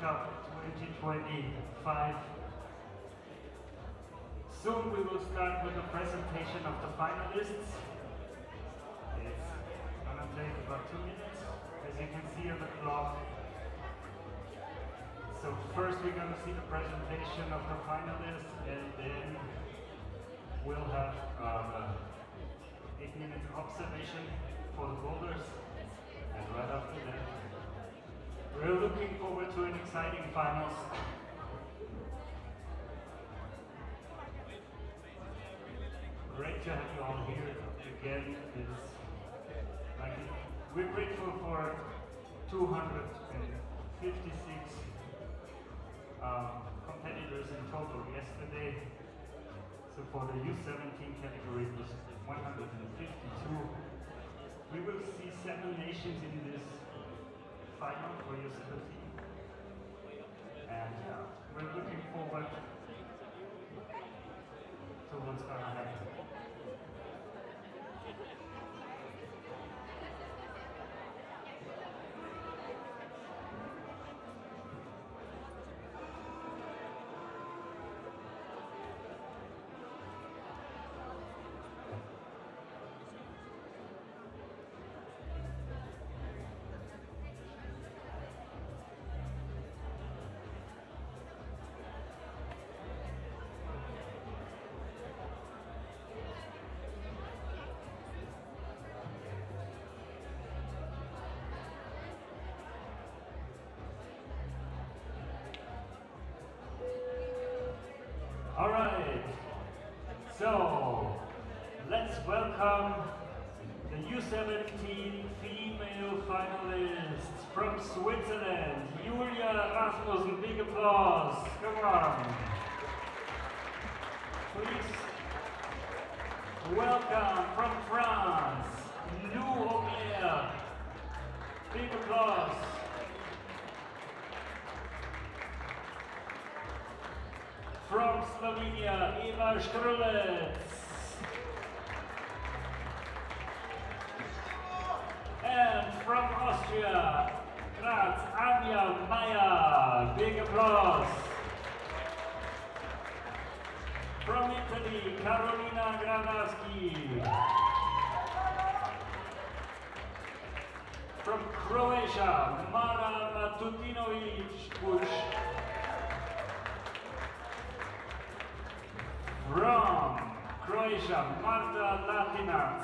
Cup 2025. Soon we will start with the presentation of the finalists. It's gonna take about 2 minutes, as you can see on the clock. So first we're gonna see the presentation of the finalists, and then we'll have 8 minutes observation for the boulders. And right after that, we're looking forward to an exciting finals. Great to have you all here again. We're grateful for 256 competitors in total yesterday. So for the U17 category, it was 152. We will see 7 nations in this final for U17. And we're looking forward to what's going to happen. All right, so let's welcome the U17 female finalists from Switzerland. Julia Rasmussen, big applause, come on. Please welcome from France, Lou Aubier, big applause. From Slovenia, Eva Škrlec. And from Austria, Graz, Anja Meyer. Big applause. From Italy, Carolina Granarski. From Croatia, Mara Matutinovic-Bush. From Croatia, Marta Latinac.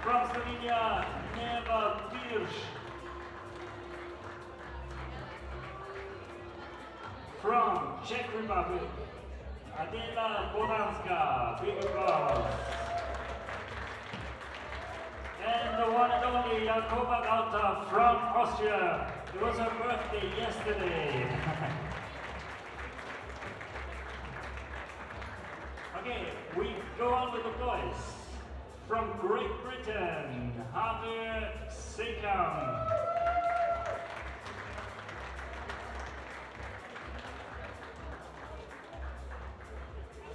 From Slovenia, Neva Pirš. From Czech Republic, Adela Bodanska, big applause. And the one and only Jakoba Gauta from Austria. It was her birthday yesterday. Okay, we go on with the boys. From Great Britain, Javier Sekam.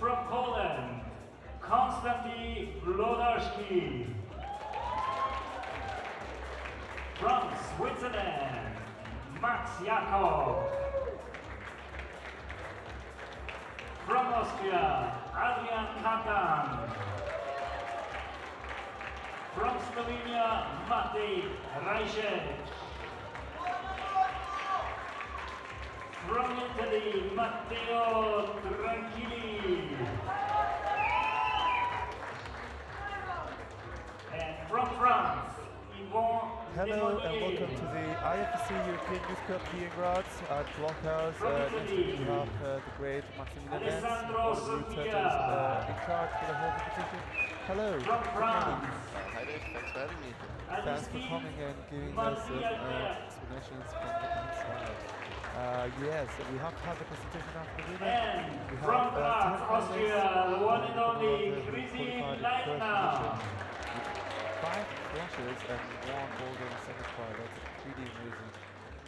From Poland, Konstanty Wlodarski. From Switzerland, Max Jakob. From Austria, Adrian Katan. From Slovenia, Matej Rajšek. From Italy, Matteo Tranquilli. And from France, Yvon. Hello and welcome to the IFSC European Youth Cup here in Graz at Blockhouse. Next week we have the great Maximilian Lenz, one of the route setters in charge for the whole competition. Hello. From France. Hi Dave, thanks for having me. Thanks for coming and giving us explanations from the inside. Yes, we have had the presentation after the winner. And from Graz, Austria, the one and only Chrissy Leitner. 5 flushes and 1 boulder in the second try. That's pretty amazing.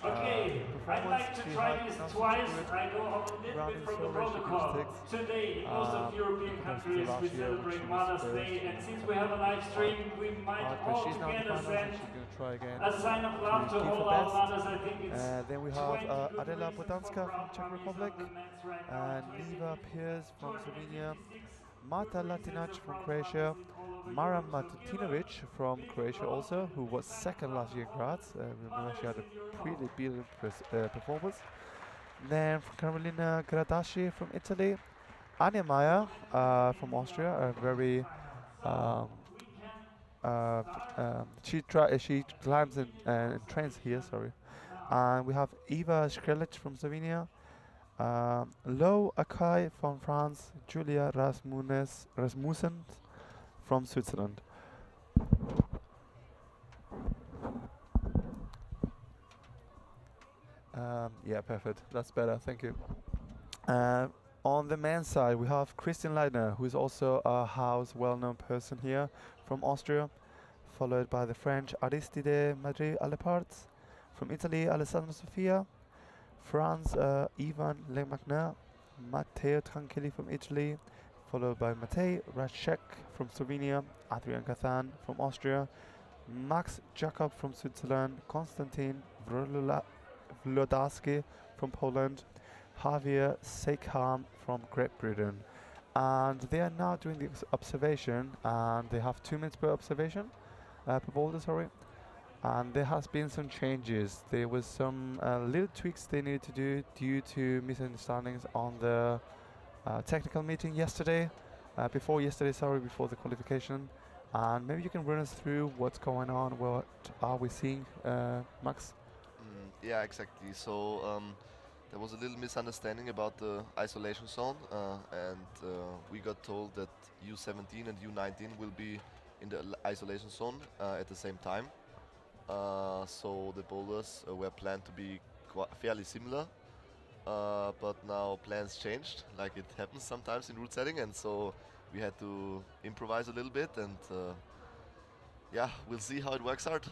Okay, I'd like to try this twice. I go off a little bit from the protocol. Today, in most of European countries, we celebrate Mother's Day, and since we have a live stream, we might all together send try again A sign of love to to give all her our best. mothers. I think it's Then we have 20 good Adela reasons Bodanska for from proud Czech puppies Republic, on the mats right now. Niva 20, Piers from Slovenia, 256 Marta good reasons Latinac for from proud Croatia, puppies all over Mara Europe. So give a Matutinovic from big Croatia applause also, to who was this sign of second love last to year in all Graz. Remember, she mothers had a in your pretty home. brilliant performance. Then from Carolina Gradasci from Italy, Anja Meyer from Austria, a very she climbs and trains here. Sorry, and we have Eva Skrelic from Slovenia, Lo Akai from France, Julia Rasmussen from Switzerland. Yeah, perfect. That's better. Thank you. On the men's side, we have Christian Leitner, who is also a house well-known person here from Austria, followed by the French Aristide Madrid-Aleparts, from Italy Alessandro Sofia, France Ivan Lemagna, Matteo Tranquilli from Italy, followed by Matej Racek from Slovenia, Adrian Kazan from Austria, Max Jakob from Switzerland, Konstantin Wlodarski from Poland, Javier Sekham from Great Britain. And they are now doing the observation, and they have 2 minutes per observation, per boulder, sorry. And there has been some changes. There was some little tweaks they needed to do due to misunderstandings on the technical meeting yesterday, before the qualification. And maybe you can run us through what's going on. What are we seeing, Max? Yeah, exactly. So there was a little misunderstanding about the isolation zone, and we got told that U17 and U19 will be in the isolation zone at the same time. So the boulders were planned to be fairly similar, but now plans changed, like it happens sometimes in route setting, and so we had to improvise a little bit, and yeah, we'll see how it works out.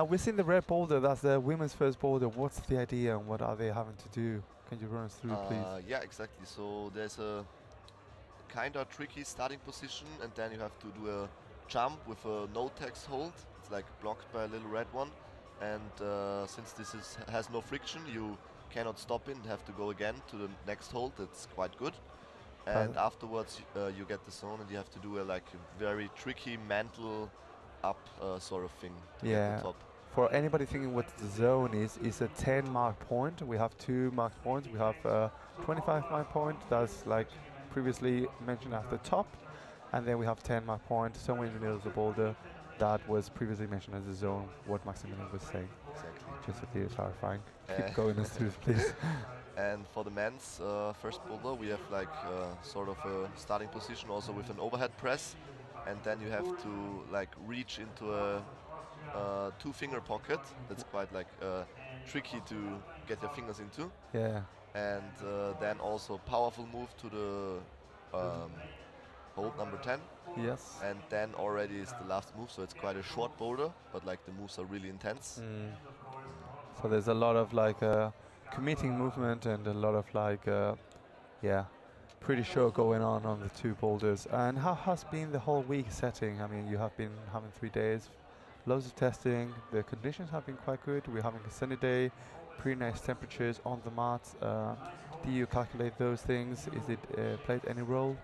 We've seen the red boulder, that's the women's first boulder. What's the idea and what are they having to do? Can you run us through, please? Yeah, exactly. So there's a kind of tricky starting position, and then you have to do a jump with a no text hold. It's like blocked by a little red one, and since this has no friction, you cannot stop it and have to go again to the next hold. That's quite good. And afterwards you get the zone, and you have to do a very tricky mantle up sort of thing to get the top. For anybody thinking what the zone is, it's a 10 mark point. We have 2 marked points. We have 25 mark point, that's like previously mentioned at the top, and then we have 10 mark point somewhere in the middle of the boulder that was previously mentioned as the zone, what Maximilian was saying. Exactly. Just to be clarifying. Keep going us through, please. And for the men's first boulder, we have sort of a starting position also with an overhead press, and then you have to reach into a 2-finger pocket. That's quite tricky to get your fingers into. Yeah. And then also powerful move to the hold number 10. Yes. And then already is the last move, so it's quite a short boulder, but the moves are really intense. So there's a lot of committing movement and a lot of pretty sure going on the 2 boulders. And how has been the whole week setting? I mean, you have been having 3 days, loads of testing. The conditions have been quite good. We're having a sunny day, pretty nice temperatures on the mats. Do you calculate those things? Is it played any role?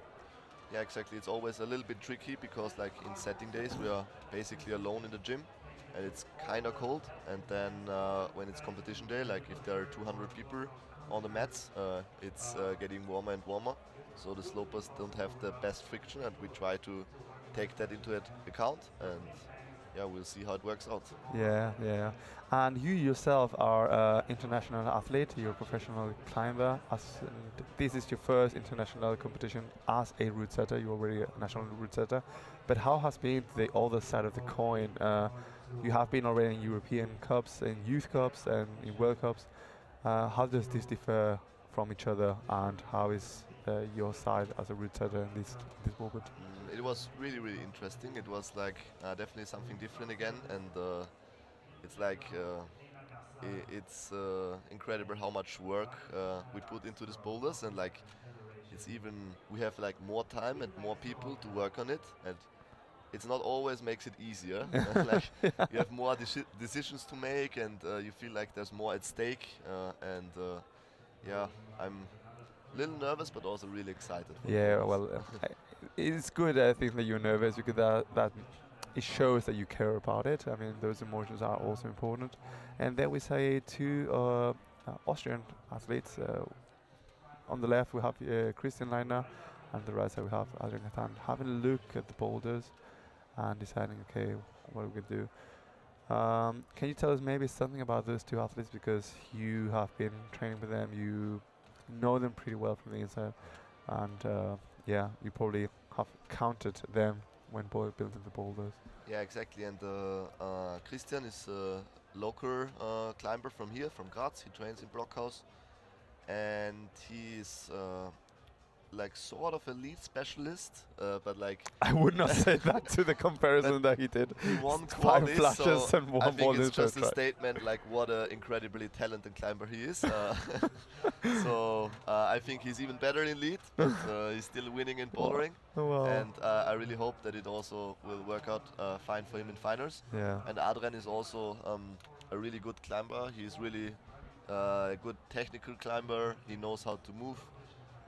Yeah, exactly. It's always a little bit tricky because in setting days we are basically alone in the gym, and it's kind of cold. And then when it's competition day, if there are 200 people on the mats, it's getting warmer and warmer. So the slopers don't have the best friction, and we try to take that into account. And yeah, we'll see how it works out. Yeah. And you yourself are an international athlete. You're a professional climber. This is your first international competition as a route setter. You're already a national route setter. But how has been the other side of the coin? You have been already in European Cups, in Youth Cups, and in World Cups. How does this differ from each other, and how is your side as a route setter in this moment? It was really, really interesting. It was definitely something different again, and it's incredible how much work we put into these boulders, and we have more time and more people to work on it, and it's not always makes it easier. Like you have more decisions to make, and you feel like there's more at stake. Yeah, I'm a little nervous, but also really excited. For the Yeah, boulders. well, it's good. I think that you're nervous because that it shows that you care about it. I mean, those emotions are also important. And then we say two Austrian athletes. On the left we have Christian Leitner, and the right side we have Adrian Gatan, having a look at the boulders and deciding, okay, what are we gonna do? Can you tell us maybe something about those two athletes, because you have been training with them, you know them pretty well from the inside, and yeah, you probably have counted them when building the boulders. Yeah, exactly. And Christian is a local climber from here, from Graz. He trains in Blockhaus, and he is like sort of a lead specialist, but like I would not say that to the comparison that he did. he won 5 qualis, flashes so and one I think ball in it's just first a try. statement like what an incredibly talented climber he is. So I think he's even better in lead, but he's still winning in bouldering. Wow. And I really hope that it also will work out fine for him in finals. Yeah. And Adrian is also a really good climber. He's really a good technical climber. He knows how to move,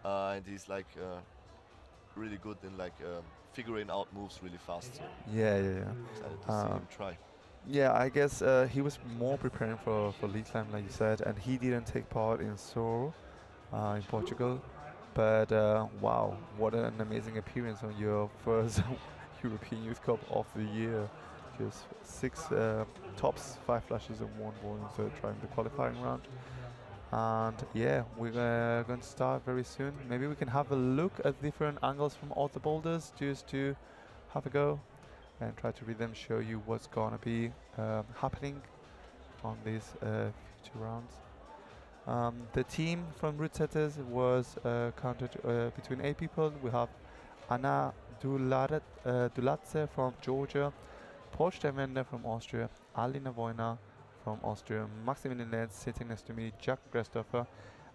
and he's like really good in like figuring out moves really fast. So Yeah. excited to see him try. Yeah, I guess he was more preparing for lead climb, like you said, and he didn't take part in Soro in Portugal. But wow, what an amazing appearance on your first European Youth Cup of the year. Just 6 tops, 5 flashes and 1 ball in third try in the qualifying round. And yeah, we're going to start very soon. Maybe we can have a look at different angles from all the boulders just to have a go and try to read them, show you what's gonna be happening on these future rounds. The team from Route Setters was counted between 8 people. We have Anna Dulatze from Georgia, Paul Steinwender from Austria, Alina Voina from Austria, Maximilian Lenz sitting next to me, Jack Christopher,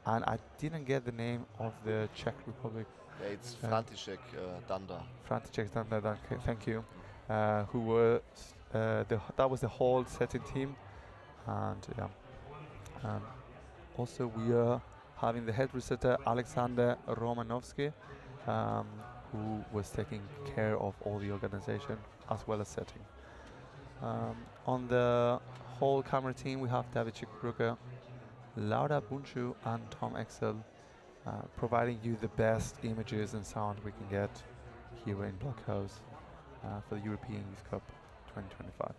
and I didn't get the name of the Czech Republic. Yeah, it's František Danda. František Danda, thank you. Who were that was the whole setting team, and yeah. Also we are having the head resetter Alexander Romanovsky, who was taking care of all the organization as well as setting. On the whole camera team we have David Chickbrugger, Laura Bunchu and Tom Excel, providing you the best images and sound we can get here in Blockhaus for the European Youth Cup 2025.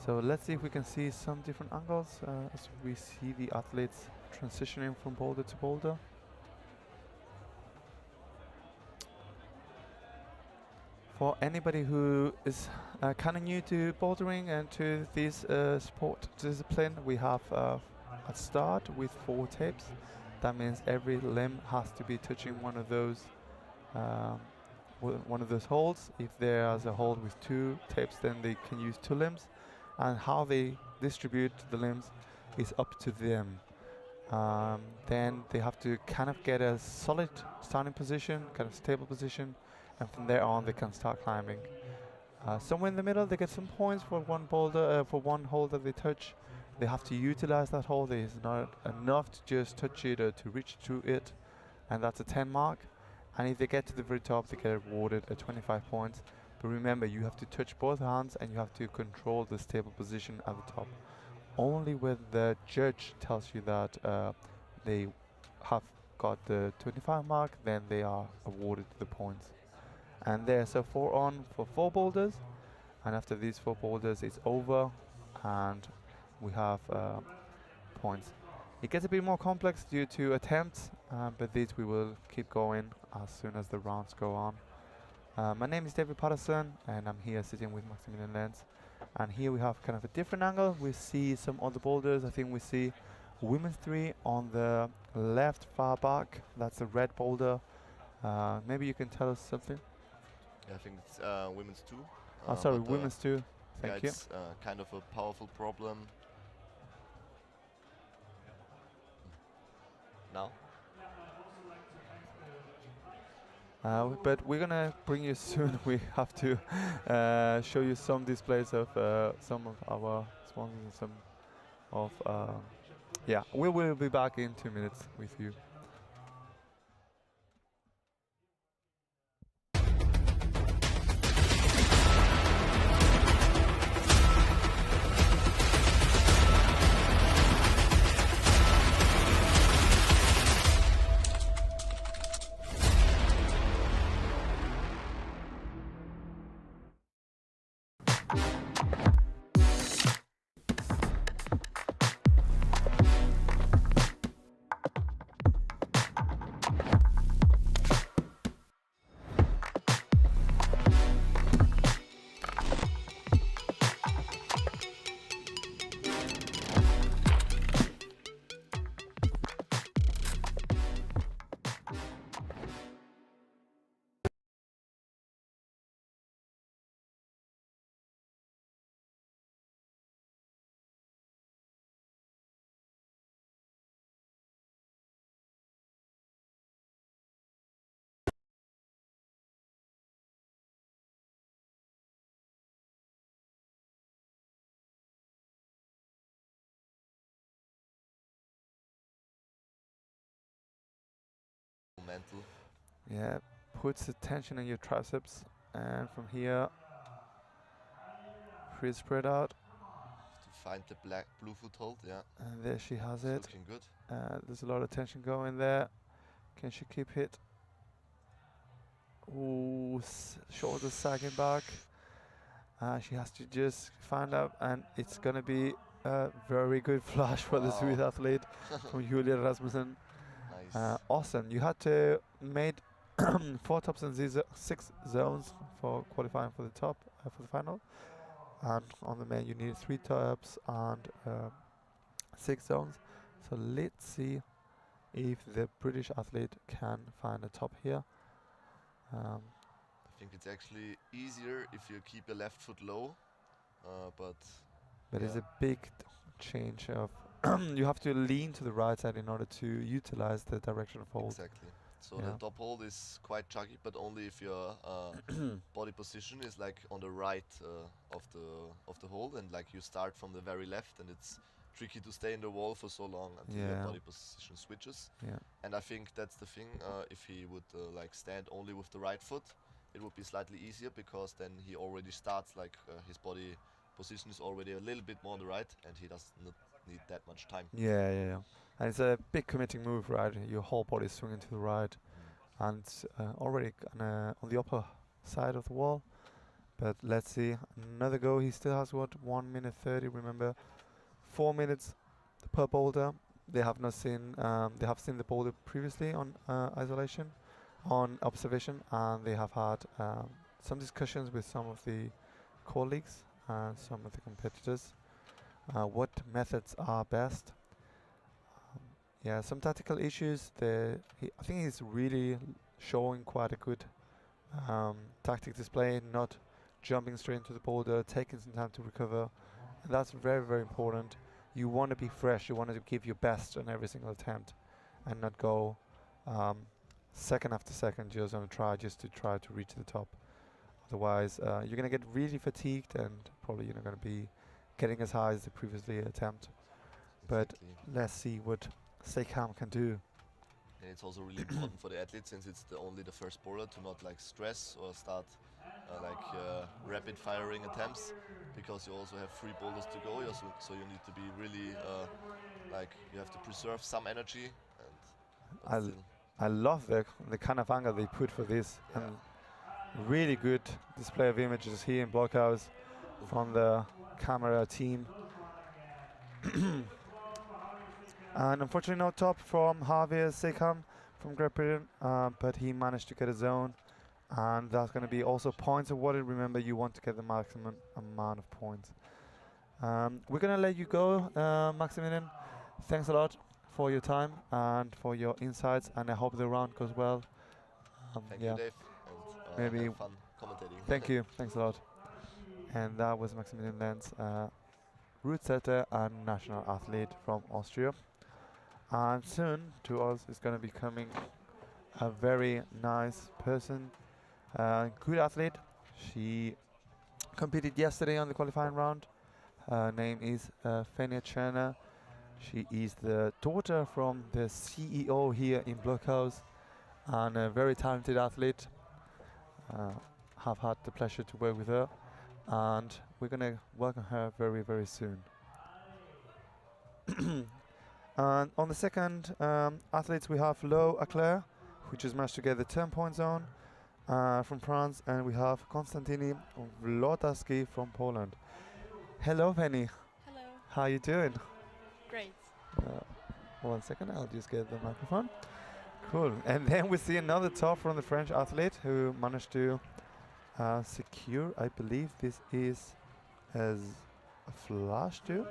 So let's see if we can see some different angles as we see the athletes transitioning from boulder to boulder. For anybody who is kind of new to bouldering and to this sport discipline, we have a start with 4 tapes. That means every limb has to be touching one of those holes. If there's a hole with 2 tapes, then they can use 2 limbs, and how they distribute the limbs is up to them. Then they have to kind of get a solid starting position, kind of stable position, and from there on they can start climbing. Somewhere in the middle they get some points for one boulder, for one hole that they touch. They have to utilize that hole. There is not enough to just touch it or to reach to it, and that's a 10 mark. And if they get to the very top, they get awarded a 25 points. But remember, you have to touch both hands and you have to control the stable position at the top. Only when the judge tells you that they have got the 25 mark, then they are awarded the points. And there's a 4 on for 4 boulders, and after these 4 boulders it's over and we have points. It gets a bit more complex due to attempts, but these we will keep going as soon as the rounds go on. My name is David Patterson and I'm here sitting with Maximilian Lenz, and here we have kind of a different angle. We see some other boulders. I think we see women's 3 on the left far back. That's a red boulder. Maybe you can tell us something. Yeah, I think it's women's 2. Sorry, women's 2. Thank you. It's kind of a powerful problem. Now? But we're gonna bring you soon. We have to show you some displays of some of our sponsors and some of yeah. We will be back in 2 minutes with you. Mental. Yeah, puts the tension on your triceps, and from here, free spread out. To find the blue foothold, yeah. And there she has It's it. looking good. There's a lot of tension going there. Can she keep it? Ooh, shoulder sagging back. She has to just find out, and it's gonna be a very good flash for the Swiss athlete from Julia Rasmussen. Nice. Awesome. You had to made 4 tops and 6 zones for qualifying for the top for the final, and on the main you need 3 tops and 6 zones. So let's see if the British athlete can find a top here. I think it's actually easier if you keep your left foot low, but it's a big change of you have to lean to the right side in order to utilize the direction of hold. exactly. So Yeah. the top hold is quite chunky, but only if your body position is like on the right of the hold, and like you start from the very left, and it's tricky to stay in the wall for so long until your Yeah. body position switches. Yeah. And I think that's the thing. If he would like stand only with the right foot, it would be slightly easier, because then he already starts like his body position is already a little bit more on the right, and he does not need that much time. Yeah. And it's a big committing move, right? Your whole body is swinging to the right, and already on the upper side of the wall. But let's see, another go. He still has what, 1 minute 30. Remember, 4 minutes per boulder. They have not seen. They have seen the boulder previously on isolation, on observation, and they have had some discussions with some of the colleagues and some of the competitors. What methods are best? Yeah, some tactical issues. I think he's really showing quite a good tactic display, not jumping straight into the boulder, taking some time to recover. And that's very, very important. You want to be fresh. You want to give your best on every single attempt, and not go second after second just on a try, just to try to reach the top. Otherwise, you're going to get really fatigued, and probably you're not going to be getting as high as the previously attempt. But Exactly. let's see what Seikam can do. And it's also really important for the athlete, since it's only the first boulder, to not like stress or start rapid firing attempts, because you also have 3 boulders to go. So you need to be really you have to preserve some energy. And I love the kind of angle they put for this, Yeah. and really good display of images here in Blockhouse from the camera team. And unfortunately no top from Javier Seikam from Great Britain, but he managed to get a zone, and that's going to be also points awarded. Remember, you want to get the maximum amount of points. We're going to let you go, Maximilian. Thanks a lot for your time and for your insights, and I hope the round goes well. Thank yeah. you, Dave. And Maybe have fun commentating. Thank you. Thanks a lot. And that was Maximilian Lenz, route setter and national athlete from Austria. And soon to us is going to be coming a very nice person, good athlete. She competed yesterday on the qualifying round. Her name is Finalists. She is the daughter from the CEO here in Blockhaus and a very talented athlete. Have had the pleasure to work with her, and we're gonna welcome her very, very soon. And on the second athletes, we have Lo Aclair, who just managed to get the 10-point zone from France, and we have Konstantini Wlodarski from Poland. Hello, Penny. Hello. How you doing? Great. 1 second, I'll just get the microphone. Cool. And then we see another top from the French athlete who managed to secure, I believe this is as a flash too.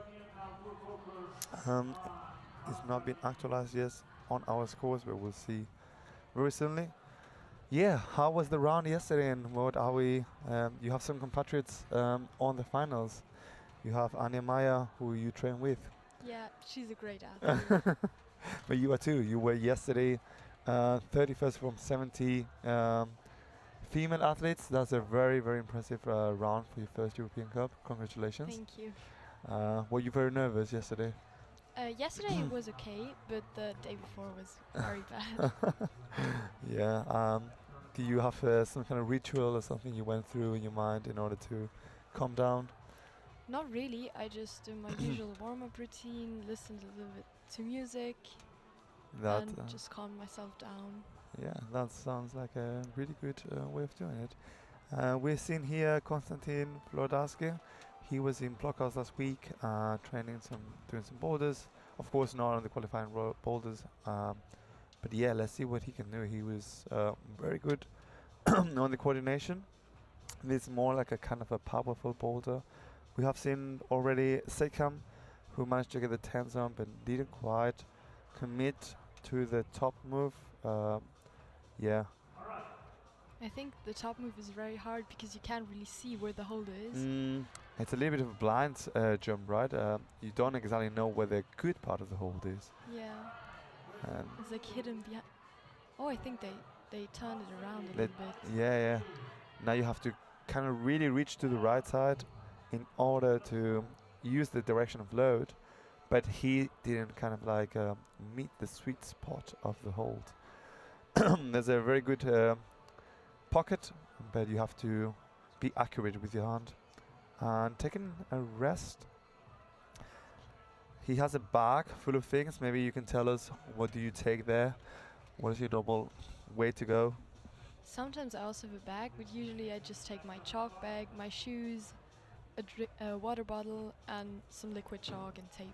It's not been actualized yet on our scores, but we'll see very soonly. Yeah, how was the round yesterday, and what are we? You have some compatriots on the finals. You have Anja Meyer, who you train with. Yeah, she's a great athlete. But you are too. You were yesterday 31st from 70 female athletes. That's a very, very impressive round for your first European Cup. Congratulations. Thank you. Were you very nervous yesterday? Yesterday it was okay, but the day before was very bad. Yeah. Do you have some kind of ritual or something you went through in your mind in order to calm down? Not really. I just do my usual warm-up routine, listen a little bit to music, and just calm myself down. Yeah, that sounds like a really good way of doing it. We've seen here Konstantin Wlodarski. He was in Blockhaus last week, doing some boulders. Of course, not on the qualifying boulders, but yeah, let's see what he can do. He was very good on the coordination. It's more like a kind of a powerful boulder. We have seen already Sekam, who managed to get the 10 zone, but didn't quite commit to the top move. Yeah. I think the top move is very hard because you can't really see where the holder is. It's a little bit of a blind jump, right? You don't exactly know where the good part of the hold is. Yeah. It's like hidden behind. Oh, I think they turned it around a little bit. Yeah. Now you have to kind of really reach to the right side in order to use the direction of load, but he didn't kind of like meet the sweet spot of the hold. There's a very good pocket, but you have to be accurate with your hand. And taking a rest. He has a bag full of things. Maybe you can tell us, what do you take there? What is your normal way to go? Sometimes I also have a bag, but usually I just take my chalk bag, my shoes, a water bottle, and some liquid chalk and tape,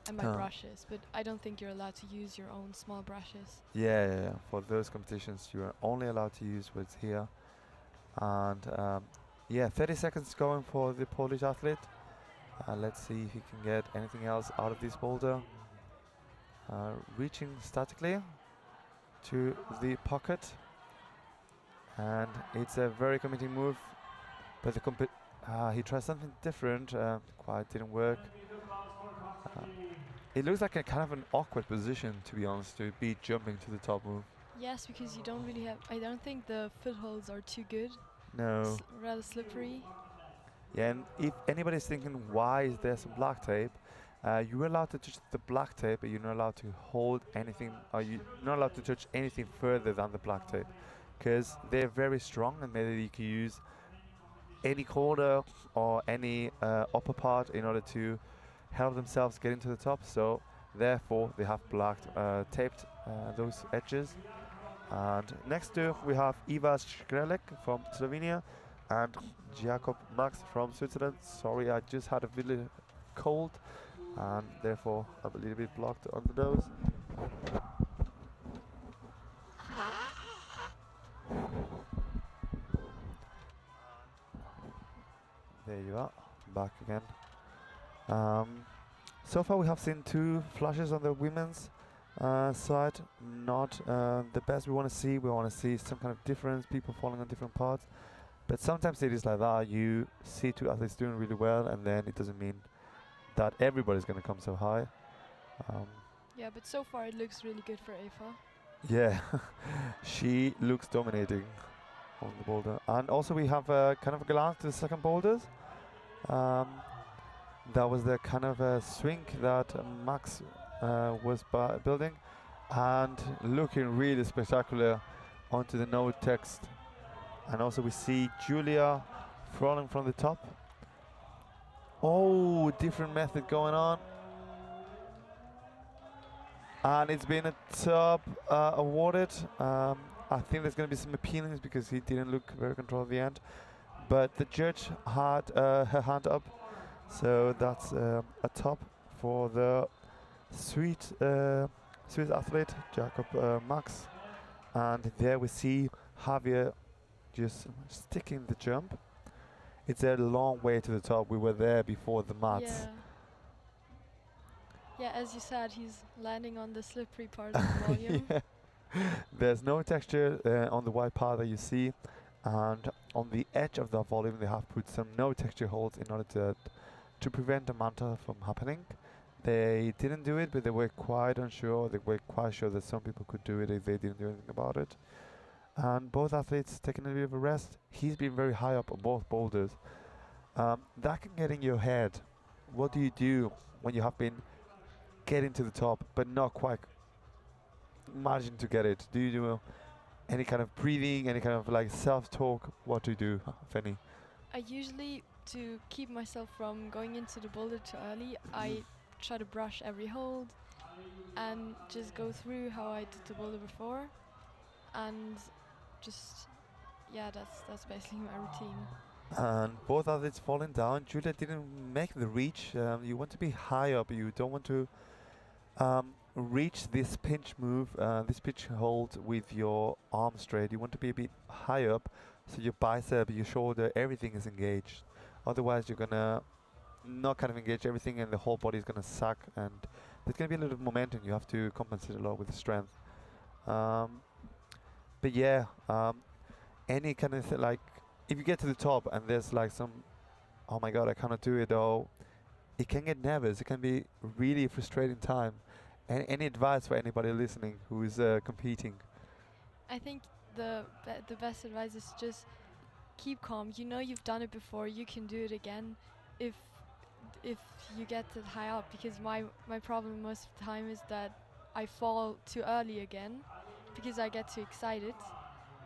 and my brushes. But I don't think you're allowed to use your own small brushes. Yeah. For those competitions, you are only allowed to use what's here. And yeah, 30 seconds going for the Polish athlete. Let's see if he can get anything else out of this boulder. Reaching statically to the pocket. And it's a very committing move. But he tried something different. Quite didn't work. It looks like a kind of an awkward position, to be honest, to be jumping to the top move. Yes, because you don't really have. I don't think the footholds are too good. No. Rather slippery. Yeah, and if anybody's thinking why is there some black tape, you're allowed to touch the black tape, but you're not allowed to hold anything, or you're not allowed to touch anything further than the black tape, because they're very strong, and maybe you can use any corner or any upper part in order to help themselves get into the top. So therefore they have taped those edges. And next to we have Iva Škrelek from Slovenia and Jakob Max from Switzerland. Sorry, I just had a little cold and therefore I'm a little bit blocked on the nose. There you are, back again. So far we have seen 2 flushes on the women's side. Not the best we want to see. We want to see some kind of difference, people falling on different parts. But sometimes it is like that. You see 2 athletes doing really well, and then it doesn't mean that everybody's going to come so high. Yeah, but so far it looks really good for Eva. Yeah, she looks dominating on the boulder. And also we have kind of a glance to the second boulders. Um, that was the kind of swing that Max was building, and looking really spectacular onto the no text. And also we see Julia falling from the top. Oh, different method going on. And it's been a top awarded. I think there's going to be some appealings because he didn't look very controlled at the end. But the judge had her hand up, so that's a top for the Swiss athlete Jacob Max. And there we see Javier just sticking the jump. It's a long way to the top. We were there before the mats. Yeah. Yeah, as you said, he's landing on the slippery part of the volume. Yeah. There's no texture on the white part that you see, and on the edge of the volume they have put some no texture holes in order to prevent the manta from happening. They didn't do it, but they were quite unsure. They were quite sure that some people could do it if they didn't do anything about it. And both athletes taking a bit of a rest. He's been very high up on both boulders. That can get in your head. What do you do when you have been getting to the top but not quite managing to get it? Do you do any kind of breathing, any kind of like self-talk? What do you do, if any? I usually, to keep myself from going into the boulder too early, I try to brush every hold and just go through how I did the boulder before, and just, yeah, that's basically my routine. And both athletes falling down. Julia didn't make the reach. You want to be high up. You don't want to reach this pinch move, this pinch hold with your arm straight. You want to be a bit high up, so your bicep, your shoulder, everything is engaged. Otherwise, you're gonna not kind of engage everything, and the whole body is gonna suck. And there's gonna be a little momentum. You have to compensate a lot with the strength. But yeah, any kind of like, if you get to the top and there's like some, oh my god, I cannot do it, or it can get nervous. It can be really frustrating time. Any advice for anybody listening who is competing? I think the best advice is just keep calm. You know you've done it before. You can do it again if you get that high up. Because my problem most of the time is that I fall too early again because I get too excited.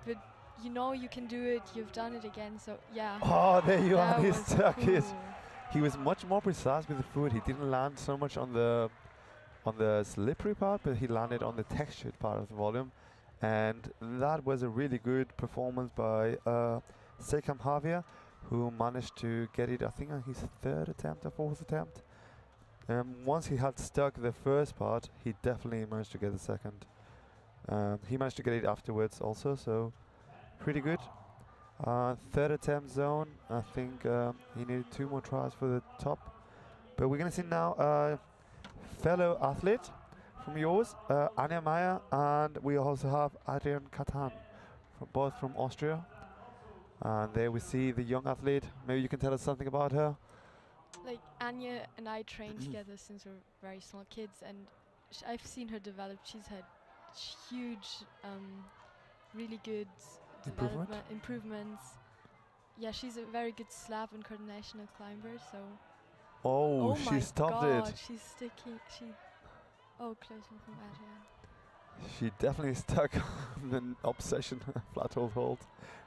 But you know you can do it. You've done it again. So yeah. Oh, there you are. That He was stuck his. cool. He was much more precise with the foot. He didn't land so much on the slippery part, but he landed on the textured part of the volume, and that was a really good performance by Sekam Javier, who managed to get it, I think, on his third attempt or fourth attempt. Once he had stuck the first part, he definitely managed to get the second. He managed to get it afterwards also, so pretty good. Third attempt zone, I think he needed 2 more tries for the top. But we're going to see now fellow athlete from yours, Anja Meyer, and we also have Adrian Katan, both from Austria. And there we see the young athlete. Maybe you can tell us something about her. Like Anya and I trained together since we were very small kids, and I've seen her develop. She's had huge, really good improvements. Yeah, she's a very good slab and coordinational climber. So. Oh, my she stopped God, it. she's sticking. Oh, close one from Adrian. She definitely stuck on an obsession flat hold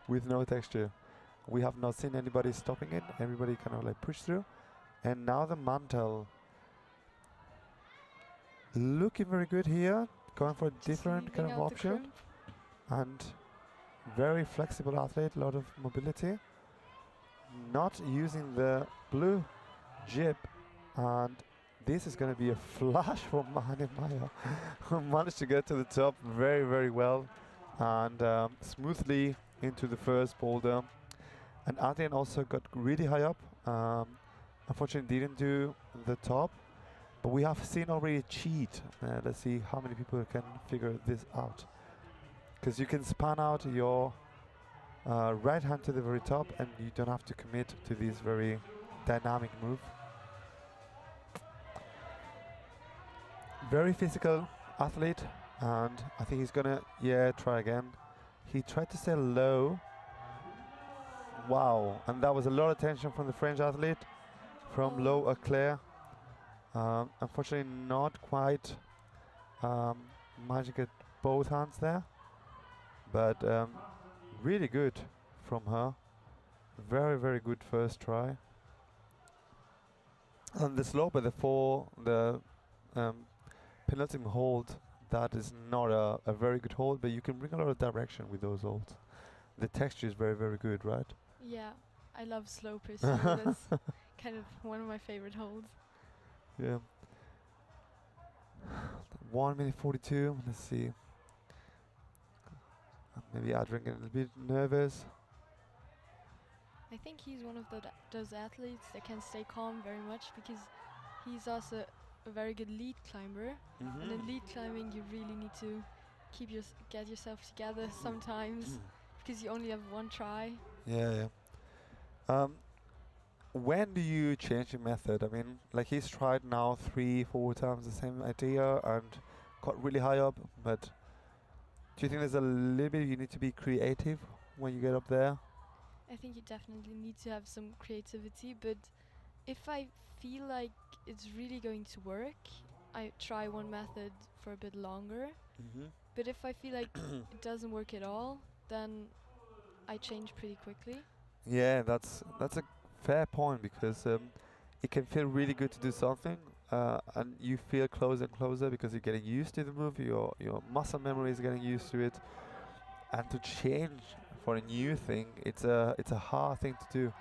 with no texture. We have not seen anybody stopping it. Everybody kind of like pushed through. And now the mantle. Looking very good here. Going for a different kind of option. And very flexible athlete, a lot of mobility. Not using the blue jib, and this is going to be a flash for Anja Meyer, who managed to get to the top very, very well and smoothly into the first boulder. And Adrian also got really high up. Unfortunately, didn't do the top, but we have seen already a cheat. Let's see how many people can figure this out. Because you can span out your right hand to the very top, and you don't have to commit to this very dynamic move. Very physical athlete, And I think he's gonna, yeah, try again. He tried to stay low. Wow, and that was a lot of tension from the French athlete, from low à clair. Unfortunately, not quite managing to get both hands there, but really good from her. Very, very good first try. And the slope at the penultimate hold, that is not a very good hold, but you can bring a lot of direction with those holds. The texture is very, very good, right? Yeah, I love slopers, so that's kind of one of my favorite holds. Yeah. 1 minute 42. Let's see. Maybe Adrian getting a little bit nervous. I think he's one of those athletes that can stay calm very much because he's also a very good lead climber. And in lead climbing, you really need to get yourself together sometimes because you only have one try. Yeah, yeah. When do you change your method? I mean, like he's tried now 3-4 times the same idea and got really high up, but do you think there's a little bit you need to be creative when you get up there? I think you definitely need to have some creativity, but if I feel like it's really going to work, I try one method for a bit longer. But if I feel like it doesn't work at all, then I change pretty quickly. Yeah, that's a fair point because it can feel really good to do something, and you feel closer and closer because you're getting used to the move. Your muscle memory is getting used to it, and to change for a new thing, it's a hard thing to do.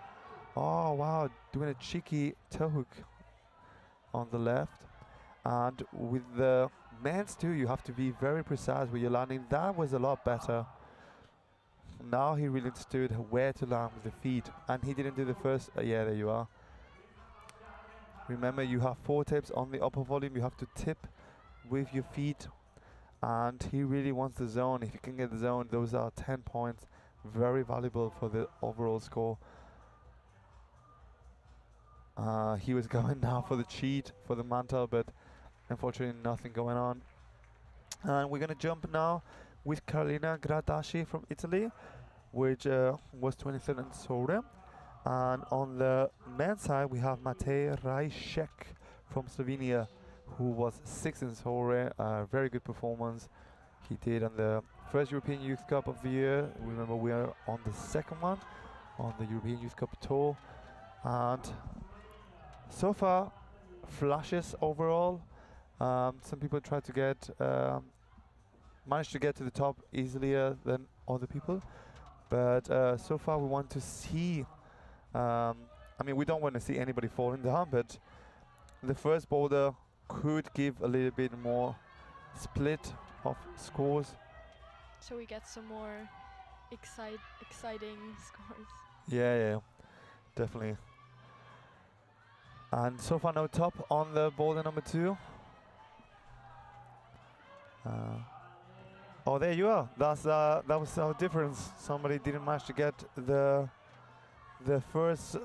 Oh wow, doing a cheeky toe hook on the left, and with the men's too, you have to be very precise with your landing. That was a lot better. Now he really understood where to land with the feet, and he didn't do the first. Yeah, there you are. Remember, you have 4 tips on the upper volume. You have to tip with your feet, and he really wants the zone. If you can get the zone, those are 10 points. Very valuable for the overall score. He was going now for the cheat, for the mantle, but unfortunately nothing going on. And we're going to jump now with Carolina Gradasci from Italy, which was 23rd in Sole. And on the men's side, we have Matej Rajšek from Slovenia, who was 6th in Sole. Very good performance he did on the first European Youth Cup of the year. Remember, we are on the second one, on the European Youth Cup tour. And so far, flashes overall. Some people try to get, manage to get to the top easier than other people. But so far we want to see, I mean, we don't want to see anybody falling down, but the first boulder could give a little bit more split of scores. So we get some more exciting scores. Yeah, yeah, definitely. And so far no top on the boulder number 2. Oh, there you are. That was our difference. Somebody didn't manage to get the first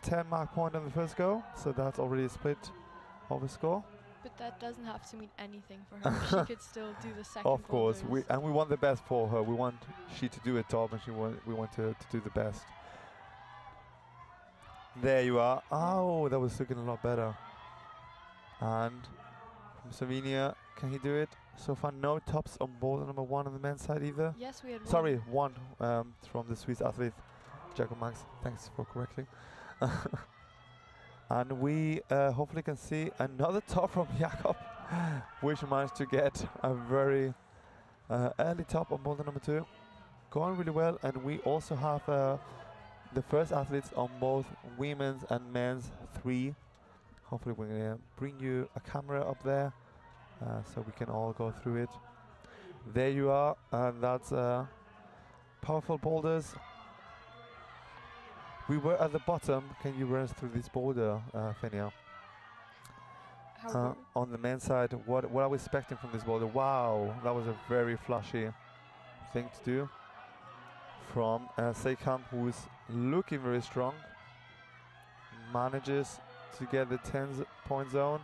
10 mark point on the first go, so that's already a split of a score. But that doesn't have to mean anything for her. She could still do the second. Of course, boulders. we want the best for her. We want she to do a top, and we want to do the best. There you are. Oh, that was looking a lot better. And from Slovenia, can he do it? So far, no tops on boulder number 1 on the men's side either. Yes, we had Sorry, one from the Swiss athlete, Jacob Max. Thanks for correcting. And we hopefully can see another top from Jakob, which managed to get a very early top on boulder number 2. Going really well, and we also have the first athletes on both women's and men's 3. Hopefully we're going to bring you a camera up there so we can all go through it. There you are, and that's powerful boulders. We were at the bottom. Can you run us through this boulder, Fenia? On the men's side, what are we expecting from this boulder? Wow, that was a very flashy thing to do from Seikam, who's looking very strong. Manages to get the 10-point zone,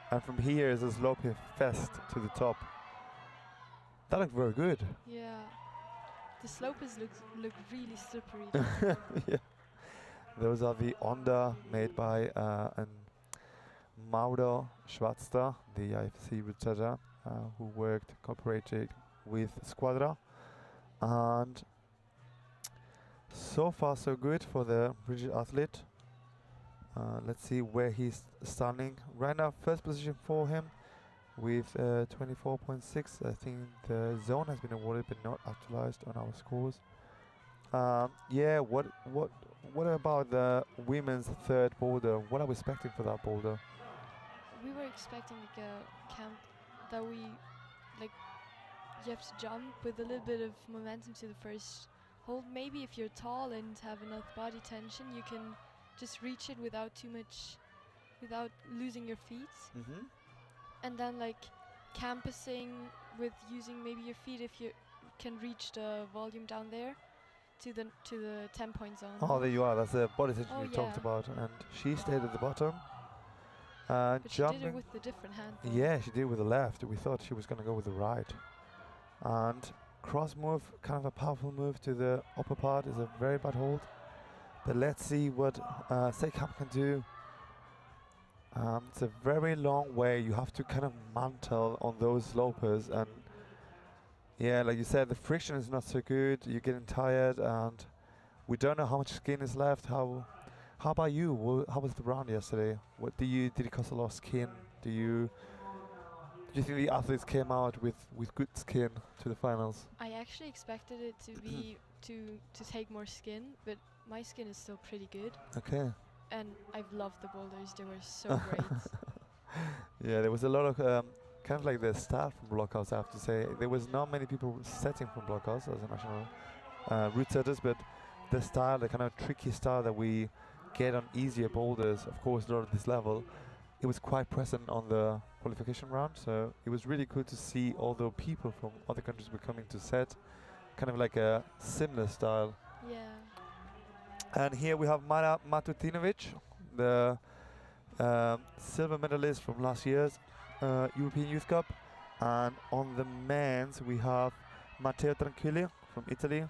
and from here is a sloping fest to the top. That looked very good. Yeah. The slopers look really slippery. Yeah. Those are the Onda made by an Mauro Schwarzter, the IFC route who cooperated with Squadra. And so far so good for the British athlete. Let's see where he's standing. Right now, first position for him with 24.6. I think the zone has been awarded but not actualized on our scores. Yeah, what about the women's third boulder? What are we expecting for that boulder? We were expecting like a camp that you have to jump with a little bit of momentum to the first hold. Maybe if you're tall and have enough body tension, you can just reach it without losing your feet. Mm-hmm. And then like campusing with using maybe your feet if you can reach the volume down there to the 10-point zone. Oh, there you are. That's the body tension we yeah. talked about. And she stayed at the bottom. But jumping. she did it with the different hand. Yeah, she did with the left. We thought she was going to go with the right. And cross move, kind of a powerful move to the upper part, is a very bad hold. But let's see what Seikam can do. It's a very long way. You have to kind of mantle on those slopers, and yeah, like you said, the friction is not so good. You're getting tired, and we don't know how much skin is left. How about you? How was the round yesterday? Did it cost a lot of skin? Do you think the athletes came out with good skin to the finals? I actually expected it to be to take more skin, but my skin is still pretty good. Okay. And I've loved the boulders. They were so great. Yeah, there was a lot of kind of like the style from blockhouse, I have to say. There was not many people setting from blockhouse as a national route setters, but the style, the kind of tricky style that we get on easier boulders, of course not at this level, it was quite present on the qualification round. So it was really cool to see all the people from other countries were coming to set kind of like a similar style. Yeah. And here we have Mara Matutinovic, the silver medalist from last year's European Youth Cup. And on the men's, we have Matteo Tranquilli from Italy,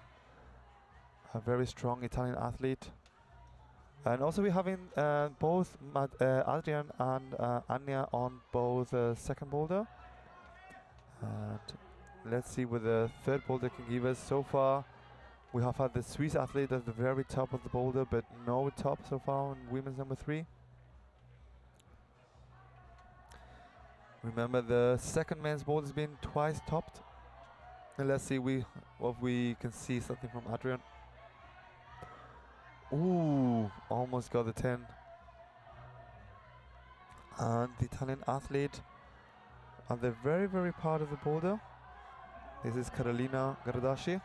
a very strong Italian athlete. And also we're having both Adrian and Anya on both second boulder. And let's see what the third boulder can give us. So far, we have had the Swiss athlete at the very top of the boulder, but no top so far on women's number 3. Remember, the second men's boulder has been twice topped. And let's see what we can see something from Adrian. Ooh, almost got the 10. And the Italian athlete on the very, very part of the boulder. This is Carolina Gardasci.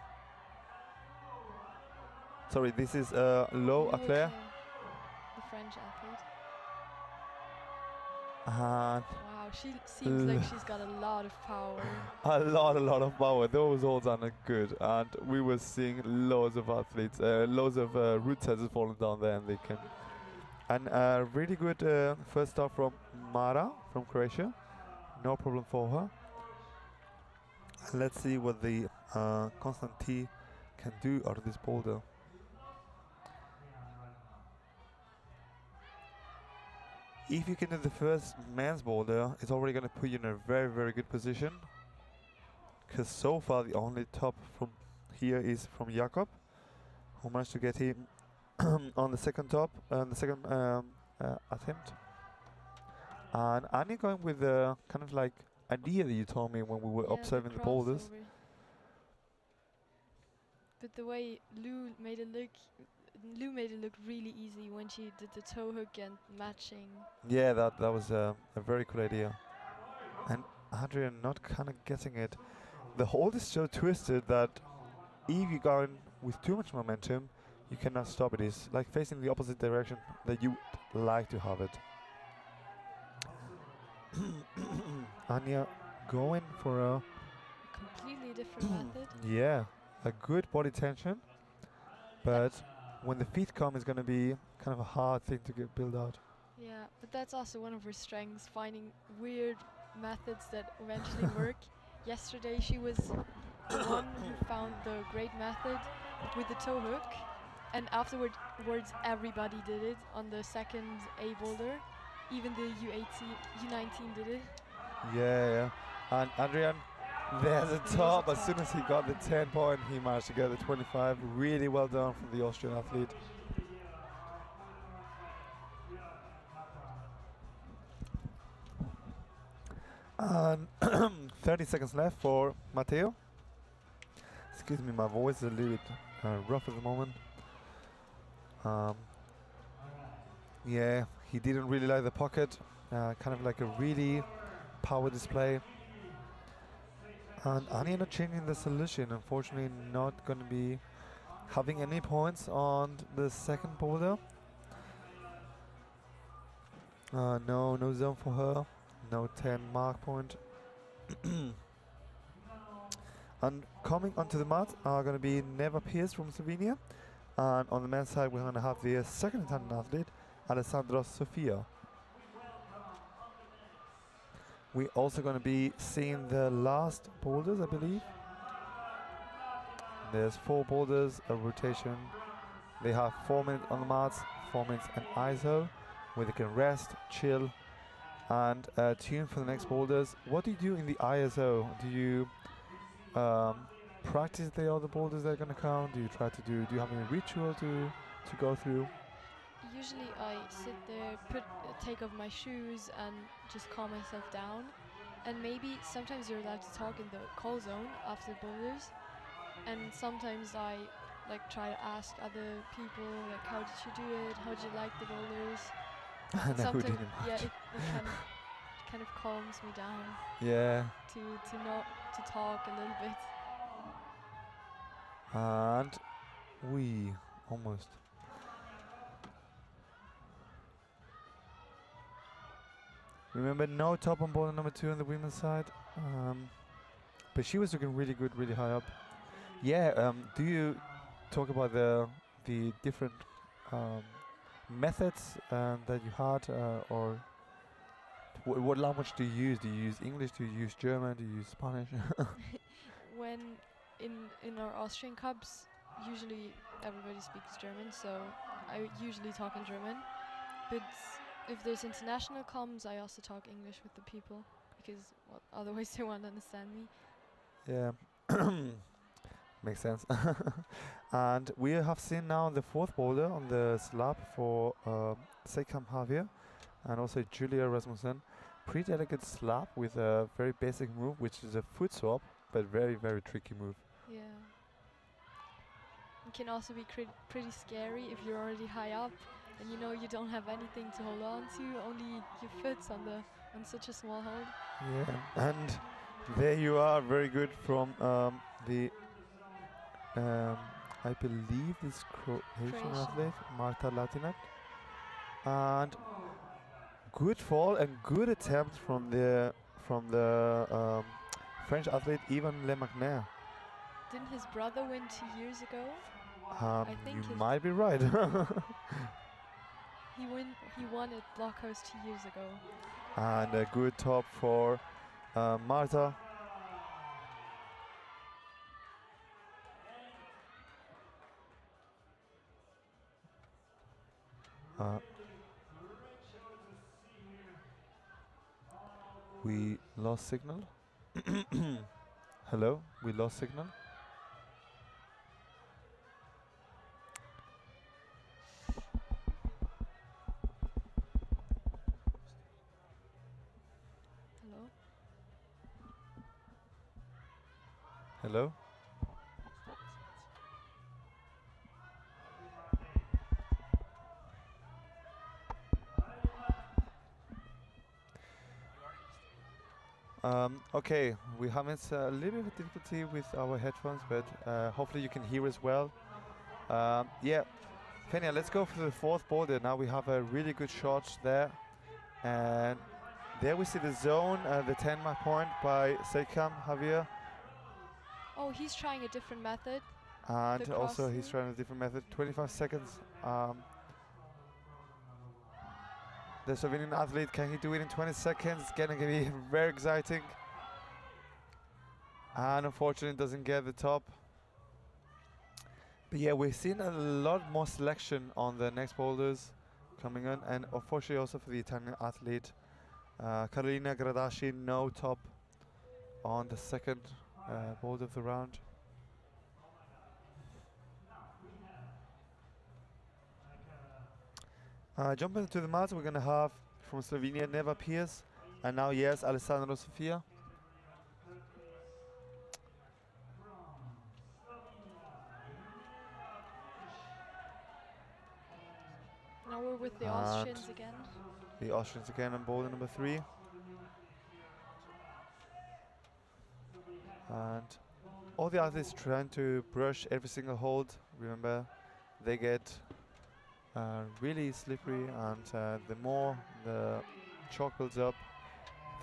Sorry, this is Lo Aclair. The French athlete. And wow, she seems like she's got a lot of power. a lot of power. Those holds are not good, and we were seeing loads of athletes, loads of route setters falling down there, and they can. And really good first start from Mara from Croatia. No problem for her. And let's see what the Konstantin can do out of this boulder. If you can do the first man's boulder, it's already going to put you in a very, very good position. Because so far the only top from here is from Jakob, who managed to get him on the second top, the second attempt. And Anya going with the kind of like idea that you told me when we were observing the boulders. But the way Lou made it look really easy when she did the toe hook and matching. Yeah, that was a very cool idea. And Adrian not kind of getting it. The hold is so twisted that if you go in with too much momentum, you cannot stop it. It's like facing the opposite direction that you would like to have it. Anya going for a completely different method. Yeah, a good body tension, but when the feet come, it's going to be kind of a hard thing to build out. Yeah, but that's also one of her strengths, finding weird methods that eventually work. yesterday she was the one who found the great method with the toe hook, and afterwards everybody did it on the second A boulder. Even the U19 did it. Yeah. And Adrian, there's a There's a top. As top. soon as he got the 10 point, he managed to get the 25. Really well done from the Austrian athlete. And 30 seconds left for Matteo. Excuse me, my voice is a little bit rough at the moment. Yeah, he didn't really like the pocket. Kind of like a really power display. And Anya not changing the solution. Unfortunately, not going to be having any points on the second boulder. No zone for her. No 10 mark point. And coming onto the mat are going to be Neva Pierce from Slovenia. And on the men's side, we're going to have the second Italian athlete, Alessandro Sofia. We're also going to be seeing the last boulders, I believe. There's 4 boulders, a rotation. They have 4 minutes on the mats, 4 minutes an ISO, where they can rest, chill, and tune for the next boulders. What do you do in the ISO? Do you practice the other boulders that are going to count? Do you you have any ritual to go through? Usually I sit there, take off my shoes and just calm myself down. And maybe sometimes you're allowed to talk in the call zone after boulders. And sometimes I try to ask other people how did you do it? How did you like the boulders? No, we didn't. Yeah, it kind of calms me down. Yeah. To talk a little bit. And we almost. Remember, no top on boulder number 2 on the women's side. But she was looking really good, really high up. Yeah, do you talk about the different methods that you had, or what language do you use? Do you use English? Do you use German? Do you use Spanish? When in our Austrian Cups, usually everybody speaks German, so I usually talk in German. But if there's international comms, I also talk English with the people, because otherwise they won't understand me. Yeah, makes sense. And we have seen now the 4th boulder on the slab for Sekam Javier and also Julia Rasmussen. Pretty elegant slab with a very basic move, which is a foot swap, but very, very tricky move. Yeah. It can also be pretty scary if you're already high up and you don't have anything to hold on to, only your foot's on such a small hold. Yeah, and there you are, very good from the I believe this Croatian athlete, Marta Latinak. And good fall and good attempt from the French athlete Ivan Lemagner. Didn't his brother win 2 years ago? I think you might be right. He won at Blockhouse 2 years ago. And a good top for Marta. We lost signal. Hello, we lost signal. Hello? Hello? Okay, we have a little bit of difficulty with our headphones, but hopefully you can hear us well. Yeah, Fenia, let's go for the 4th boulder. Now we have a really good shot there. And there we see the zone, the 10 mark point by Sekam Javier. Oh, he's trying a different method. And also he's trying a different method. 25 seconds. The Slovenian athlete, can he do it in 20 seconds? It's gonna be very exciting. and unfortunately doesn't get the top. But yeah, we've seen a lot more selection on the next boulders coming in, and unfortunately also for the Italian athlete Carolina Gradasci, no top on the second boulder of the round. Jumping to the mat, we're gonna have from Slovenia Neva Pierce, and now yes, Alessandro Sofia. Now we're with the Austrians again. The Austrians again on boulder number 3. And all the athletes trying to brush every single hold. Remember, they get really slippery, and the more the chalk builds up,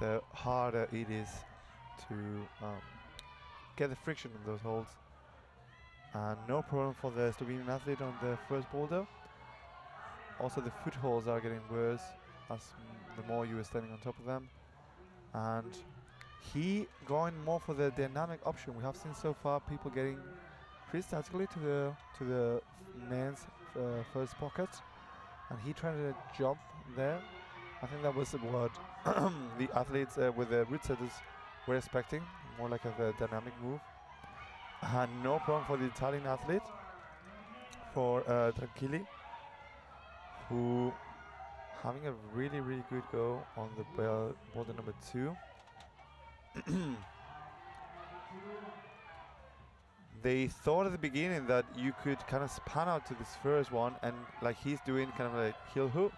the harder it is to get the friction in those holds. And no problem for the Slovenian athlete on the first boulder. Also the footholds are getting worse as the more you are standing on top of them. And he going more for the dynamic option. We have seen so far people getting pretty statically to the man's first pocket, and he trying to jump there. I think that was what the athletes with the root setters were expecting, more like a dynamic move. And no problem for the Italian athlete, for Tranquilli, who having a really good go on the boulder number 2. They thought at the beginning that you could kind of span out to this first one, and like he's doing kind of like heel hook,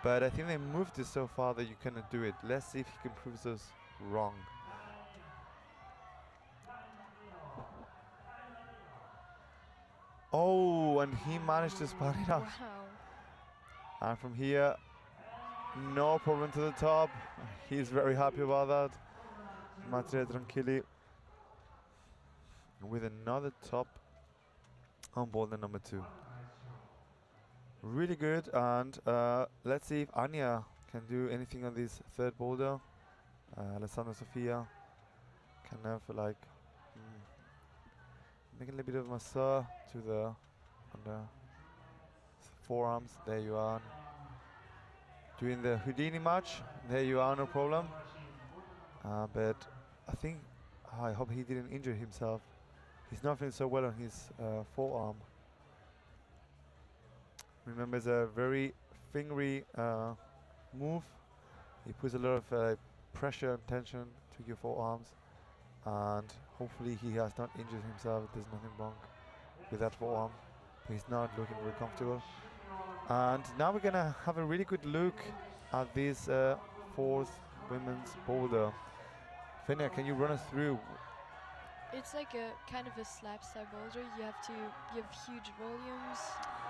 but I think they moved it so far that you cannot do it. Let's see if he can prove this wrong. Oh, and he managed to span it out. Wow. And from here, no problem to the top. He's very happy about that. Matteo Tranquilli with another top on boulder number 2. Really good, and let's see if Anya can do anything on this third boulder. Alessandro Sofia can have like make a little bit of massage to the forearms. There you are. Doing the Houdini match. There you are, no problem. But I hope he didn't injure himself. He's not feeling so well on his forearm. Remember, it's a very fingery move. He puts a lot of pressure and tension to your forearms, and hopefully he has not injured himself. There's nothing wrong with that forearm, but he's not looking very comfortable. And now we're gonna have a really good look at this fourth women's boulder. Fenia, can you run us through? It's like a kind of a slab style boulder. You have huge volumes,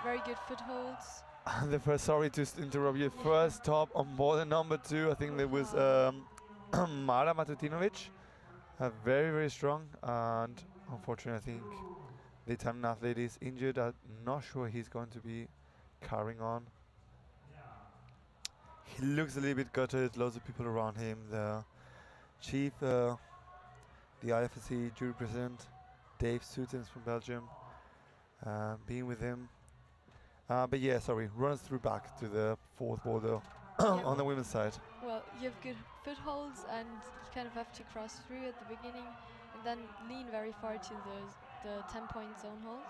very good footholds. The first, sorry to interrupt you. First top on boulder number 2, I think there was Mara Matutinovic, very strong, and unfortunately I think the Italian athlete is injured. I'm not sure he's going to be carrying on. He looks a little bit gutted, loads of people around him. The chief, the IFSC jury president, Dave Sutens from Belgium, being with him. But yeah, sorry, run us through back to the fourth boulder on the women's side. Well, you have good footholds, and you kind of have to cross through at the beginning, and then lean very far to the 10-point zone hold.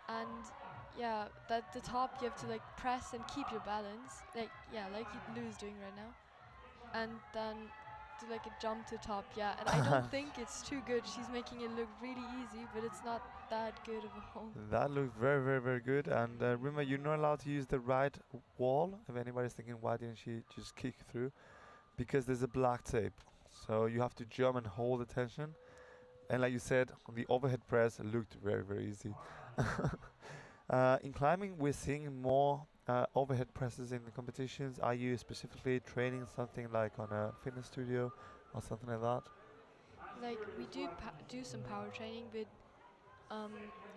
And yeah, at the top you have to like press and keep your balance, like Lou's doing right now, and then do like a jump to top. Yeah, and I don't think it's too good. She's making it look really easy, but it's not that good of a hold. That looked very good. And remember, you're not allowed to use the right wall. If anybody's thinking why didn't she just kick through, because there's a black tape, so you have to jump and hold the tension. And like you said, the overhead press looked very easy. In climbing, we're seeing more overhead presses in the competitions. Are you specifically training something like on a fitness studio or something like that? Like we do some power training, but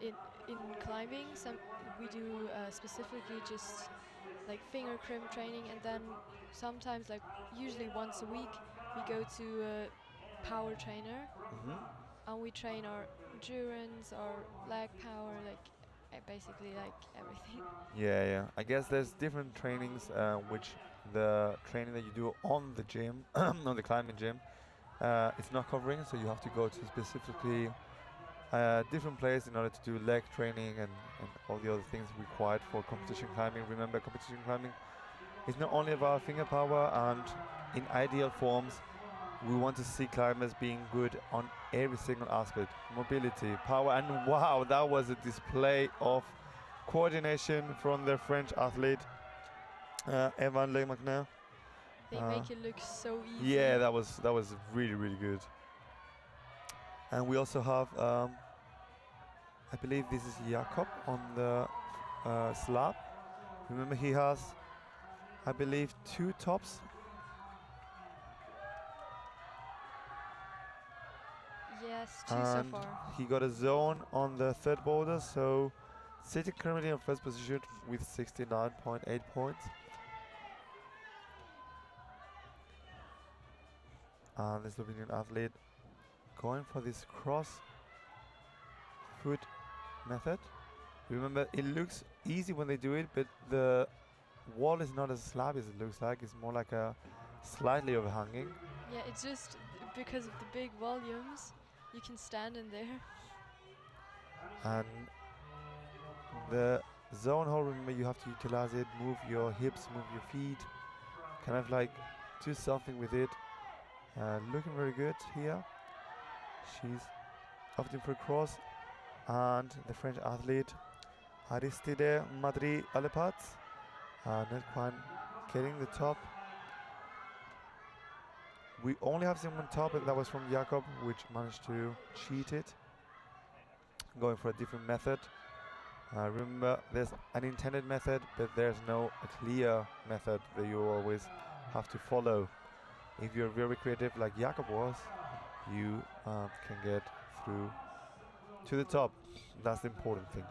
in climbing, we do specifically just like finger crimp training, and then sometimes, like usually once a week, we go to power trainer, Mhm. and we train our endurance, our leg power, like basically like everything. Yeah, yeah. I guess there's different trainings, which the training that you do on the gym, on the climbing gym, it's not covering. So you have to go to specifically different place in order to do leg training and all the other things required for competition climbing. Remember, competition climbing is not only about finger power, and in ideal forms, we want to see climbers being good on every single aspect: mobility, power, and wow, that was a display of coordination from the French athlete Evan Le Magnin. They make it look so easy. Yeah, that was really really good. And we also have, I believe this is Jakob on the slab. Remember, he has, I believe, 2 tops. Yes, 2 so And far. he got a zone on the 3rd boulder, so sitting currently in 1st position with 69.8 points. And the Slovenian athlete going for this cross foot method. Remember, it looks easy when they do it, but the wall is not as slab as it looks like. It's more like a slightly overhanging. Yeah, it's just because of the big volumes, you can stand in there. And the zone hole, remember, you have to utilize it, move your hips, move your feet, kind of like do something with it. Looking very good here. She's opting for a cross, and the French athlete Aristide Madri Alepat not quite getting the top. We only have seen one top, and that was from Jakob, which managed to cheat it, going for a different method. Remember, there's an intended method, but there's no clear method that you always have to follow. If you're very creative like Jakob was, you can get through to the top. That's the important thing.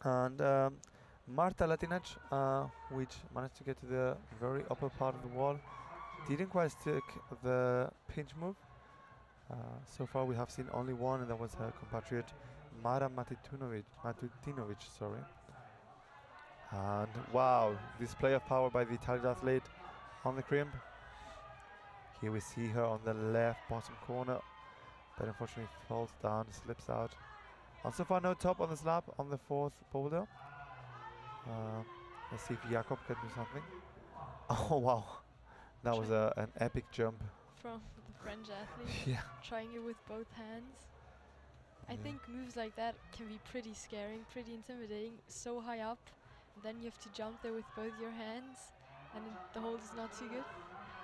And Marta Latinac, which managed to get to the very upper part of the wall, didn't quite stick the pinch move. So far we have seen only one, and that was her compatriot Mara Matutinovic, sorry. And wow, display of power by the Italian athlete on the crimp. Here we see her on the left bottom corner, but unfortunately falls down, slips out. And so far no top on the slab on the 4th boulder. Let's see if Jakob can do something. Oh wow, that was an epic jump. From the French athlete. Yeah. Trying it with both hands. I think moves like that can be pretty scary, pretty intimidating, so high up. Then you have to jump there with both your hands, and the hold is not too good.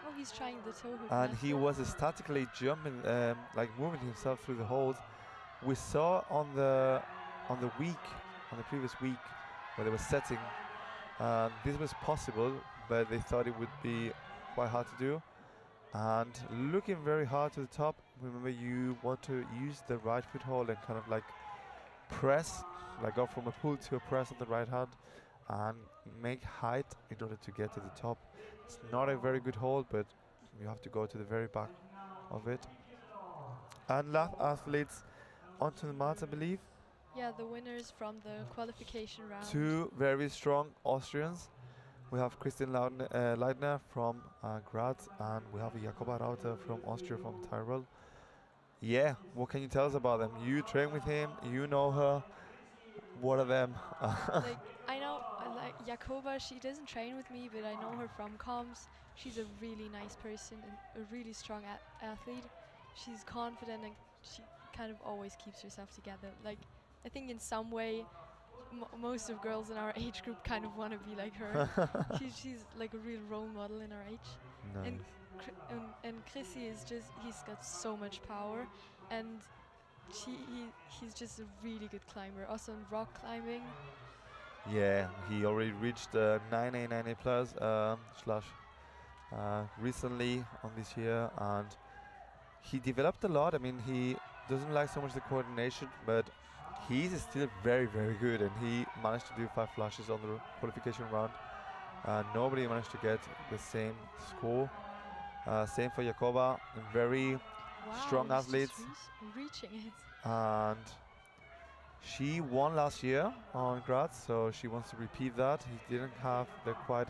Oh, he's trying the toe hook. And he was statically jumping, like moving himself through the hold. We saw on the previous week, where they were setting, this was possible, but they thought it would be quite hard to do. And looking very hard to the top. Remember, you want to use the right foot hold and kind of like press, like go from a pull to a press on the right hand, and make height in order to get to the top. It's not a very good hold, but you have to go to the very back of it. And last athletes onto the mats, I believe. Yeah, the winners from the qualification round. 2 very strong Austrians. We have Christian Leitner from Graz, and we have Jakoba Rauter from Austria, from Tyrol. Yeah, what can you tell us about them? You train with him, you know her. What are them? Like, I know, like Jakoba, she doesn't train with me, but I know her from comms. She's a really nice person and a really strong athlete. She's confident, and she kind of always keeps herself together. Like, I think in some way, most of girls in our age group kind of want to be like her. She's like a real role model in our age. Nice. And Chrissy is just, he's got so much power, and he's just a really good climber. Also in rock climbing. Yeah, he already reached 9A, 9A plus slash recently on this year, and he developed a lot. I mean, he doesn't like so much the coordination, but he's still very, very good, and he managed to do 5 flashes on the qualification round. Nobody managed to get the same score. Same for Jakova, very Wow, strong he's just athletes. reaching it. And she won last year on Graz, so she wants to repeat that. He didn't have the quite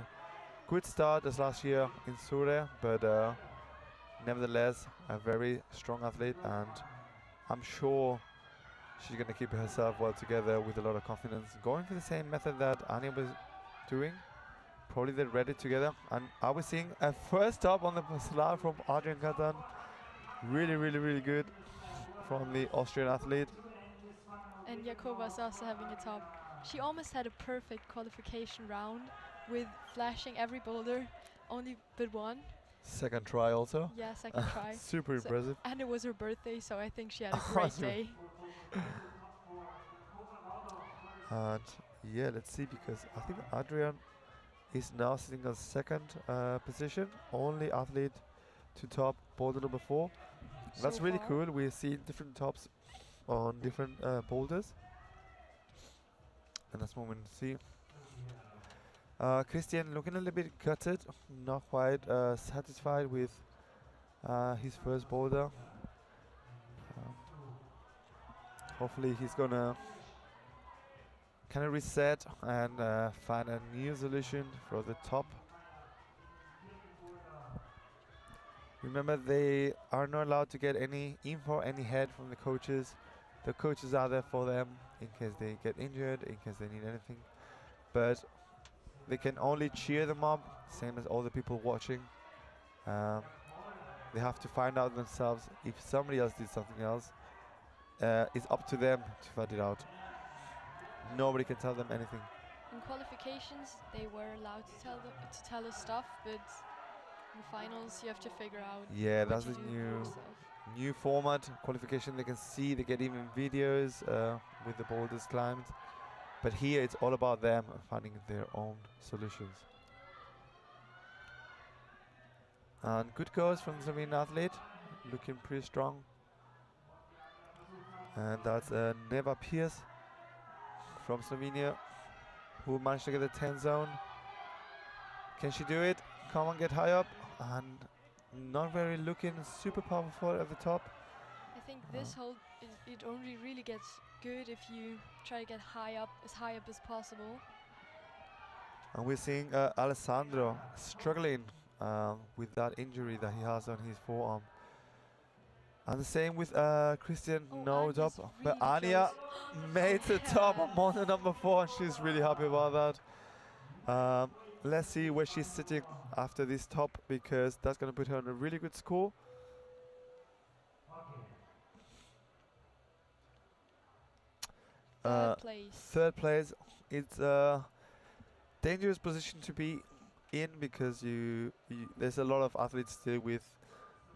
good start as last year in Sure, but nevertheless a very strong athlete, and I'm sure she's going to keep herself well together with a lot of confidence, going for the same method that Anya was doing. Probably they read it together, and I was seeing a first top on the slalom from Adrian Katan. Really good from the Austrian athlete. And Jakova's also having a top. She almost had a perfect qualification round with flashing every boulder, only but one. Second try also. Yeah, second try. Super So- impressive. And it was her birthday, so I think she had a great Awesome. day. And yeah, let's see, because I think Adrian is now sitting on second position, only athlete to top boulder number 4. That's So really far. cool. We're seeing different tops on different boulders, and that's what we want to see. Christian looking a little bit gutted, not quite satisfied with his first boulder. Hopefully he's gonna kind of reset and find a new solution for the top. Remember, they are not allowed to get any info, any head from the coaches. The coaches are there for them in case they get injured, in case they need anything. But they can only cheer them up, same as all the people watching. They have to find out themselves. If somebody else did something else, it's up to them to find it out. Nobody can tell them anything. In qualifications, they were allowed to tell us stuff, but in finals, you have to figure out. Yeah, what that's to the do yourself. new format. Qualification, they can see, they get even videos with the boulders climbed. But here it's all about them finding their own solutions. And good goes from the Slovenian athlete, looking pretty strong. And that's Neva Pierce from Slovenia, who managed to get the 10 zone. Can she do it? Come on, get high up. And not very looking super powerful at the top. I think this hold, it only really gets good if you try to get as high up as possible. And we're seeing Alessandro struggling with that injury that he has on his forearm. And the same with Christian, Oh, no Anya's top. But really Anya close. made the top Yeah. on Monte number 4, and she's really happy about that. Let's see where she's sitting after this top, because that's going to put her on a really good score. Third place. Third place. It's a dangerous position to be in, because there's a lot of athletes still with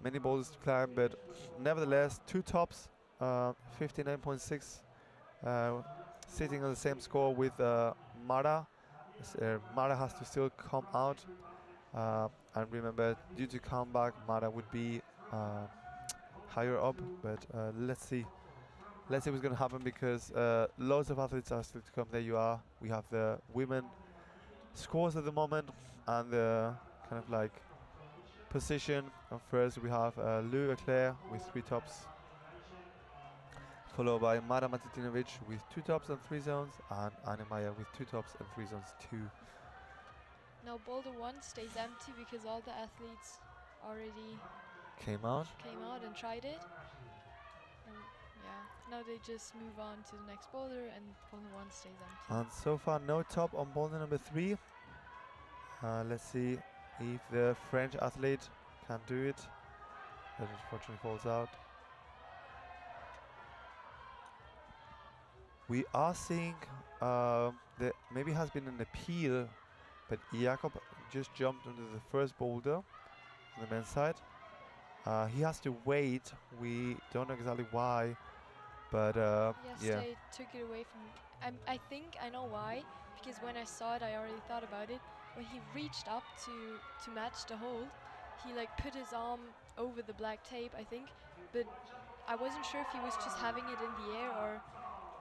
many boulders to climb, but nevertheless, 2 tops, 59.6, sitting on the same score with Mara. Mara has to still come out, and remember, due to comeback, Mara would be higher up, but let's see what's going to happen, because loads of athletes are still to come. There you are. We have the women scores at the moment, and the kind of like position. First we have Lou Eclair with 3 tops, followed by Mara Matitinovic with 2 tops and 3 zones, and Anna Maya with 2 tops and 3 zones too. Now Boulder 1 stays empty because all the athletes already Came out. and tried it. And yeah, now they just move on to the next boulder, and Boulder 1 stays empty. And so far no top on boulder number 3. Let's see if the French athlete can do it. That unfortunately falls out. We are seeing there maybe has been an appeal, but Jakob just jumped onto the first boulder on the men's side. He has to wait. We don't know exactly why, but Yes, yeah. they took it away from. I think I know why. Because when I saw it, I already thought about it. When he reached up to match the hold, he like put his arm over the black tape, I think. But I wasn't sure if he was just having it in the air or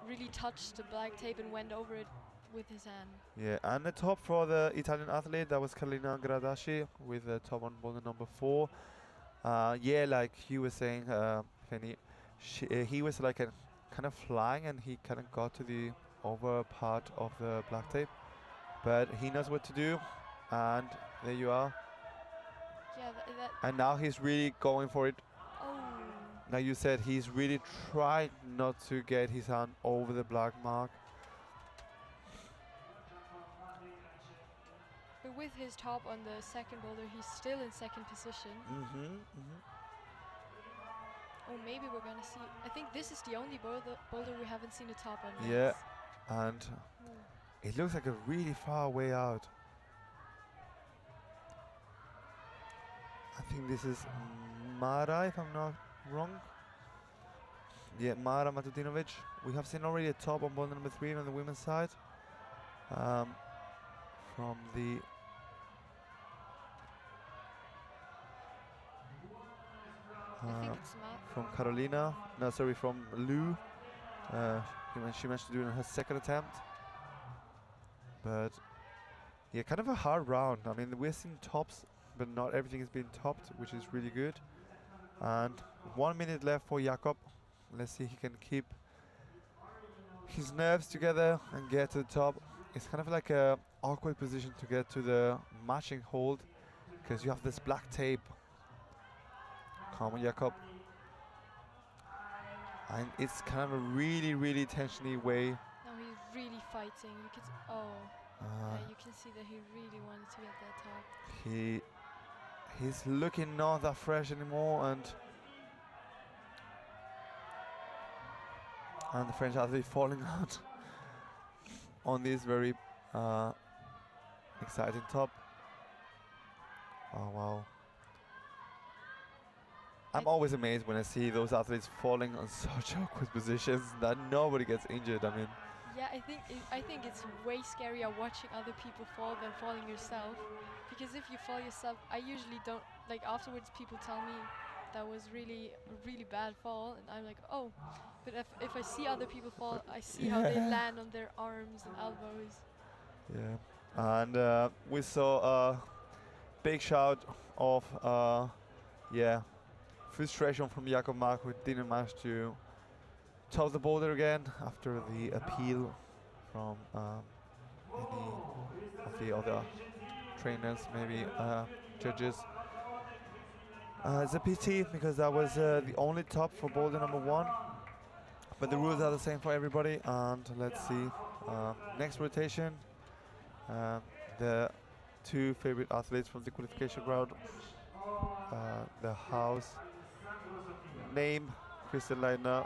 really touched the black tape and went over it with his hand. Yeah, and the top for the Italian athlete, that was Carolina Gradasci with the top on boulder number 4. Yeah, like you were saying, Penny, he was like a kind of flying, and he kind of got to the over part of the black tape, but he knows what to do, and there you are. Yeah, that. And now he's really going for it. Oh. Like you said, he's really tried not to get his hand over the black mark. But with his top on the second boulder, he's still in second position. Oh, maybe we're gonna see. I think this is the only boulder we haven't seen a top on. Yeah, and it looks like a really far way out. I think this is Mara, if I'm not wrong. Yeah, Mara Matutinovic. We have seen already a top on boulder number 3 on the women's side. From the I think it's from Carolina. No, sorry, from Lou. She managed to do it in her second attempt. But yeah, kind of a hard round. I mean, we're seeing tops, but not everything has been topped, which is really good. And 1 minute left for Jakob. Let's see if he can keep his nerves together and get to the top. It's kind of like a awkward position to get to the matching hold, because you have this black tape. Come on, Jakob. And it's kind of a really, really tensiony way. Now he's really fighting. You can yeah, you can see that he really wanted to get that top. He's looking not that fresh anymore, and the French athlete falling out on this very exciting top. Oh wow. I'm always amazed when I see those athletes falling on such awkward positions that nobody gets injured. I mean, yeah, I think it's way scarier watching other people fall than falling yourself. Because if you fall yourself, I usually don't, like, afterwards people tell me that was really a really bad fall, and I'm like, oh, but if I see other people fall, I see how they land on their arms and elbows. Yeah, and we saw a big shout of frustration from Jakob Mark, who didn't manage to top the boulder again after the appeal from any of the other trainers, maybe judges. It's a pity, because that was the only top for boulder number 1, but the rules are the same for everybody. And let's see, next rotation, the 2 favorite athletes from the qualification round, the house name, Christian Leitner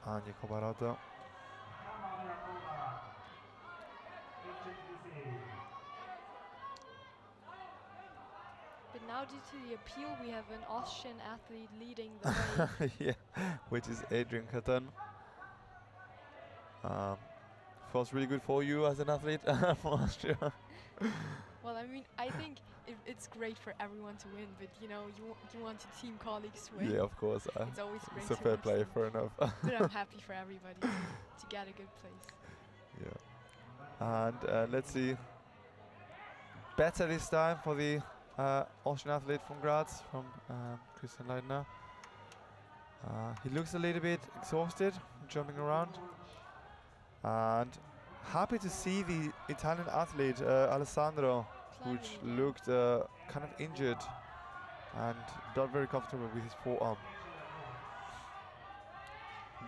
and Jakob Arata. But now, due to the appeal, we have an Austrian athlete leading the way. Yeah, which is Adrian Catan. Feels really good for you as an athlete from Austria. Well, I mean, I think it's great for everyone to win, but you know, you want your team colleagues to win. Yeah, of course. It's always great. It's a fair play, fair enough. But I'm happy for everybody to get a good place. Yeah. And let's see. Better this time for the Austrian athlete from Graz, from Christian Leitner. He looks a little bit exhausted, jumping around. And happy to see the Italian athlete, Alessandro, which looked kind of injured and not very comfortable with his forearm.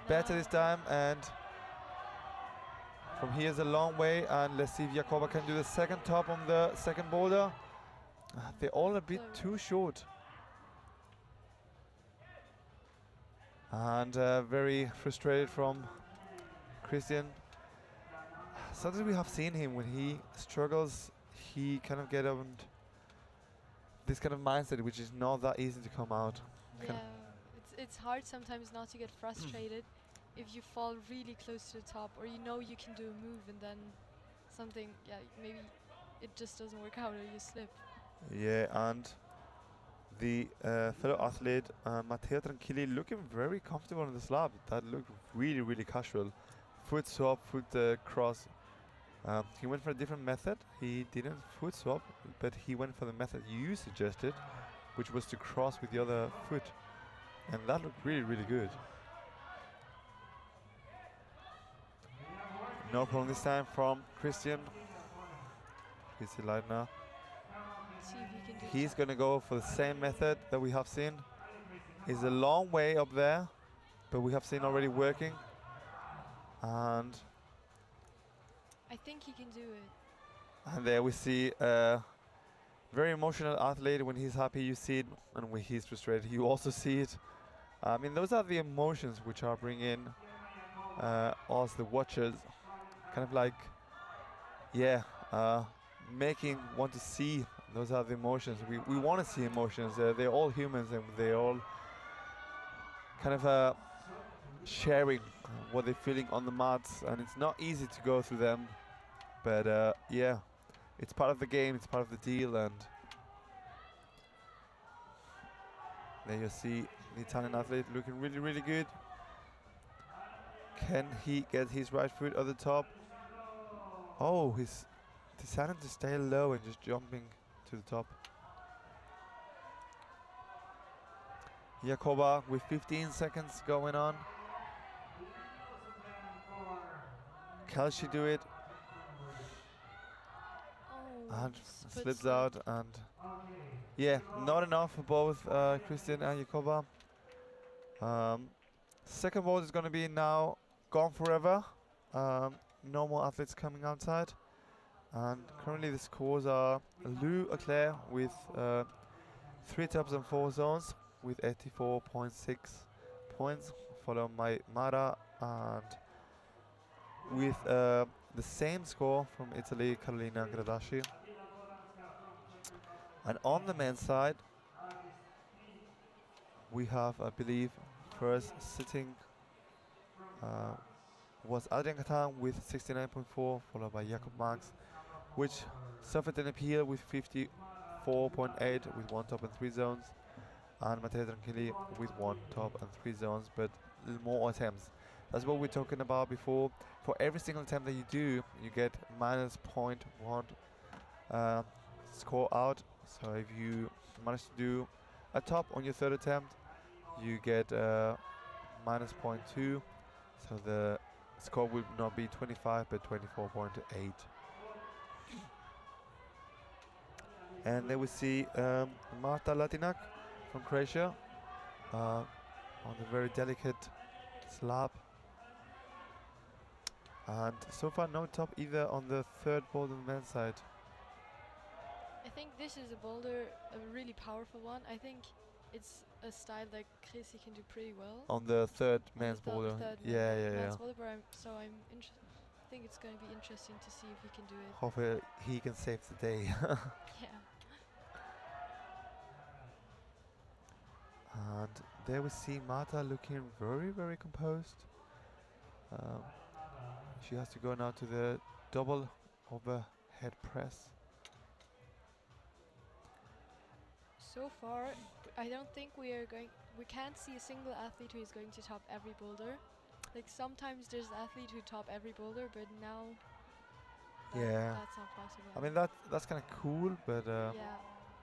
Better this time, and from here's a long way, and let's see if Jakoba can do the second top on the second boulder. They're all a bit too short. And very frustrated from Christian. Sometimes we have seen him when he struggles, he kind of get on this kind of mindset, which is not that easy to come out. Yeah, it's hard sometimes not to get frustrated if you fall really close to the top, or you know you can do a move and then something, maybe it just doesn't work out or you slip. Yeah, and the fellow athlete Matteo Tranquilli looking very comfortable on the slab. That looked really, really casual foot swap, foot cross. He went for a different method. He didn't foot swap, but he went for the method you suggested, which was to cross with the other foot. And that looked really, really good. No problem this time from Christian. Christian Leitner. See if he can do He's top. going to go for the same method that we have seen. It's a long way up there, but we have seen already working. And I think he can do it. And there we see a very emotional athlete. When he's happy, you see it, and when he's frustrated, you also see it. I mean, those are the emotions which are bringing us, the watchers, kind of like, yeah, making want to see. Those are the emotions. We want to see emotions. They're all humans, and they're all kind of sharing what they're feeling on the mats, and it's not easy to go through them. But yeah, it's part of the game, it's part of the deal, and there you see the Italian athlete looking really, really good. Can he get his right foot at the top? Oh, he's deciding to stay low and just jumping to the top. Jakoba with 15 seconds going on. Can she do it? Oh, And foot slips slip. out, and yeah, not enough for both Christian and Jakoba. Second board is going to be now gone forever. No more athletes coming outside. And currently the scores are Lou Leclerc with 3 tops and 4 zones with 84.6 points, followed by Mara, and with the same score from Italy, Carolina Gradasci. And on the men's side, we have, I believe, first sitting was Adrian Catan with 69.4, followed by Jakob Marx, which suffered an appeal with 54.8 with 1 top and 3 zones, and Matteo Tranquilli with 1 top and 3 zones, but more attempts. That's what we're talking about before. For every single attempt that you do, you get minus 0.1 score out. So if you manage to do a top on your third attempt, you get minus 0.2. So the score will not be 25 but 24.8. And then we see Marta Latinak from Croatia on the very delicate slab. And so far no top either on the third boulder on the men's side. I think this is a boulder, a really powerful one. I think it's a style that Chrissy can do pretty well. On the third On men's the boulder. third Yeah. men's boulder, but I think it's going to be interesting to see if he can do it. Hopefully he can save the day. Yeah. And there we see Marta looking very, very composed. She has to go now to the double overhead press. So far, I don't think we can't see a single athlete who is going to top every boulder. Like sometimes there's an athlete who top every boulder, but now Yeah. that's not possible. I mean that's kind of cool, but yeah.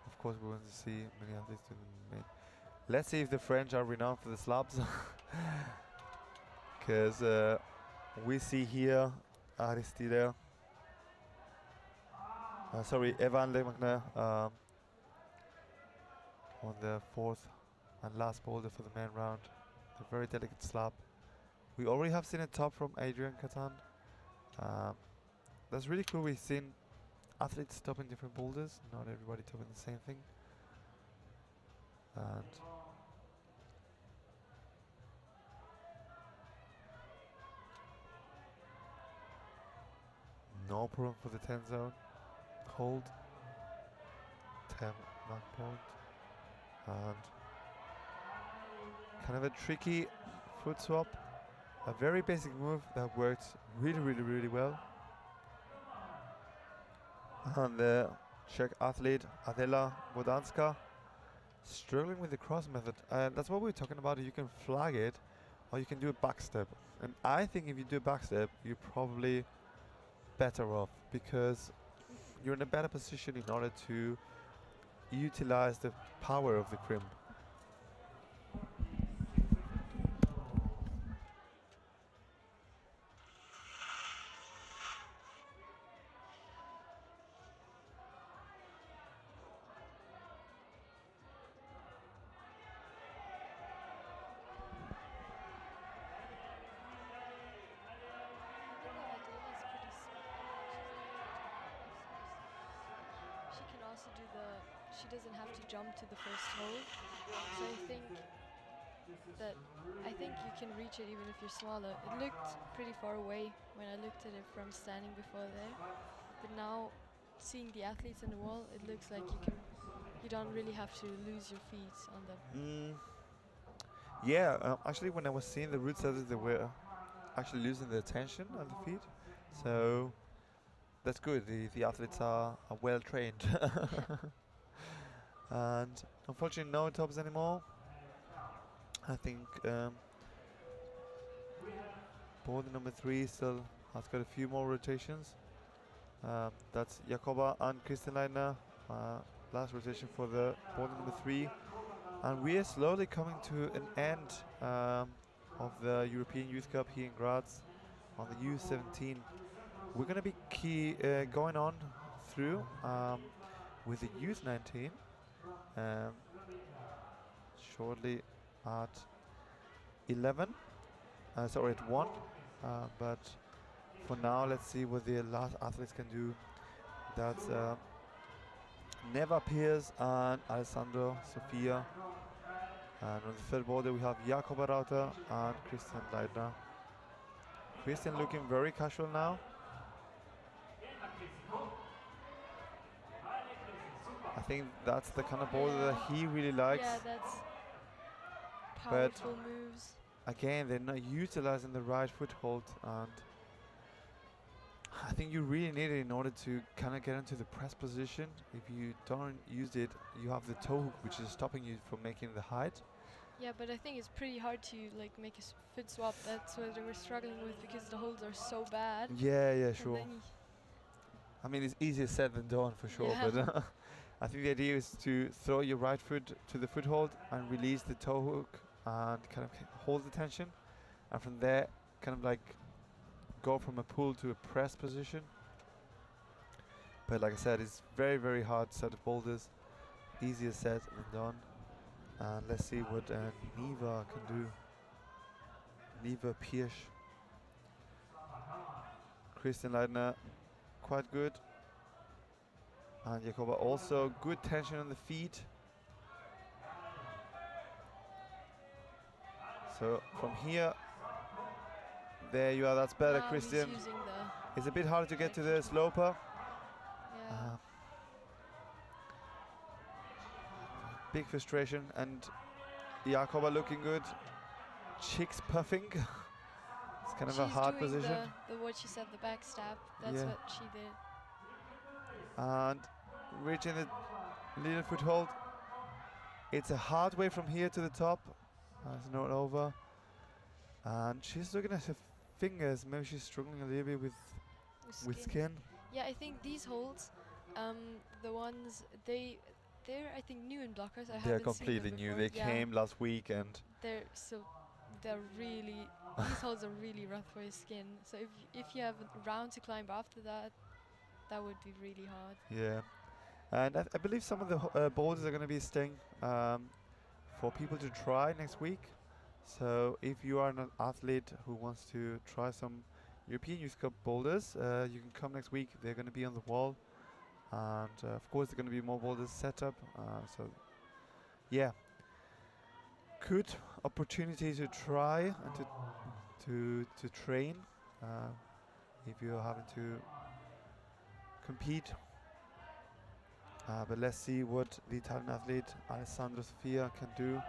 of course we want to see many athletes do the main. Let's see if the French are renowned for the slabs, because we see here Aristide, Evan Lemagner on the fourth and last boulder for the main round. The very delicate slab. We already have seen a top from Adrian Catan. That's really cool. We've seen athletes topping different boulders, not everybody topping the same thing. And no problem for the 10 zone. Hold. 10 mark point. And kind of a tricky foot swap. A very basic move that works really, really, really well. And the Czech athlete Adela Bodanska struggling with the cross method. And that's what we're talking about. You can flag it or you can do a back step. And I think if you do a back step, you're probably better off because you're in a better position in order to utilize the power of the crimp. She can also do she doesn't have to jump to the first hole. So I think you can reach it even if you're smaller. It looked pretty far away when I looked at it from standing before there. But now seeing the athletes on the wall, it looks like you don't really have to lose your feet on them. Yeah, actually when I was seeing the route setters, they were actually losing their tension on the feet. So that's good. The athletes are well trained. And unfortunately no tops anymore. I think boulder number 3 still has got a few more rotations. That's Jakoba and Christian Leitner. Last rotation for the boulder number 3. And we are slowly coming to an end of the European Youth Cup here in Graz on the U17. We're going to be going on through with the Youth 19 shortly at 11. Sorry, at 1. But for now, let's see what the last athletes can do. That's Neva Piers and Alessandro Sofia. And on the third boulder we have Jakob Rauter and Christian Leitner. Christian looking very casual now. I think that's the kind of boulder that he really likes. Yeah, that's powerful moves. Again, they're not utilizing the right foothold, and I think you really need it in order to kind of get into the press position. If you don't use it, you have the toe hook, which is stopping you from making the height. Yeah, but I think it's pretty hard to like make a foot swap. That's what they were struggling with because the holds are so bad. Yeah, sure. I mean, it's easier said than done for sure, yeah. but I think the idea is to throw your right foot to the foothold and release the toe hook and kind of hold the tension, and from there kind of like go from a pull to a press position. But like I said, it's very, very hard set of boulders. Easier said than done. And let's see what Neva can do. Neva Piersch. Christian Leitner, quite good. And Jakoba also good tension on the feet. So from here, there you are, that's better, now Christian. It's a bit hard to get to the sloper. Yeah. Big frustration, and Jakoba looking good. Cheeks puffing. It's kind of a hard position. What she said, the backstab. That's what she did. And reaching the little foothold. It's a hard way from here to the top. It's not over. And she's looking at her fingers. Maybe she's struggling a little bit with skin. Yeah, I think these holds, the ones they're I think new in blockers. They're completely new. They came last week, and they're really these holds are really rough for your skin. So if you have a round to climb after that would be really hard. Yeah, and I believe some of the boulders are going to be staying for people to try next week. So if you are an athlete who wants to try some European Youth Cup boulders, you can come next week. They're going to be on the wall, and of course there are going to be more boulders set up. So yeah, good opportunity to try and to train if you're having to compete. But let's see what the Italian athlete Alessandro Sofia can do.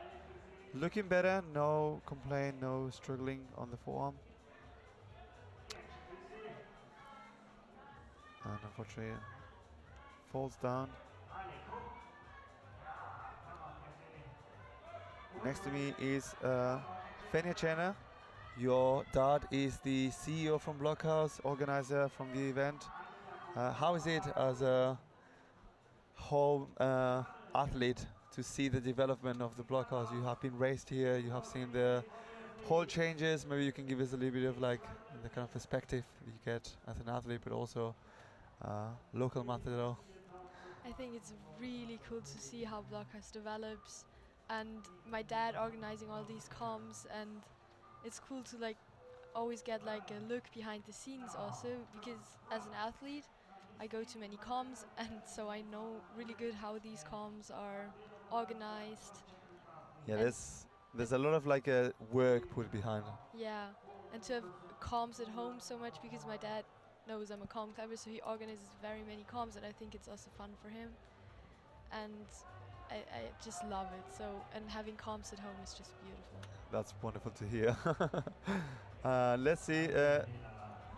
Looking better, no complaint, no struggling on the forearm. And unfortunately falls down. Next to me is Fenia Chena, Your dad is the CEO from Blockhouse, organizer from the event. How is it as a home athlete to see the development of the Blockhouse? You have been raised here, you have seen the whole changes. Maybe you can give us a little bit of like the kind of perspective that you get as an athlete, but also local matador. I think it's really cool to see how Blockhouse develops, and my dad organizing all these comms, and it's cool to like always get like a look behind the scenes also, because as an athlete I go to many comms and so I know really good how these comms are organized. Yeah, And there's a lot of like work put behind it. yeah, and to have comms at home so much, because my dad knows I'm a comm climber, so he organizes very many comms, and I think it's also fun for him. And I just love it. So, and having comms at home is just beautiful. That's wonderful to hear. Let's see,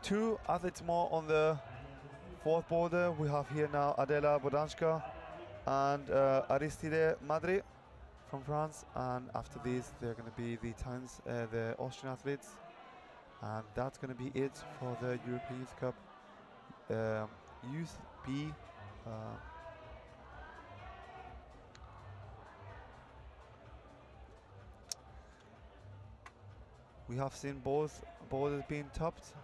two athletes more on the fourth boulder. We have here now Adela Bodanska and Aristide Madri from France. And after these, they're going to be the Italians, the Austrian athletes. And that's going to be it for the European Youth Cup Youth B. We have seen both boulders being topped,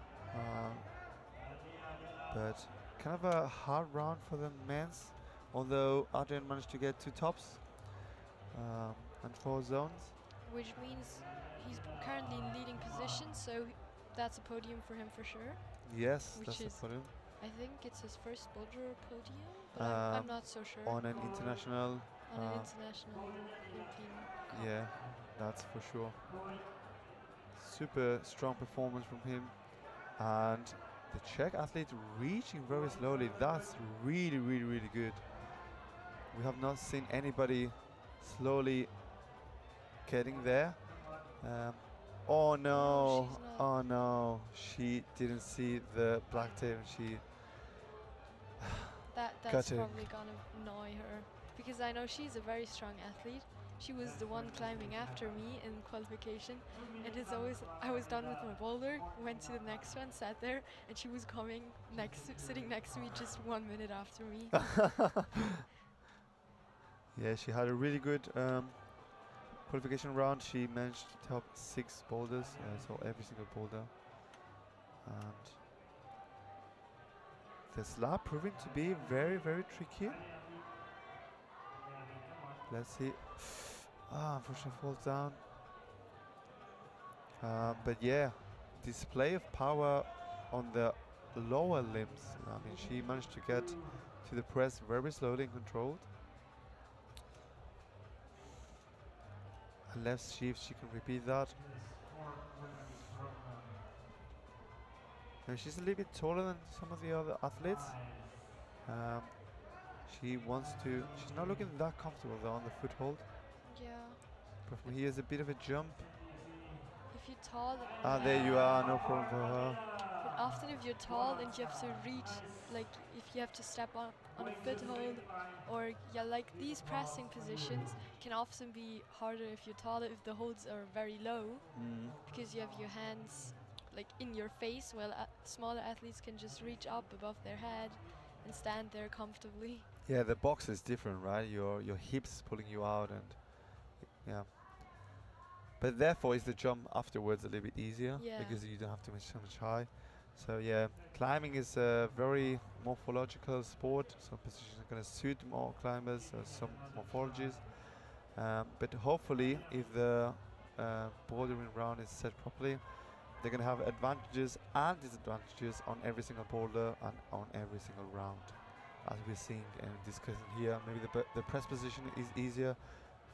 but kind of a hard round for the men's, although Adrian managed to get 2 tops and 4 zones. Which means he's currently in leading position, so that's a podium for him for sure. Yes, Which that's the is podium. I think it's his first Boulder podium, but I'm not so sure. On an international. On an international European. Yeah, that's for sure. Super strong performance from him, and the Czech athlete reaching very slowly. That's really, really, really good. We have not seen anybody slowly getting there. Oh no! Oh no! She didn't see the black tape. And That's probably gonna annoy her, because I know she's a very strong athlete. She was the one climbing after me in qualification, and it's always I was done with my boulder, went to the next one, sat there, and she was coming sitting next to me just 1 minute after me. Yeah, she had a really good qualification round. She managed to top 6 boulders, so every single boulder, and the slab proving to be very, very tricky. Let's see. Unfortunately falls down. But yeah, display of power on the lower limbs. I mean, she managed to get to the press very slowly and controlled. And let's see if she can repeat that. Now she's a little bit taller than some of the other athletes. She's not looking that comfortable though on the foothold. Yeah. But from here is a bit of a jump. If you're tall. There you are, no problem for her. But often if you're tall and you have to reach, like if you have to step up on a foothold, or yeah, like these pressing positions can often be harder if you're taller, if the holds are very low, because you have your hands like in your face, while smaller athletes can just reach up above their head and stand there comfortably. Yeah, the box is different, right? Your hips pulling you out, and yeah. But therefore, is the jump afterwards a little bit easier, because you don't have to so much high. So yeah, climbing is a very morphological sport. Some positions are going to suit more climbers, some morphologies. But hopefully, if the bouldering round is set properly, they're going to have advantages and disadvantages on every single boulder and on every single round. As we're seeing and discussing here, maybe the press position is easier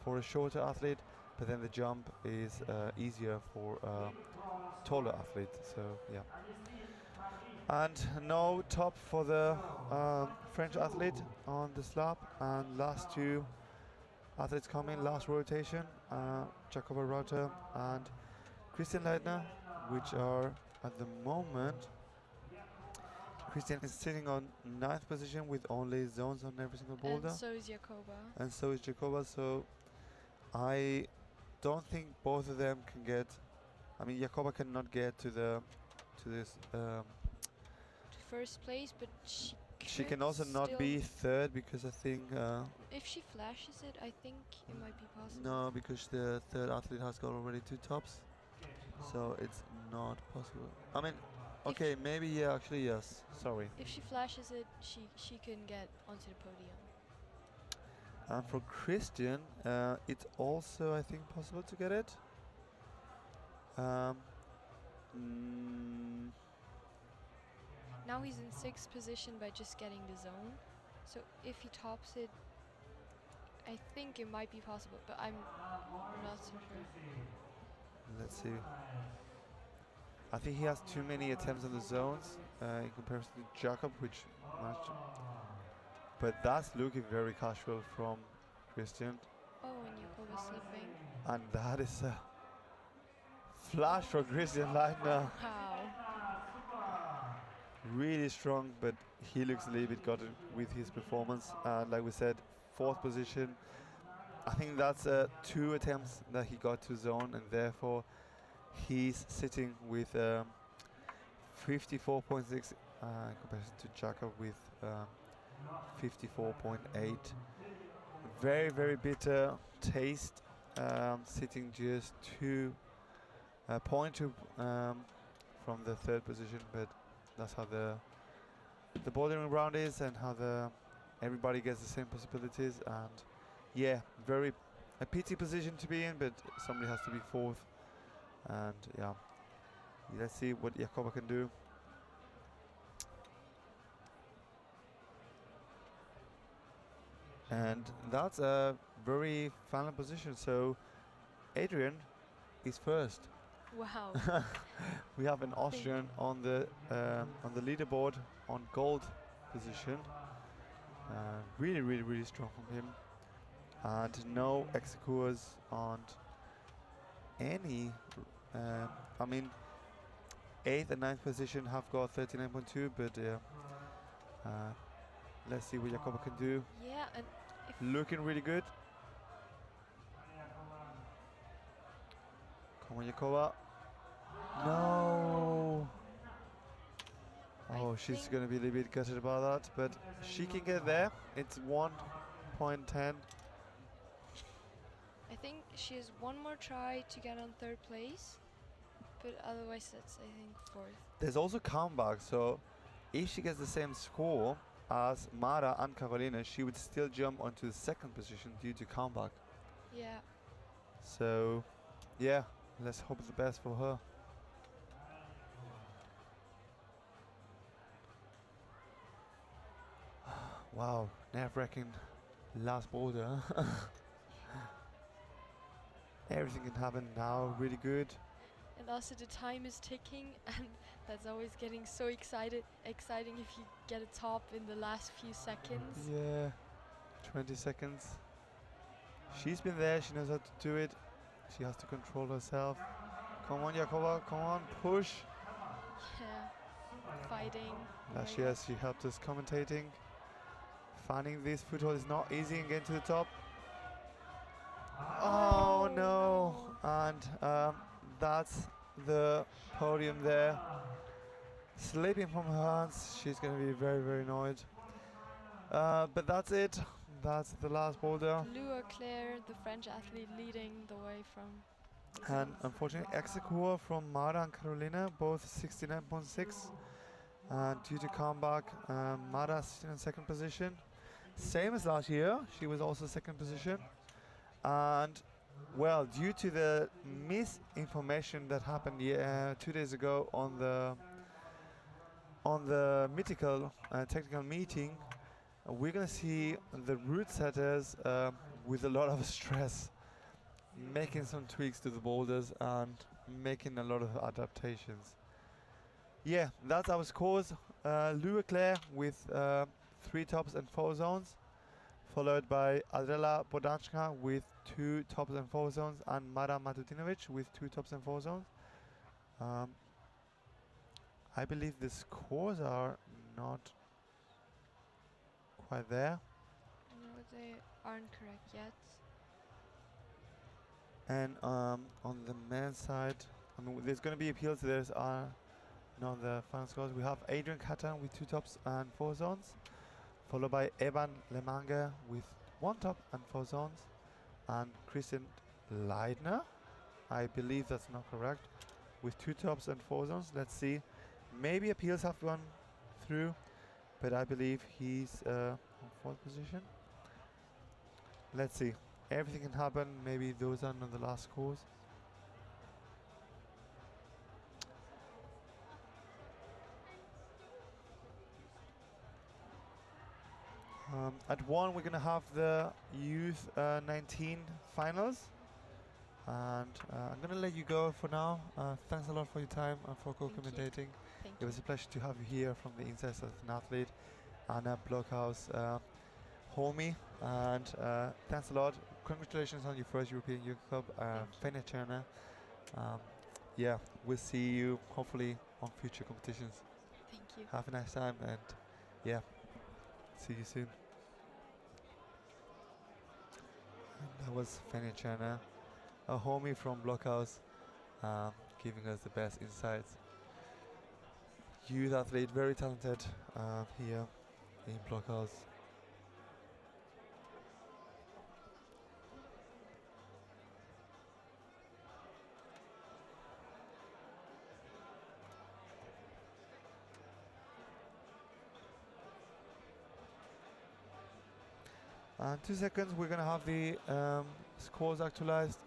for a shorter athlete, but then the jump is easier for a taller athlete. So yeah. And no top for the French athlete on the slab, and last 2 athletes coming, last rotation, Jacoba Rauter and Christian Leitner, which are at the moment, Christian is sitting on 9th position with only zones on every single boulder. And so is Jacoba. And so is Jacoba, so I don't think both of them can get I mean, Jakoba cannot get to this. To first place, but She could can also not still- be third because I think If she flashes it, I think it might be possible. no, because the third athlete has got already 2 tops, so it's not possible. I mean, okay, maybe yeah, actually yes. Sorry. If she flashes it, she can get onto the podium. And for Christian, it's also I think possible to get it. Now he's in 6th position by just getting the zone. So if he tops it, I think it might be possible, but I'm not so sure. Let's see. I think he has too many attempts on the zones in comparison to Jakob, which managed to. But that's looking very casual from Christian. Oh, and Jakob is slipping. And that is a flash for Christian right now. Wow. Really strong, but he looks a little bit gutted with his performance. And like we said, 4th position. I think that's 2 attempts that he got to zone, and therefore he's sitting with 54.6 in comparison to Jakob with 54.8. Very, very bitter taste, sitting just 2.2 from the 3rd position, but that's how the bouldering round is, and how everybody gets the same possibilities. And yeah, very a pity position to be in, but somebody has to be 4th. And yeah, let's see what Jakoba can do. And that's a very final position. So Adrian is 1st. Wow. We have an Austrian on the leaderboard on gold position. Really, really, really strong from him. And no executors on any. I mean, 8th and 9th position have got 39.2, but let's see what Jakoba can do. Yeah, and Looking really good. Come on, Jakoba. No. Oh, she's think- gonna be a little bit gutted about that, but she can get there. It's 1.10. I think she has one more try to get on 3rd place, but otherwise that's, I think, 4th. There's also comeback, so if she gets the same score as Mara and Carolina, she would still jump onto the 2nd position due to comeback. Yeah. So, yeah, let's hope the best for her. Wow, nerve-wracking last boulder. Everything can happen now, really good. And also the time is ticking, and that's always getting so exciting if you get a top in the last few seconds. Yeah, 20 seconds. She's been there, she knows how to do it. She has to control herself. Come on, Jakoba, come on, push. Yeah. Fighting. She helped us commentating. Finding this foothold is not easy and getting to the top. Oh no! And that's the podium there. Slipping from her hands. She's going to be very, very annoyed. But that's it. That's the last boulder. Claire, the French athlete, leading the way from. And unfortunately, Executor from Mara and Carolina, both 69.6. And due to comeback, Mara sitting in 2nd position. Same as last year, she was also 2nd position. And well, due to the misinformation that happened 2 days ago on the mythical technical meeting, we're gonna see the route setters with a lot of stress, making some tweaks to the boulders and making a lot of adaptations. Yeah, that's our scores. Claire with 3 tops and 4 zones, followed by Adela Bodanska with 2 tops and 4 zones, and Mara Matutinovic with 2 tops and 4 zones. I believe the scores are not quite there. No, they aren't correct yet. And on the men's side, I mean, there's going to be appeals. There's the final scores. We have Adrian Catan with 2 tops and 4 zones, followed by Evan Lemange with 1 top and 4 zones, and Christian Leidner, I believe that's not correct, with 2 tops and 4 zones. Let's see. Maybe appeals have gone through, but I believe he's on 4th position. Let's see. Everything can happen. Maybe those are not the last scores. At 1, we're going to have the Youth 19 finals. And I'm going to let you go for now. Thanks a lot for your time and for co-commentating. It was a pleasure to have you here from the insights as an athlete, Anna Blockhouse, homie. And thanks a lot. Congratulations on your first European Youth Cup. Fenechana. Yeah, we'll see you hopefully on future competitions. Thank you. Have a nice time, and yeah, see you soon. And that was Fenechana, a homie from Blockhouse, giving us the best insights. Youth athlete, very talented here in Blockhouse. And 2 seconds, we're gonna have the scores actualized.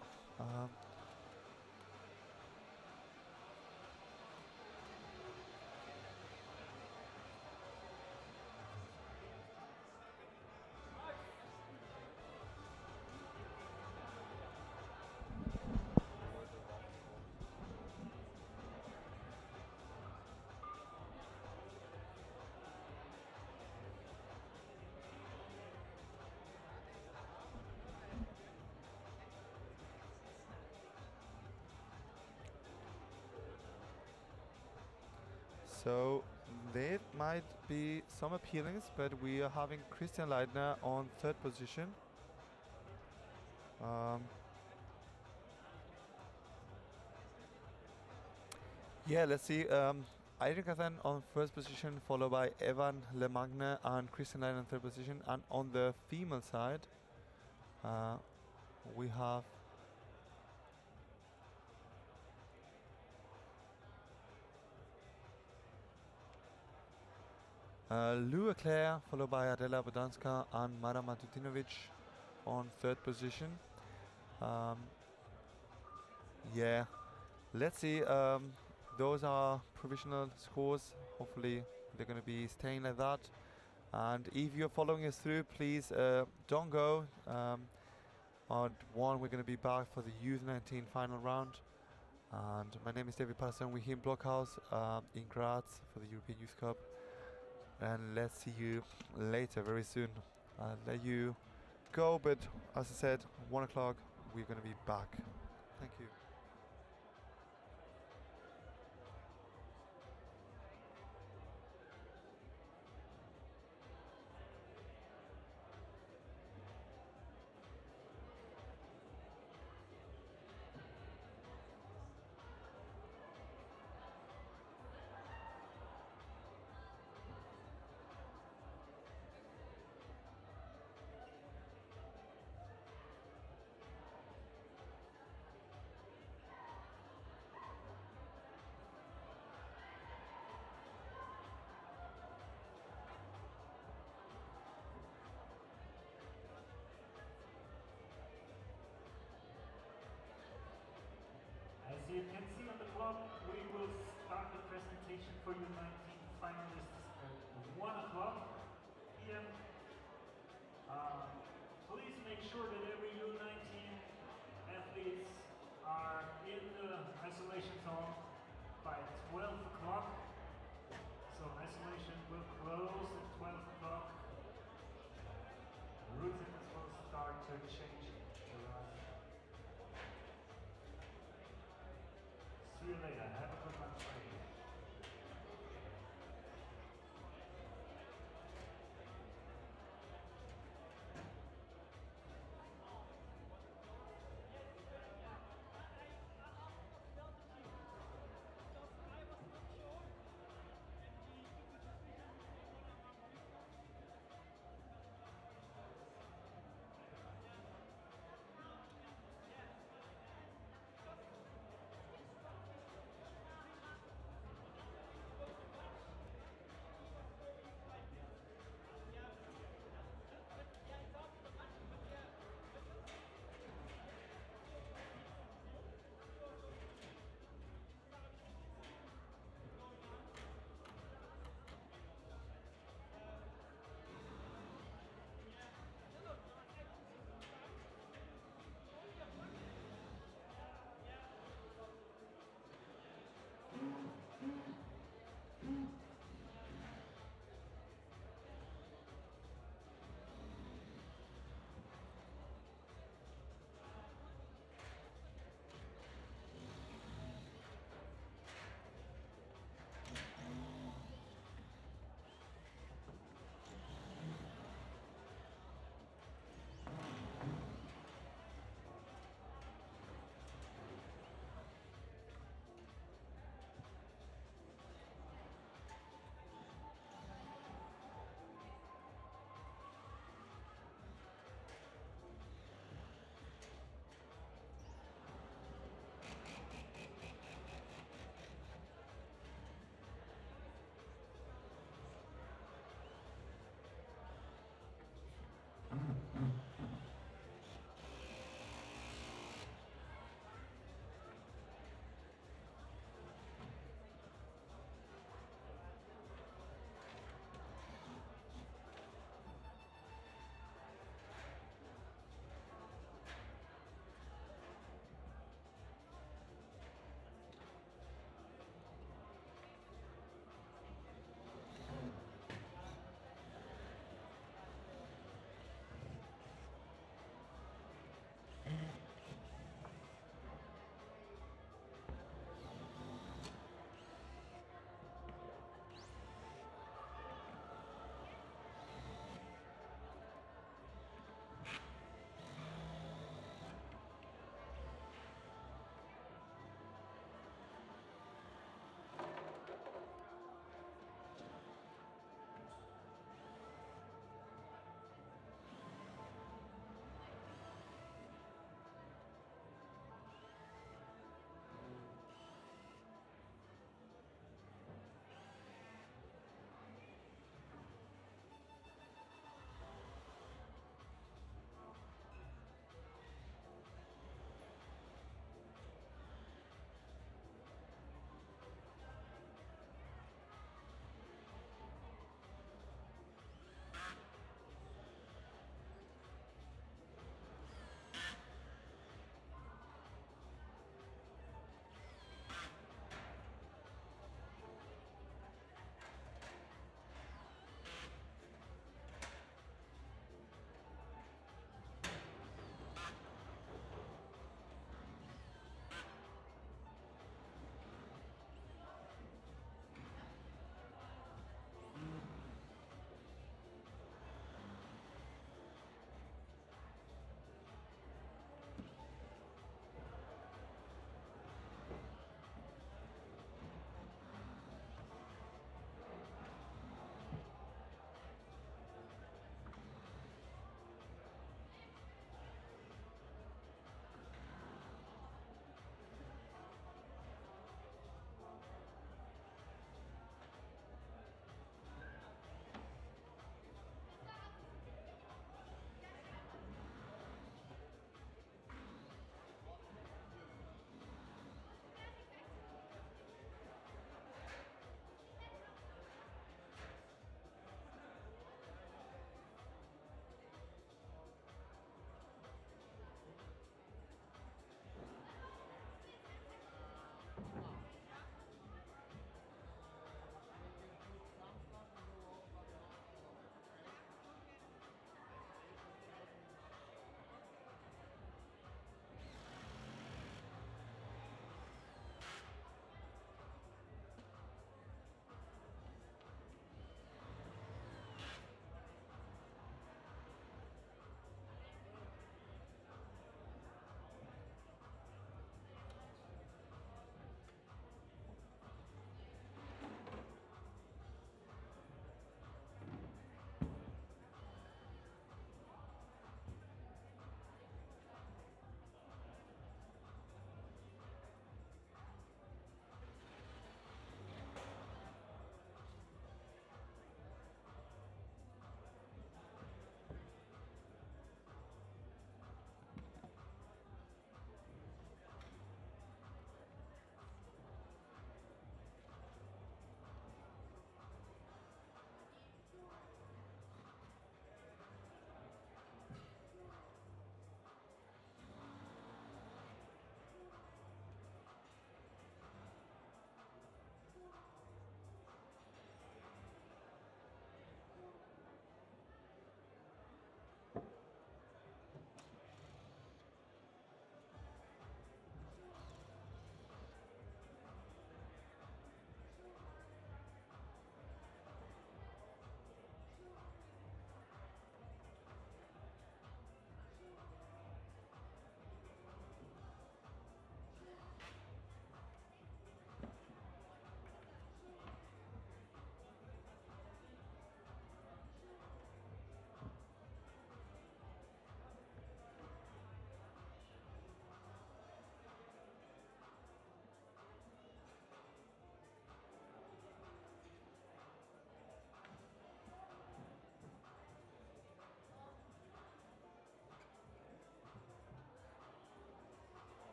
So there might be some appealings, but we are having Christian Leidner on 3rd position. Yeah, let's see. Adrian Cathan on 1st position, followed by Evan Lemagne and Christian Leidner on 3rd position. And on the female side, we have Lou Eclair, followed by Adela Bodanska and Mara Matutinovic on 3rd position. Yeah, let's see. Those are provisional scores. Hopefully they're going to be staying like that. And if you're following us through, please don't go. On 1, we're going to be back for the Youth 19 final round. And my name is David Patterson. We're here in Blockhouse in Graz for the European Youth Cup. And let's see you later, very soon. I'll let you go, but as I said, 1 o'clock, we're going to be back. Thank you. As you can see on the clock, we will start the presentation for your 19 finalists at 1 o'clock p.m. Please make sure that every U19 athletes are in the isolation zone by 12 o'clock. So isolation will close at 12 o'clock. Routines will start to change. See you later. Have a good one.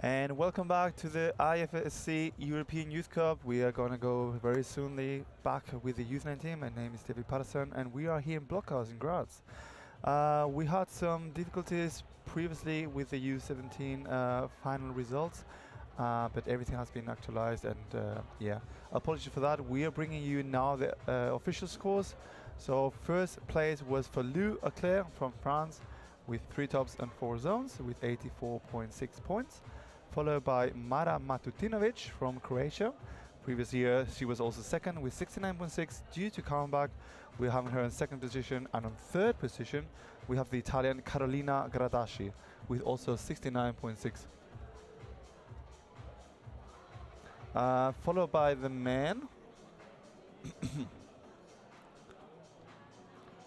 And welcome back to the IFSC European Youth Cup. We are going to go very soonly back with the Youth 19. My name is David Patterson, and we are here in Blockhouse in Graz. We had some difficulties previously with the U17 final results, but everything has been actualized, and yeah, apologies for that. We are bringing you now the official scores. So first place was for Lou Auclair from France with 3 tops and 4 zones with 84.6 points, followed by Mara Matutinovic from Croatia. Previous year she was also second with 69.6. Due to comeback, we're having her in second position, and on third position we have the Italian Carolina Gradasci with also 69.6. Followed by the men.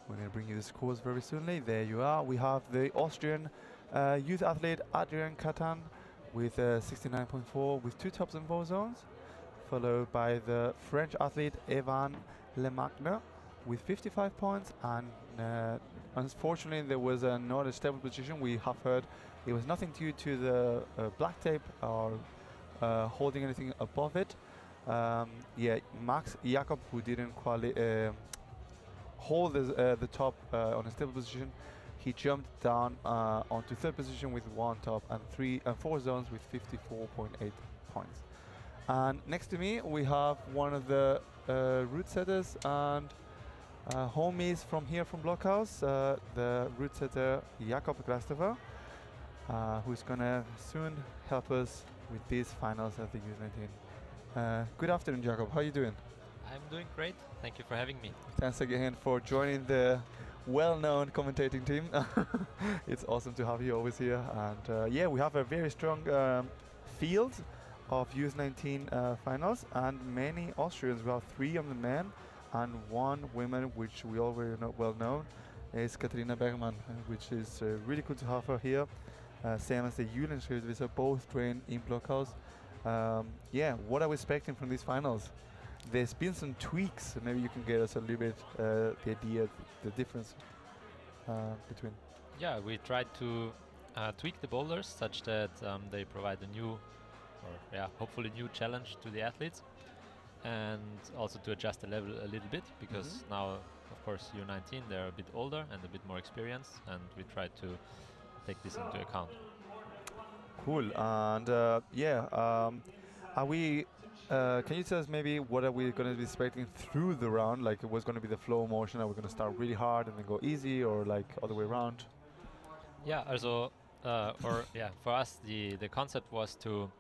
We're going to bring you the scores very soonly. There you are. We have the Austrian youth athlete Adrian Catan with 69.4 with 2 tops and 4 zones, followed by the French athlete Evan Lemagne with 55 points, and unfortunately there was not a stable position. We have heard it was nothing due to the black tape or holding anything above it. Yeah, Max Jakob, who didn't hold the top on a stable position, he jumped down onto third position with 1 top and 3 and 4 zones with 54.8 points. And next to me we have one of the route setters and homies from here from Blockhouse, the route setter Jakob Grastover, who's gonna soon help us with these finals at the U19. Good afternoon, Jakob. How are you doing? I'm doing great. Thank you for having me. Thanks again for joining the well-known commentating team. It's awesome to have you always here. And yeah, we have a very strong field of U19 finals, and many Austrians. We have 3 on the men and 1 woman, which we already know well known, is Katarina Bergman, which is really good to have her here. Same as the Julian Schildwisser, both train in Blockhouse. Yeah, what are we expecting from these finals? There's been some tweaks. Maybe you can get us a little bit the idea, the difference between. Yeah, we tried to tweak the boulders such that they provide a new, or yeah, hopefully new challenge to the athletes, and also to adjust the level a little bit, because now, of course, U19, they're a bit older and a bit more experienced, and we tried to take this into account. Cool. And yeah, are we? Can you tell us maybe what are we going to be expecting through the round? Like, what's going to be the flow motion? Are we going to start really hard and then go easy, or like other way around? Yeah, also, for us, the concept was to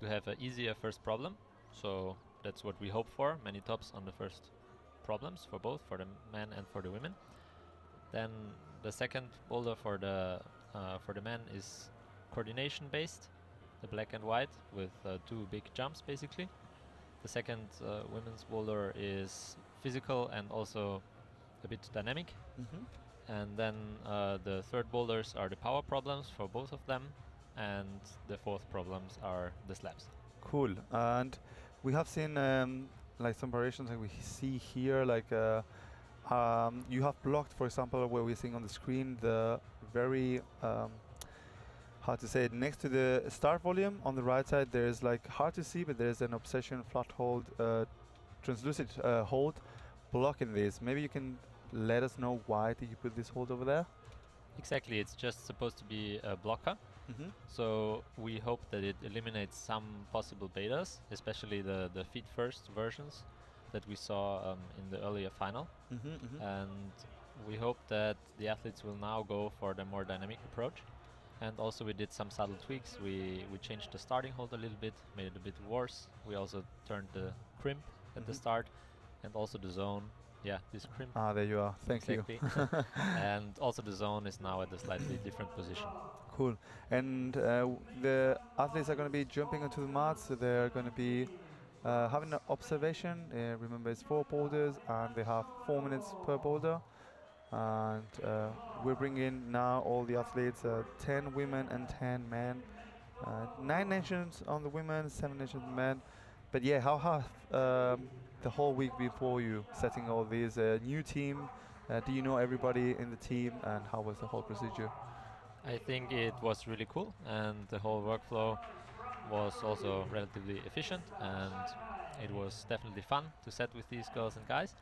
have an easier first problem. So that's what we hope for. Many tops on the first problems for both, for the men and for the women. Then the second boulder for the men is coordination based, the black and white with 2 big jumps basically. The second women's boulder is physical and also a bit dynamic. And then the third boulders are the power problems for both of them, and the fourth problems are the slabs. Cool. And we have seen like some variations like we see here, like you have blocked, for example, where we're seeing on the screen the very how to say it, next to the start volume on the right side there's like hard to see, but there's an obsession flat hold translucent hold blocking this. Maybe you can let us know why did you put this hold over there? Exactly, it's just supposed to be a blocker. So we hope that it eliminates some possible betas, especially the feet first versions that we saw in the earlier final. And we hope that the athletes will now go for the more dynamic approach. And also we did some subtle tweaks. We changed the starting hold a little bit, made it a bit worse. We also turned the crimp at the start, and also the zone. Yeah, this crimp. Ah, there you are. Thank you. And also the zone is now at a slightly different position. Cool. And the athletes are going to be jumping onto the mats. So they're going to be having an observation. Remember, it's 4 boulders, and they have 4 minutes per boulder. And we're bringing now all the athletes, 10 women and 10 men. 9 nations on the women, 7 nations on the men. But yeah, how have the whole week before you setting all these new team? Do you know everybody in the team, and how was the whole procedure? I think it was really cool, and the whole workflow was also relatively efficient, and it was definitely fun to set with these girls and guys.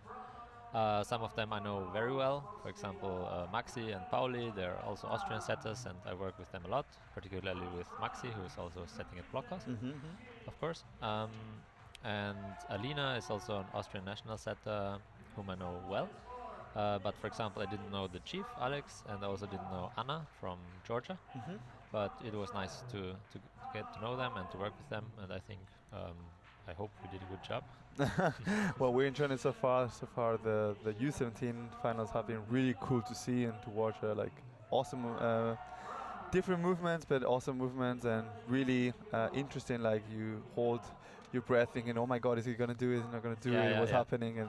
Some of them I know very well, for example Maxi and Pauli, they're also Austrian setters and I work with them a lot, particularly with Maxi, who is also setting at Blockhouse, of course. And Alina is also an Austrian national setter whom I know well. But for example, I didn't know the chief, Alex, and I also didn't know Anna from Georgia. But it was nice to get to know them and to work with them, and I think I hope we did a good job. Well, we're enjoying it so far. So far, the U17 finals have been really cool to see and to watch. Like awesome, different movements, but awesome movements, and really interesting. Like you hold your breath, thinking, "Oh my God, is he gonna do it? Is he not gonna do Yeah, it? yeah, What's yeah. happening?"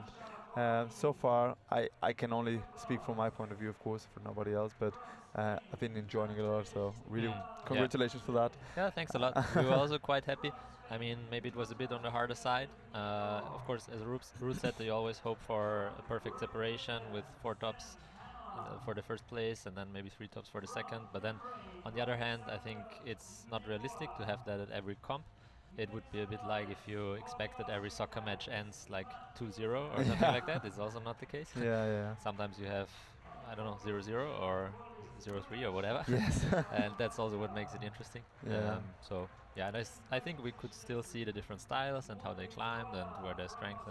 And so far, I can only speak from my point of view, of course, for nobody else. But I've been enjoying it a lot. So really, congratulations for that. Yeah, thanks a lot. We were also quite happy. I mean, maybe it was a bit on the harder side. Of course, as a rule setter, you always hope for a perfect separation with 4 tops for the first place and then maybe 3 tops for the second. But then, on the other hand, I think it's not realistic to have that at every comp. It would be a bit like if you expect that every soccer match ends like 2-0 or something like that. It's also not the case. Yeah. Sometimes you have, I don't know, 0-0 or 0-3 or whatever. Yes. And that's also what makes it interesting. Yeah. So yeah, and I think we could still see the different styles and how they climbed and where their strength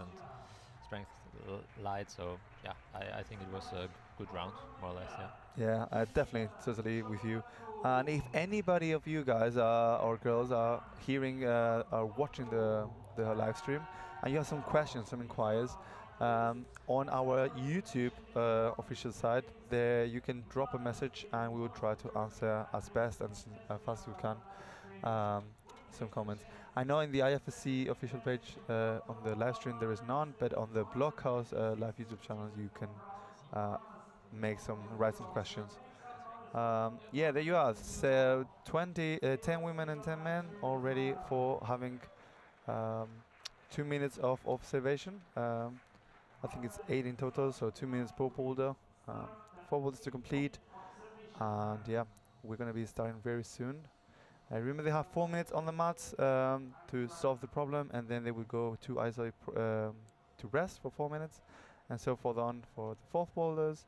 lied. So yeah, I think it was a good round, more or less. Yeah. Yeah, definitely, totally with you. And if anybody of you guys or girls are hearing or watching the live stream, and you have some questions, some inquiries, on our YouTube official site, there you can drop a message, and we will try to answer as best and as fast as we can. Some comments. I know in the IFSC official page on the live stream there is none, but on the Blockhouse live YouTube channel you can write some questions. Yeah, there you are. So 10 women and 10 men all ready for having 2 minutes of observation. I think it's 8 in total, so 2 minutes per boulder. 4 boulders to complete, and yeah, we're gonna be starting very soon. Remember, they have 4 minutes on the mats to solve the problem, and then they will go to isolate to rest for 4 minutes, and so forth on for the 4th boulders.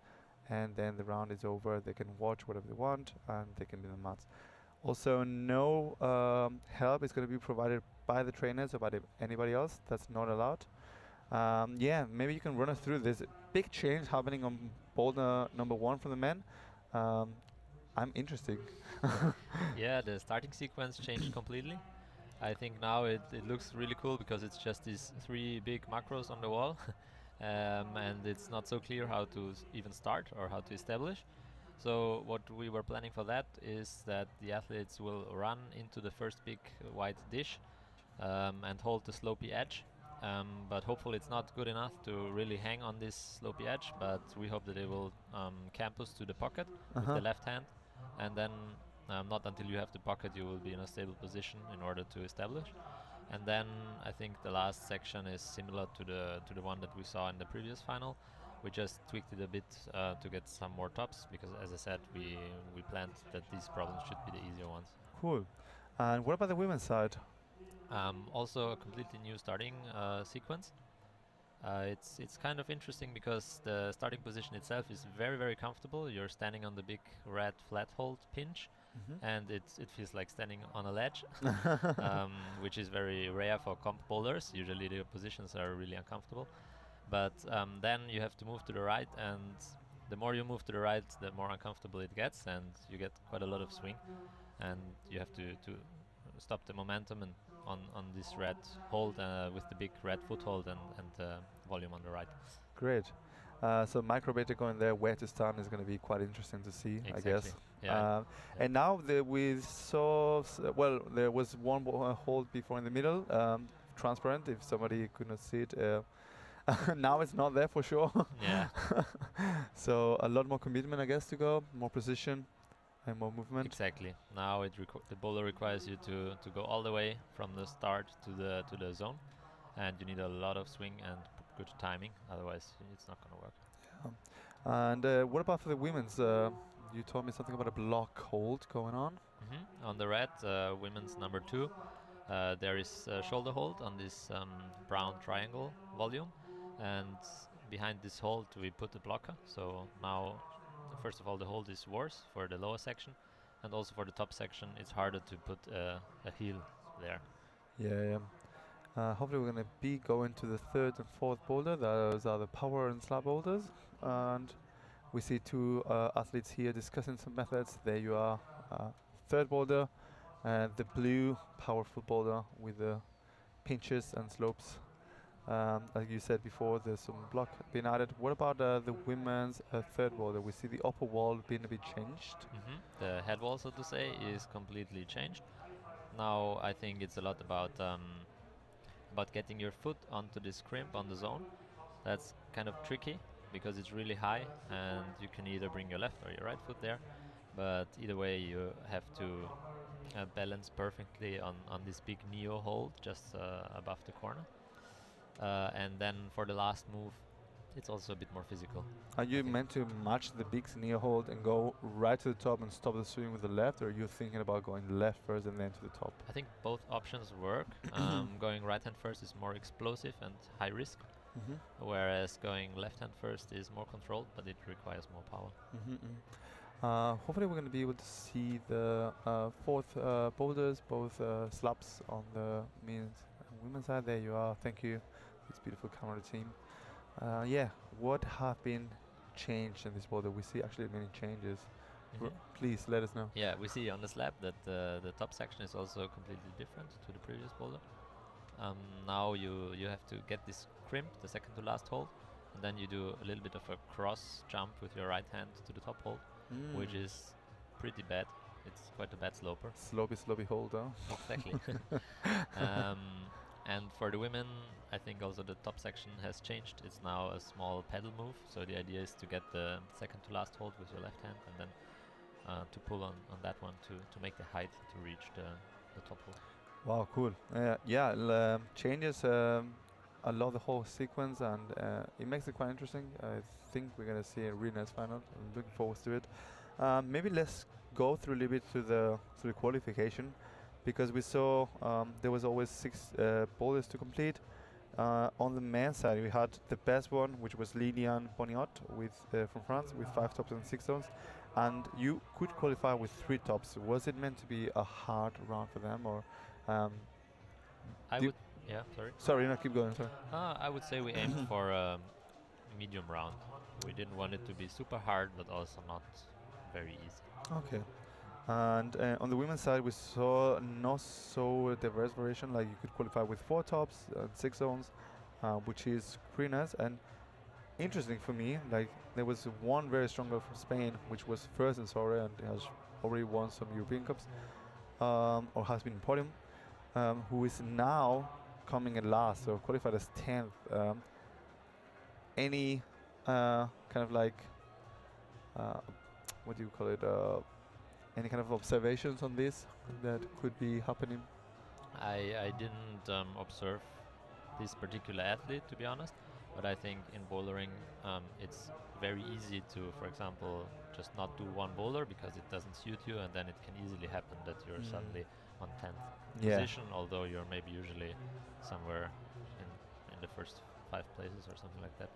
And then the round is over. They can watch whatever they want, and they can do the mats. Also, no help is going to be provided by the trainers or by anybody else. That's not allowed. Yeah, maybe you can run us through this big change happening on boulder number 1 for the men. I'm interested. Yeah, the starting sequence changed completely. I think now it looks really cool because it's just these 3 big macros on the wall. And it's not so clear how to even start or how to establish. So what we were planning for that is that the athletes will run into the first big white dish and hold the slopey edge. But hopefully it's not good enough to really hang on this slopey edge, but we hope that they will campus to the pocket with the left hand, and then not until you have the pocket you will be in a stable position in order to establish. And then I think the last section is similar to the one that we saw in the previous final. We just tweaked it a bit to get some more tops because, as I said, we planned that these problems should be the easier ones. Cool. And what about the women's side? Also a completely new starting sequence. It's kind of interesting because the starting position itself is very, very comfortable. You're standing on the big red flat hold pinch. And it feels like standing on a ledge, which is very rare for comp boulders. Usually the positions are really uncomfortable. But then you have to move to the right, and the more you move to the right, the more uncomfortable it gets, and you get quite a lot of swing. And you have to stop the momentum and on this red hold with the big red foothold and volume on the right. Great. So micrometer going there, where to stand is going to be quite interesting to see, Exactly. I guess. Yeah. And now we saw, well, there was one hold before in the middle, transparent, if somebody could not see it. Now it's not there for sure. Yeah. So a lot more commitment, I guess, to go, more precision and more movement. Exactly. Now the boulder requires you to go all the way from the start to the zone, and you need a lot of swing and good timing. Otherwise, it's not going to work. Yeah. And what about for the women's? You told me something about a block hold going on. On the red, women's number 2. there is a shoulder hold on this brown triangle volume, and behind this hold we put a blocker. So now, first of all, the hold is worse for the lower section, and also for the top section it's harder to put a heel there. Yeah. Hopefully we're going to be going to the third and fourth boulder. Those are the power and slab boulders, and we see two athletes here discussing some methods. There you are, third boulder, and the blue powerful boulder with the pinches and slopes. Like you said before, there's some block being added. What about the women's third boulder? We see the upper wall being a bit changed. The head wall, so to say, is completely changed. Now I think it's a lot about getting your foot onto this crimp on the zone. That's kind of tricky because it's really high, and you can either bring your left or your right foot there, but either way you have to balance perfectly on this big neo hold just above the corner, and then for the last move it's also a bit more physical. Are you meant to match the big neo hold and go right to the top and stop the swing with the left, or are you thinking about going left first and then to the top? I think both options work. Going right hand first is more explosive and high risk, whereas going left hand first is more controlled, but it requires more power. Hopefully we're going to be able to see the fourth boulders, both slabs on the men's and women's side. There you are. Thank you. It's beautiful camera team. What have been changed in this boulder? We see actually many changes. Please let us know. Yeah, we see on the slab that the top section is also completely different to the previous boulder. Now you have to get this crimp, the second to last hold, and then you do a little bit of a cross jump with your right hand to the top hold, which is pretty bad. It's quite a bad sloper. Slopey holder. Exactly. And for the women, I think also the top section has changed. It's now a small pedal move, so the idea is to get the second to last hold with your left hand, and then to pull on that one to make the height to reach the top hold. Wow, cool. Changes a lot the whole sequence, and it makes it quite interesting. I think we're going to see a really nice final. I'm looking forward to it. Maybe let's go through a little bit to the qualification, because we saw there was always 6 boulders to complete. On the men's side, we had the best one, which was Lilian Boniot from France, with 5 tops and 6 zones. And you could qualify with 3 tops. Was it meant to be a hard round for them, or? Sorry, no, keep going. Sorry. I would say we aimed for a medium round. We didn't want it to be super hard, but also not very easy. Okay. And on the women's side, we saw not so diverse variation. Like you could qualify with 4 tops and 6 zones, which is pretty nice and interesting for me. Like there was one very strong girl from Spain, which was first in Soria and has already won some European Cups, or has been in podium, who is now coming at last, so qualified as 10th. Any kind of like, what do you call it? Any kind of observations on this that could be happening? I didn't observe this particular athlete, to be honest, but I think in bouldering it's very easy to, for example, just not do one boulder because it doesn't suit you, and then it can easily happen that you're suddenly on 10th position, although you're maybe usually somewhere in the first 5 places or something like that.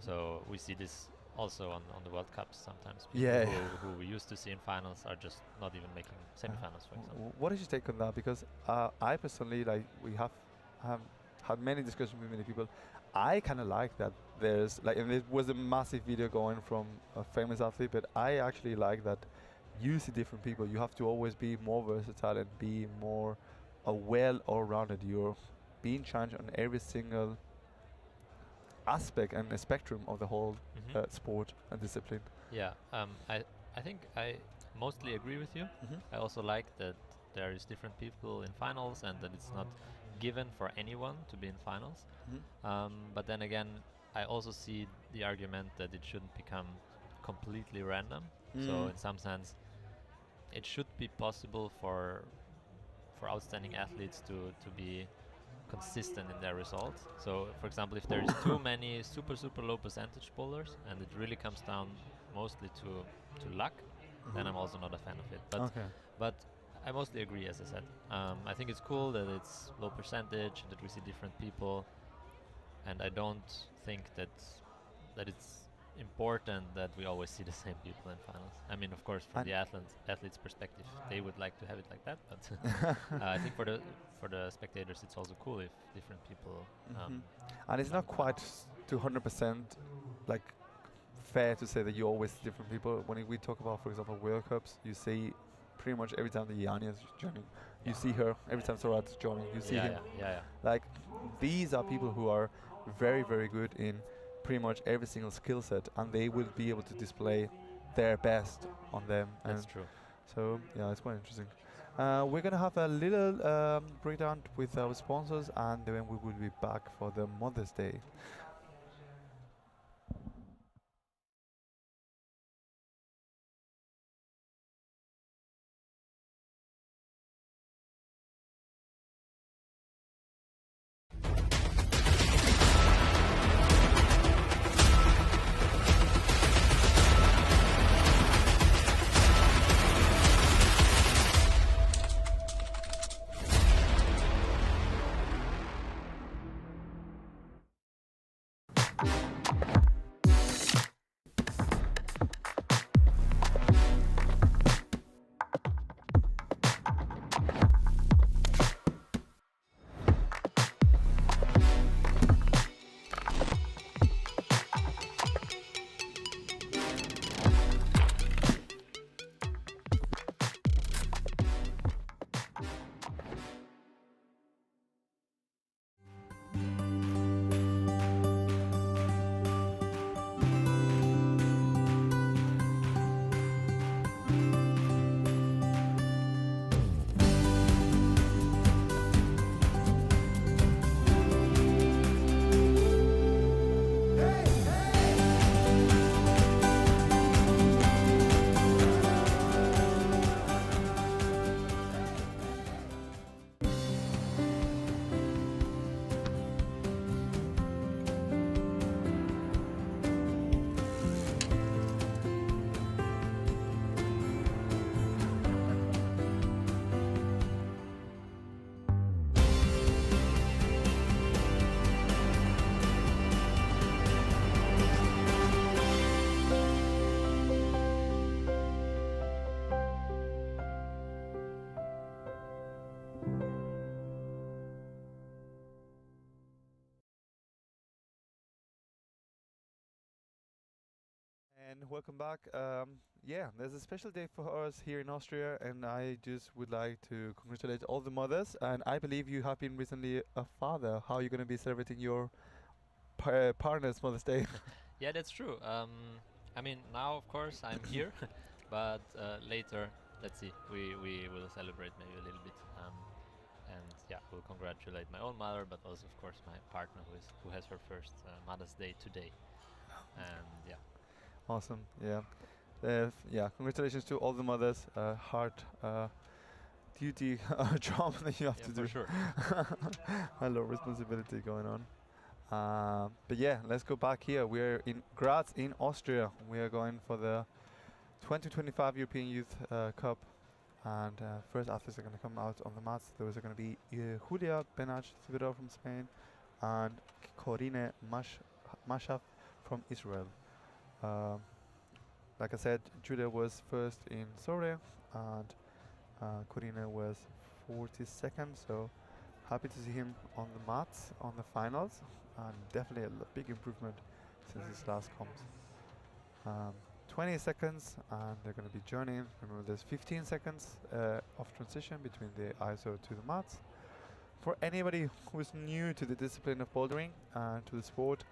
So we see this also on the World Cups sometimes. People who we used to see in finals are just not even making semi-finals, for example. What is your take on that? Because I personally, like, we have had many discussions with many people. I kind of like that there's like, and it was a massive video going from a famous athlete, but I actually like that you see different people. You have to always be more versatile and be more well all-rounded. You're being challenged on every single aspect and a spectrum of the whole sport and discipline. Yeah, I think I mostly agree with you. I also like that there is different people in finals and that it's not given for anyone to be in finals. But then again, I also see the argument that it shouldn't become completely random. So in some sense, it should be possible for outstanding athletes to be consistent in their results. So for example, if there is too many super low percentage bowlers and it really comes down mostly to luck, then I'm also not a fan of it. But I mostly agree, as I said. I think it's cool that it's low percentage, that we see different people, and I don't think that it's important that we always see the same people in finals. I mean, of course, from And the athletes' perspective, they would like to have it like that. But I think for the spectators, it's also cool if different people. Mhm. And it's not quite to 100% like fair to say that you always see different people. When we talk about, for example, World Cups, you see pretty much every time that Janja is joining, you see her. Every time Sorat's joining, you see him. Yeah. Like, these are people who are very, very good in pretty much every single skill set, and they will be able to display their best on them. That's And true. so, yeah, it's quite interesting. We're gonna have a little breakdown with our sponsors, and then we will be back for the Mother's Day. And welcome back. Yeah, there's a special day for us here in Austria, and I just would like to congratulate all the mothers. And I believe you have been recently a father. How are you going to be celebrating your partner's Mother's Day? Yeah, that's true. I mean, now of course I'm here, but later, let's see. We will celebrate maybe a little bit, and yeah, we'll congratulate my own mother, but also of course my partner who has her first Mother's Day today, and yeah. Awesome. Yeah. Yeah. Congratulations to all the mothers. Hard duty job that you have Yeah, to for do. sure. A lot of responsibility going on. But yeah, let's go back here. We're in Graz in Austria. We are going for the 2025 European Youth Cup. And first athletes are going to come out on the mats. Those are going to be Julia Benach-Svidor from Spain and Corine Mashaf from Israel. Like I said, Julia was first in Soria and Corina was 42nd, so happy to see him on the mats on the finals, and definitely a big improvement since his last comps. 20 seconds, and they're going to be journeying. Remember, there's 15 seconds of transition between the ISO to the mats. For anybody who is new to the discipline of bouldering and to the sport,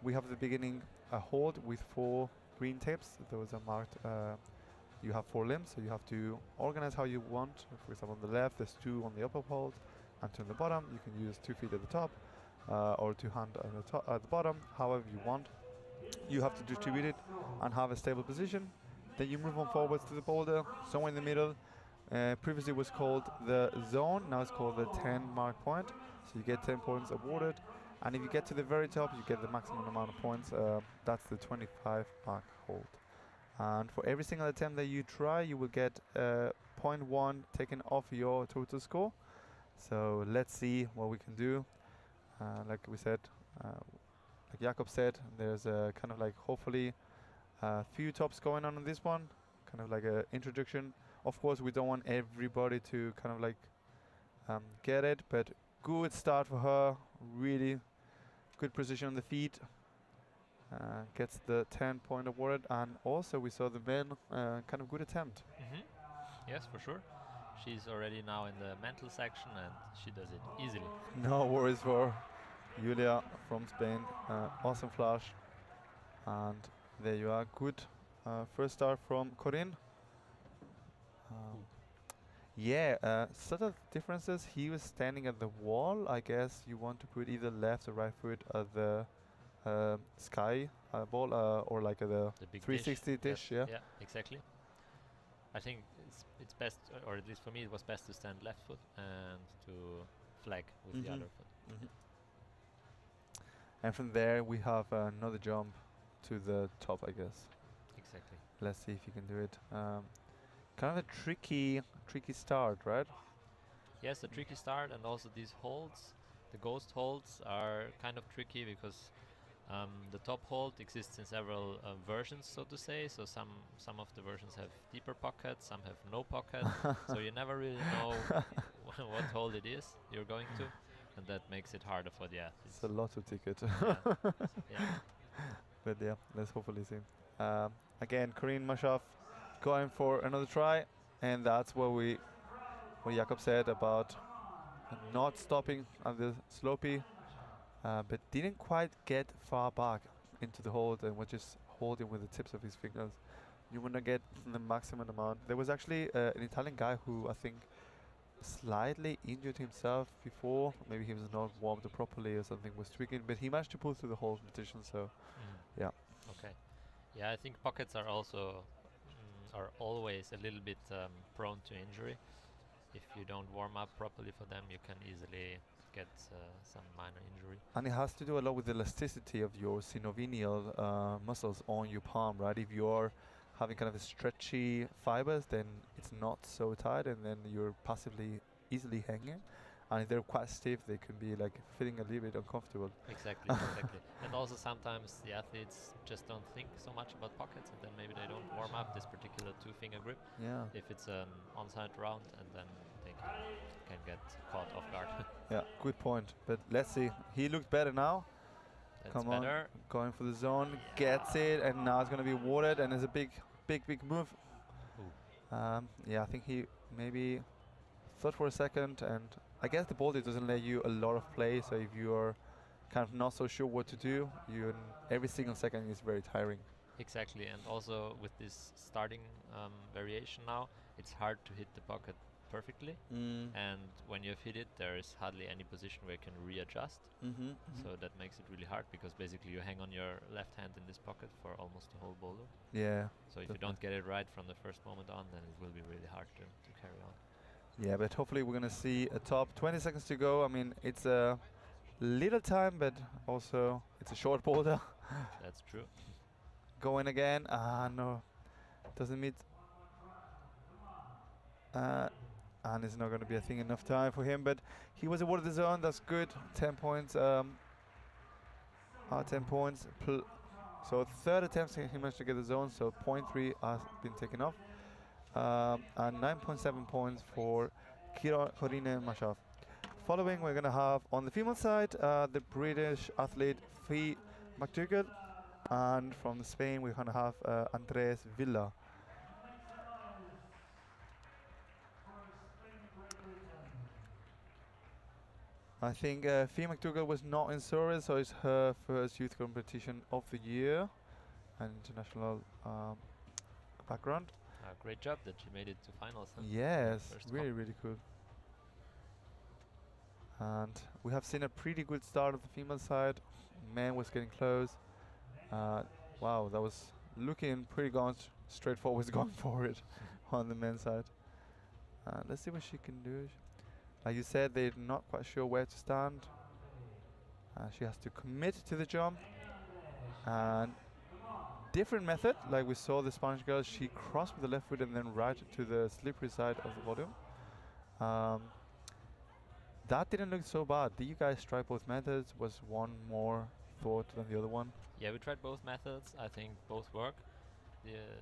we have at the beginning a hold with 4 green tapes. Those are marked. You have 4 limbs, so you have to organize how you want. For example, on the left, there's 2 on the upper hold and 2 on the bottom. You can use 2 feet at the top or 2 hands at the bottom, however you want. You have to distribute it and have a stable position. Then you move on forwards to the boulder, somewhere in the middle. Previously it was called the zone, now it's called the 10 mark point. So you get 10 points awarded. And if you get to the very top, you get the maximum amount of points. That's the 25 mark hold. And for every single attempt that you try, you will get 0.1 taken off your total score. So let's see what we can do. Like we said, like Jakob said, there's a kind of like hopefully a few tops going on this one, kind of like a introduction. Of course, we don't want everybody to kind of like get it, but good start for her. Really good position on the feet. Gets the 10-point awarded, and also we saw the men kind of good attempt. Yes, for sure. She's already now in the mental section and she does it easily. No worries for Julia from Spain. Awesome flash. And there you are. Good first start from Corinne. Yeah, sort of differences. He was standing at the wall. I guess you want to put either left or right foot at the sky ball or like the big 360 dish. Yeah. Yeah, exactly. I think it's best, or at least for me, it was best to stand left foot and to flag with the other foot. And from there we have another jump to the top, I guess. Exactly. Let's see if you can do it. Kind of a tricky start, right? Yes, a tricky start, and also these holds, the ghost holds, are kind of tricky because the top hold exists in several versions, so to say. So some of the versions have deeper pockets, some have no pocket. So you never really know what hold it is you're going to, and that makes it harder for the athletes. It's a lotto ticket. Yeah. But yeah, let's hopefully see. Again, Corinne Mashaf going for another try, and that's what Jakob said about not stopping at the slopey. But didn't quite get far back into the hold and was just holding with the tips of his fingers. You want to get the maximum amount. There was actually an Italian guy who I think slightly injured himself before. Maybe he was not warmed up properly or something was tweaking, but he managed to pull through the whole competition. So, yeah. Okay. Yeah, I think pockets are also are always a little bit prone to injury. If you don't warm up properly for them, you can easily get some minor injury. And it has to do a lot with the elasticity of your synovial muscles on your palm, right? If you're having kind of a stretchy fibers, then it's not so tight, and then you're passively easily hanging. And if they're quite stiff, they can be like feeling a little bit uncomfortable. Exactly, exactly. And also sometimes the athletes just don't think so much about pockets, and then maybe they don't warm up this particular two-finger grip. Yeah. If it's an onside round, and then they can get caught off guard. Yeah, good point. But let's see. He looks better now. That's Come better. on, going for the zone, gets it, and now it's going to be awarded, and it's a big move. Yeah, I think he maybe thought for a second, and I guess the boulder doesn't let you a lot of play, so if you're kind of not so sure what to do, every single second is very tiring. Exactly, and also with this starting variation now, it's hard to hit the pocket perfectly, and when you've hit it, there is hardly any position where you can readjust. So that makes it really hard, because basically you hang on your left hand in this pocket for almost the whole boulder. Yeah. So if you don't get it right from the first moment on, then it will be really hard to carry on. Yeah, but hopefully we're going to see a top. 20 seconds to go. I mean, it's a little time, but also it's a short boulder. That's true. Going again. No. Doesn't meet. And it's not going to be, I think, enough time for him, but he was awarded the zone. That's good. 10 points. 10 points. So third attempt he managed to get the zone, so 0.3 has been taken off. And 9.7 points for Corinne Mashaf. Following, we're going to have on the female side the British athlete Fee McDougall, and from Spain we're going to have Andres Villa. I think Fee McDougall was not in Surrey, so it's her first youth competition of the year, an international background. Great job that she made it to finals. Yes, really cool. And we have seen a pretty good start of the female side. Man was getting close. Wow, that was looking pretty straightforward, going for it on the men's side. Let's see what she can do. Like you said, they're not quite sure where to stand. She has to commit to the jump and different method. Like we saw the Spanish girl, she crossed with the left foot and then right to the slippery side of the podium. That didn't look so bad. Did you guys try both methods? Was one more thought than the other one? Yeah, we tried both methods. I think both work.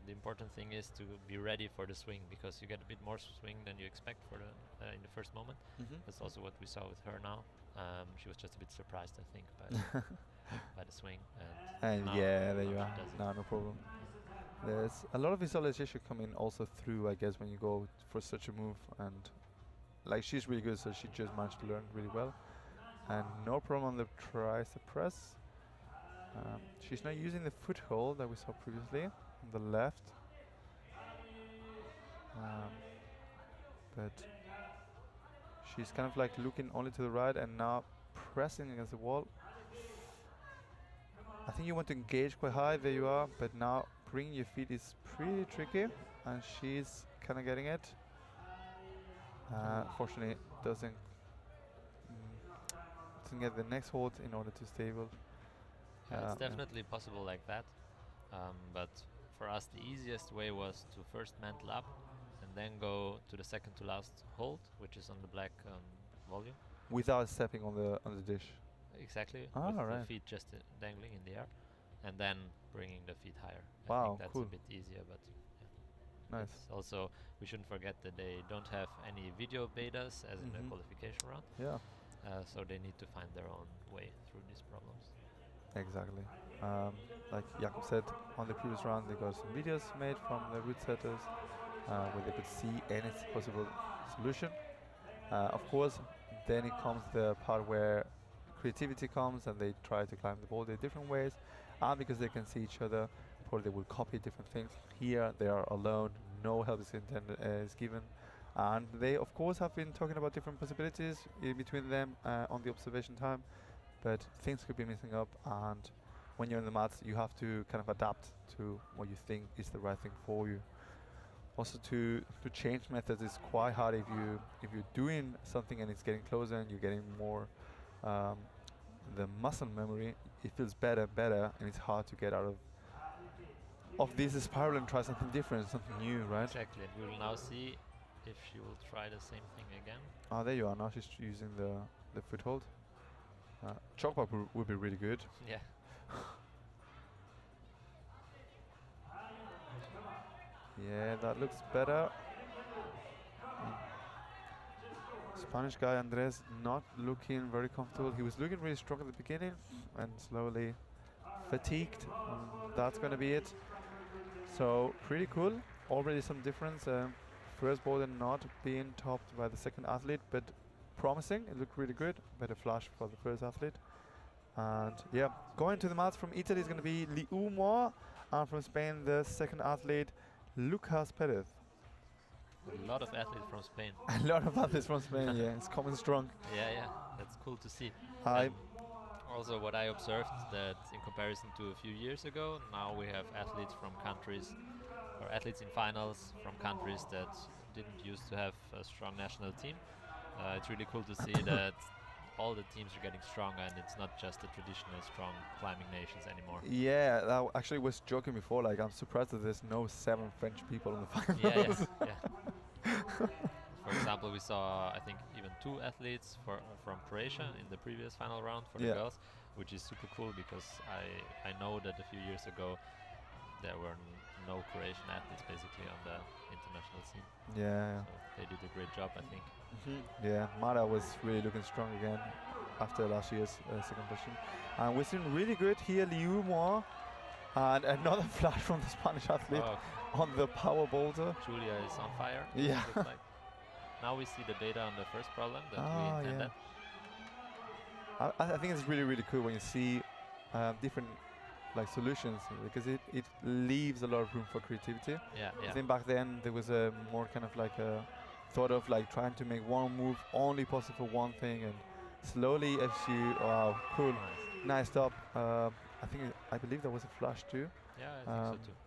The important thing is to be ready for the swing, because you get a bit more swing than you expect for the in the first moment. That's also what we saw with her now. She was just a bit surprised, I think, by the swing. And now yeah, there you she are. does it. No problem. There's a lot of visualization coming also through, I guess, when you go for such a move. And like, she's really good, so she just managed to learn really well. And no problem on the tricep press. She's not using the foothold that we saw previously on the left. But she's kind of like looking only to the right and now pressing against the wall. I think you want to engage quite high, there you are, but now bringing your feet is pretty tricky, and she's kind of getting it. Fortunately, doesn't get the next hold in order to stable. It's definitely possible like that, but for us the easiest way was to first mantle up and then go to the second to last hold, which is on the black volume. Without stepping on the dish. Exactly, Ah, with right. the feet just dangling in the air, and then bringing the feet higher. I Wow, think that's cool. a bit easier, but Nice. it's also, we shouldn't forget that they don't have any video betas as in the qualification round, Yeah, so they need to find their own way through these problems. exactly. Like Jakob said, on the previous round they got some videos made from the route setters where they could see any possible solution. Of course, then it comes the part where creativity comes and they try to climb the boulder different ways, and because they can see each other, probably they will copy different things. Here they are alone, no help is given, and they of course have been talking about different possibilities in between them on the observation time, but things could be missing up, and when you're in the mats you have to kind of adapt to what you think is the right thing for you. Also, to change methods is quite hard if you're doing something and it's getting closer and you're getting more the muscle memory. It feels better and better, and it's hard to get out of this spiral and try something different, something new, right? Exactly, and we will now see if she will try the same thing again. Ah, there you are. Now she's using the foothold. Chalk pop would be really good. Yeah. Yeah, that looks better. Spanish guy Andres not looking very comfortable. He was looking really strong at the beginning and slowly fatigued. That's going to be it. So pretty cool. Already some difference. First boulder not being topped by the second athlete, but promising. It looked really good. Better flash for the first athlete. And yeah, going to the mats from Italy is going to be Liu Mo, and from Spain the second athlete Lucas Perez. A lot of athletes from Spain. A lot of athletes from Spain, yeah, it's coming strong. Yeah, that's cool to see. I And also what I observed, that in comparison to a few years ago, now we have athletes from countries, or athletes in finals from countries that didn't used to have a strong national team. It's really cool to see that all the teams are getting stronger, and it's not just the traditional strong climbing nations anymore. yeah, I actually was joking before, like I'm surprised that there's no 7 French people in the finals. Yeah. For example, we saw, I think, even 2 athletes from Croatia in the previous final round for the Yeah. girls, which is super cool, because I know that a few years ago there were no Croatian athletes basically on the international scene. Yeah. So they did a great job, I think. Yeah, Mara was really looking strong again after last year's second position. And we're seeing really good here, Liu Mo, and another flash from the Spanish athlete Oh, on the power boulder. Julia is on fire. Yeah. it looks like. Now we see the data on the first problem that Ah, we intended. I think it's really, really cool when you see different like solutions, because it leaves a lot of room for creativity. Yeah. I think back then there was a more kind of like a thought of like trying to make one move only possible for one thing, and slowly as you, wow, cool, nice stop. I believe there was a flash too. Yeah, I think so too.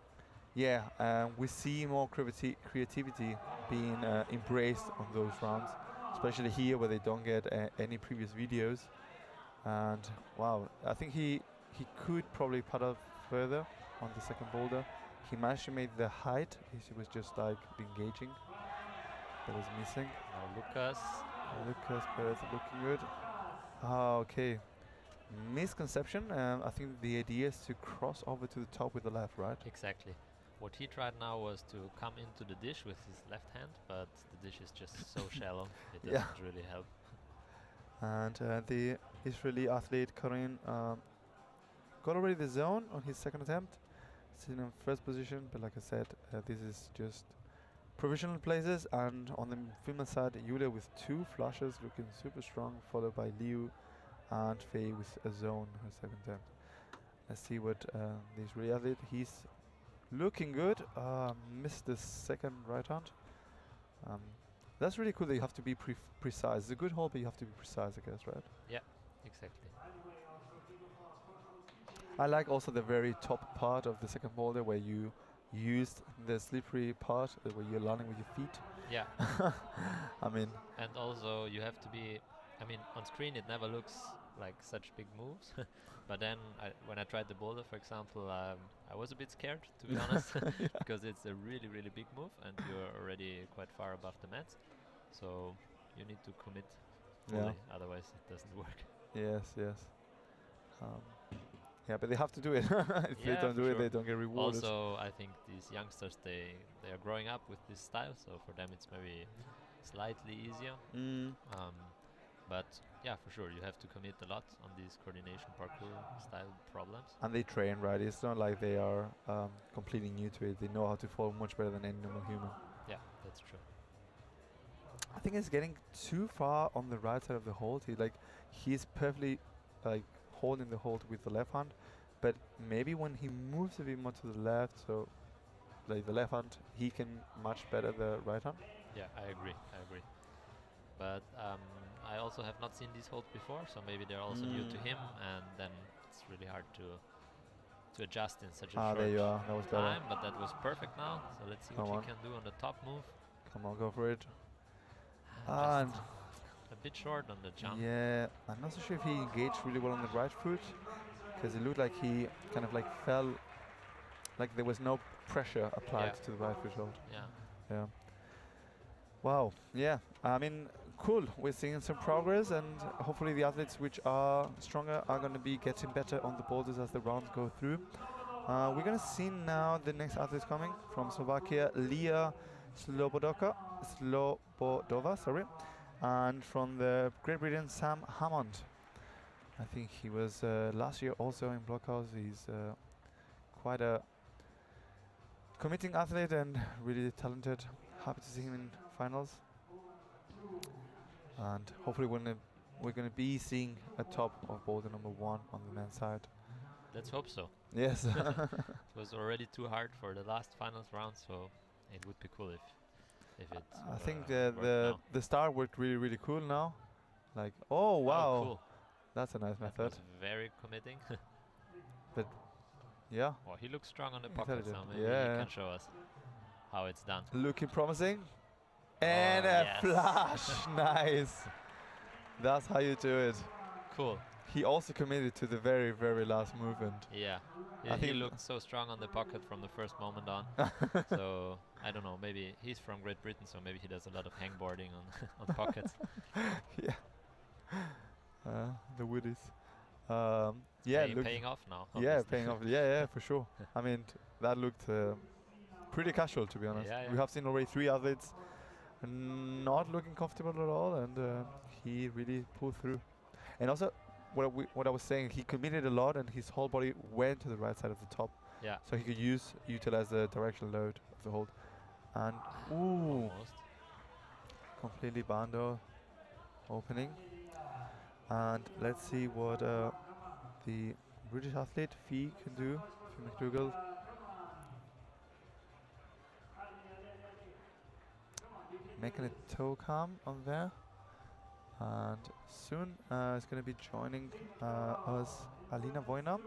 Yeah, we see more creativity being embraced on those rounds, especially here where they don't get any previous videos. And wow, I think he could probably paddle further, on the second boulder. He managed to make the height. It was just like the engaging that was missing. Now Lucas. Lucas Perez looking good. Okay. Misconception. I think the idea is to cross over to the top with the left, right? Exactly. What he tried now was to come into the dish with his left hand, but the dish is just so shallow, it doesn't really help. And the Israeli athlete Karim got already the zone on his second attempt. Sitting in first position, but like I said, this is just provisional places. And on the female side, Yulia with 2 flushes, looking super strong, followed by Liu and Faye with a zone, her second attempt. Let's see what the Israeli athlete, he's looking good. Missed the second right hand. That's really cool that you have to be precise. It's a good hole, but you have to be precise, I guess, right? Yeah, exactly. I like also the very top part of the second boulder where you used the slippery part where you're landing with your feet. Yeah. I mean, and also you have to be, I mean, on screen it never looks like such big moves, but then when I tried the boulder, for example, I was a bit scared, to be honest, because it's a really, really big move and you're already quite far above the mats, so you need to commit fully, otherwise it doesn't work. Yes. Yeah, but they have to do it. If they don't do it, they don't get rewarded. Also, I think these youngsters, they are growing up with this style, so for them it's maybe slightly easier. But yeah, for sure, you have to commit a lot on these coordination parkour style problems. And they train, right? It's not like they are completely new to it. They know how to fall much better than any normal human. Yeah, that's true. I think he's getting too far on the right side of the hold. He's perfectly holding the hold with the left hand, but maybe when he moves a bit more to the left, so like the left hand, he can match better the right hand. Yeah, I agree. But I also have not seen these holds before, so maybe they're also new to him, and then it's really hard to adjust in such a short there you are. That was time. But that was perfect now. So let's see what he can do on the top move. Come on, go for it. And a bit short on the jump. Yeah, I'm not so sure if he engaged really well on the right foot, because it looked like he kind of fell, like there was no pressure applied to the right foot hold. Yeah. Wow. Yeah. I mean, cool. We're seeing some progress, and hopefully the athletes which are stronger are going to be getting better on the boulders as the rounds go through. We're going to see now the next athletes coming from Slovakia, Leah Slobodova, and from the Great Britain, Sam Hammond. I think he was last year also in Blockhouse. He's quite a committing athlete and really talented. Happy to see him in finals. And hopefully we're going to be seeing a top of boulder number 1 on the men's side. Let's hope so. Yes. It was already too hard for the last finals round, so it would be cool if it I think the start worked really, really cool now. Oh wow. Oh, cool. That's a nice method. That was very committing. But yeah. Well, he looks strong on the pocket, so maybe he can show us how it's done. Looking promising. And a flash. Nice. That's how you do it. Cool. He also committed to the very, very last movement. Yeah. He looked so strong on the pocket from the first moment on. So I don't know, maybe he's from Great Britain, so maybe he does a lot of hangboarding on pockets. Yeah. The woodies. Paying off now. Yeah, paying off. Yeah, for sure. I mean, that looked pretty casual, to be honest. Yeah. We have seen already 3 athletes not looking comfortable at all, and he really pulled through. And also, what I was saying, he committed a lot, and his whole body went to the right side of the top. Yeah. So he could utilize the directional load of the hold. And almost. Completely bando opening. And let's see what the British athlete Fee can do. Fee McDougall. Making a toe cam on there. And soon it's going to be joining us, Alina Vojna.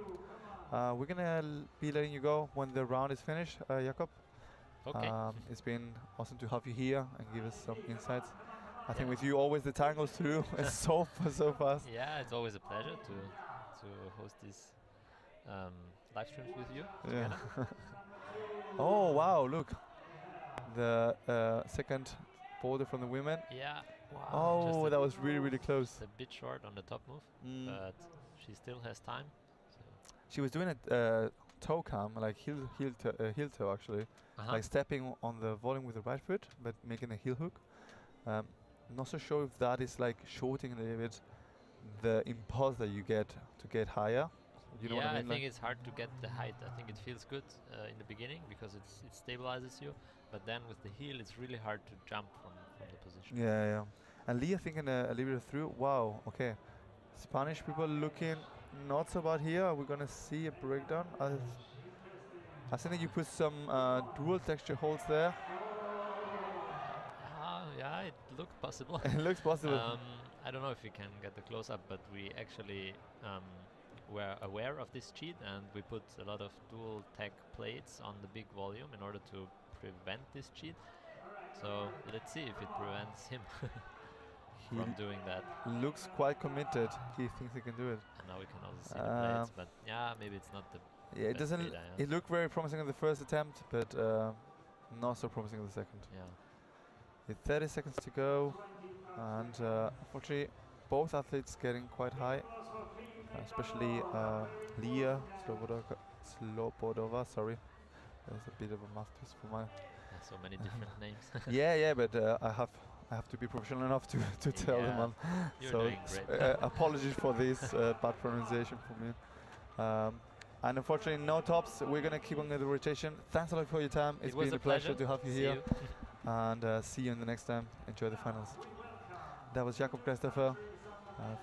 We're going to be letting you go when the round is finished, Jakob. Okay. It's been awesome to have you here and give us some insights. I think with you always the time goes through so fast. Yeah, it's always a pleasure to host these live streams with you Yeah. together. Oh wow! Look, the second boulder from the women. Yeah. Wow. Oh, that was really close. Just a bit short on the top move, but she still has time. So. She was doing a toe cam, like heel toe actually, like stepping on the volume with the right foot, but making a heel hook. Not so sure if that is like shorting a little bit the impulse that you get to get higher. You know what I mean? I think it's hard to get the height. I think it feels good in the beginning because it stabilizes you, but then with the heel it's really hard to jump from the position. Yeah. And Leah thinking a little bit through. Wow, okay. Spanish people looking not so bad here. Are we gonna see a breakdown? I think you put some dual texture holds there. Yeah, it looks possible. It looks possible. I don't know if we can get the close up, but we actually were aware of this cheat and we put a lot of dual tech plates on the big volume in order to prevent this cheat. So let's see if it prevents him from doing that. Looks quite committed. He thinks he can do it. And now we can also see the plates, but yeah, maybe it's not the it doesn't. data, It looked very promising in the first attempt, but not so promising in the second. Yeah. With 30 seconds to go, and unfortunately, both athletes getting quite high, especially Leah Slobodova. Sorry, there's a bit of a mouth twist for my. So many different names. Yeah, but I have to be professional enough to tell them on. You're so doing great. apologies for this bad pronunciation from me. And unfortunately, no tops. We're gonna keep on the rotation. Thanks a lot for your time. It's been a pleasure to have you here. And see you in the next time. Enjoy the finals. That was Jakob Christopher,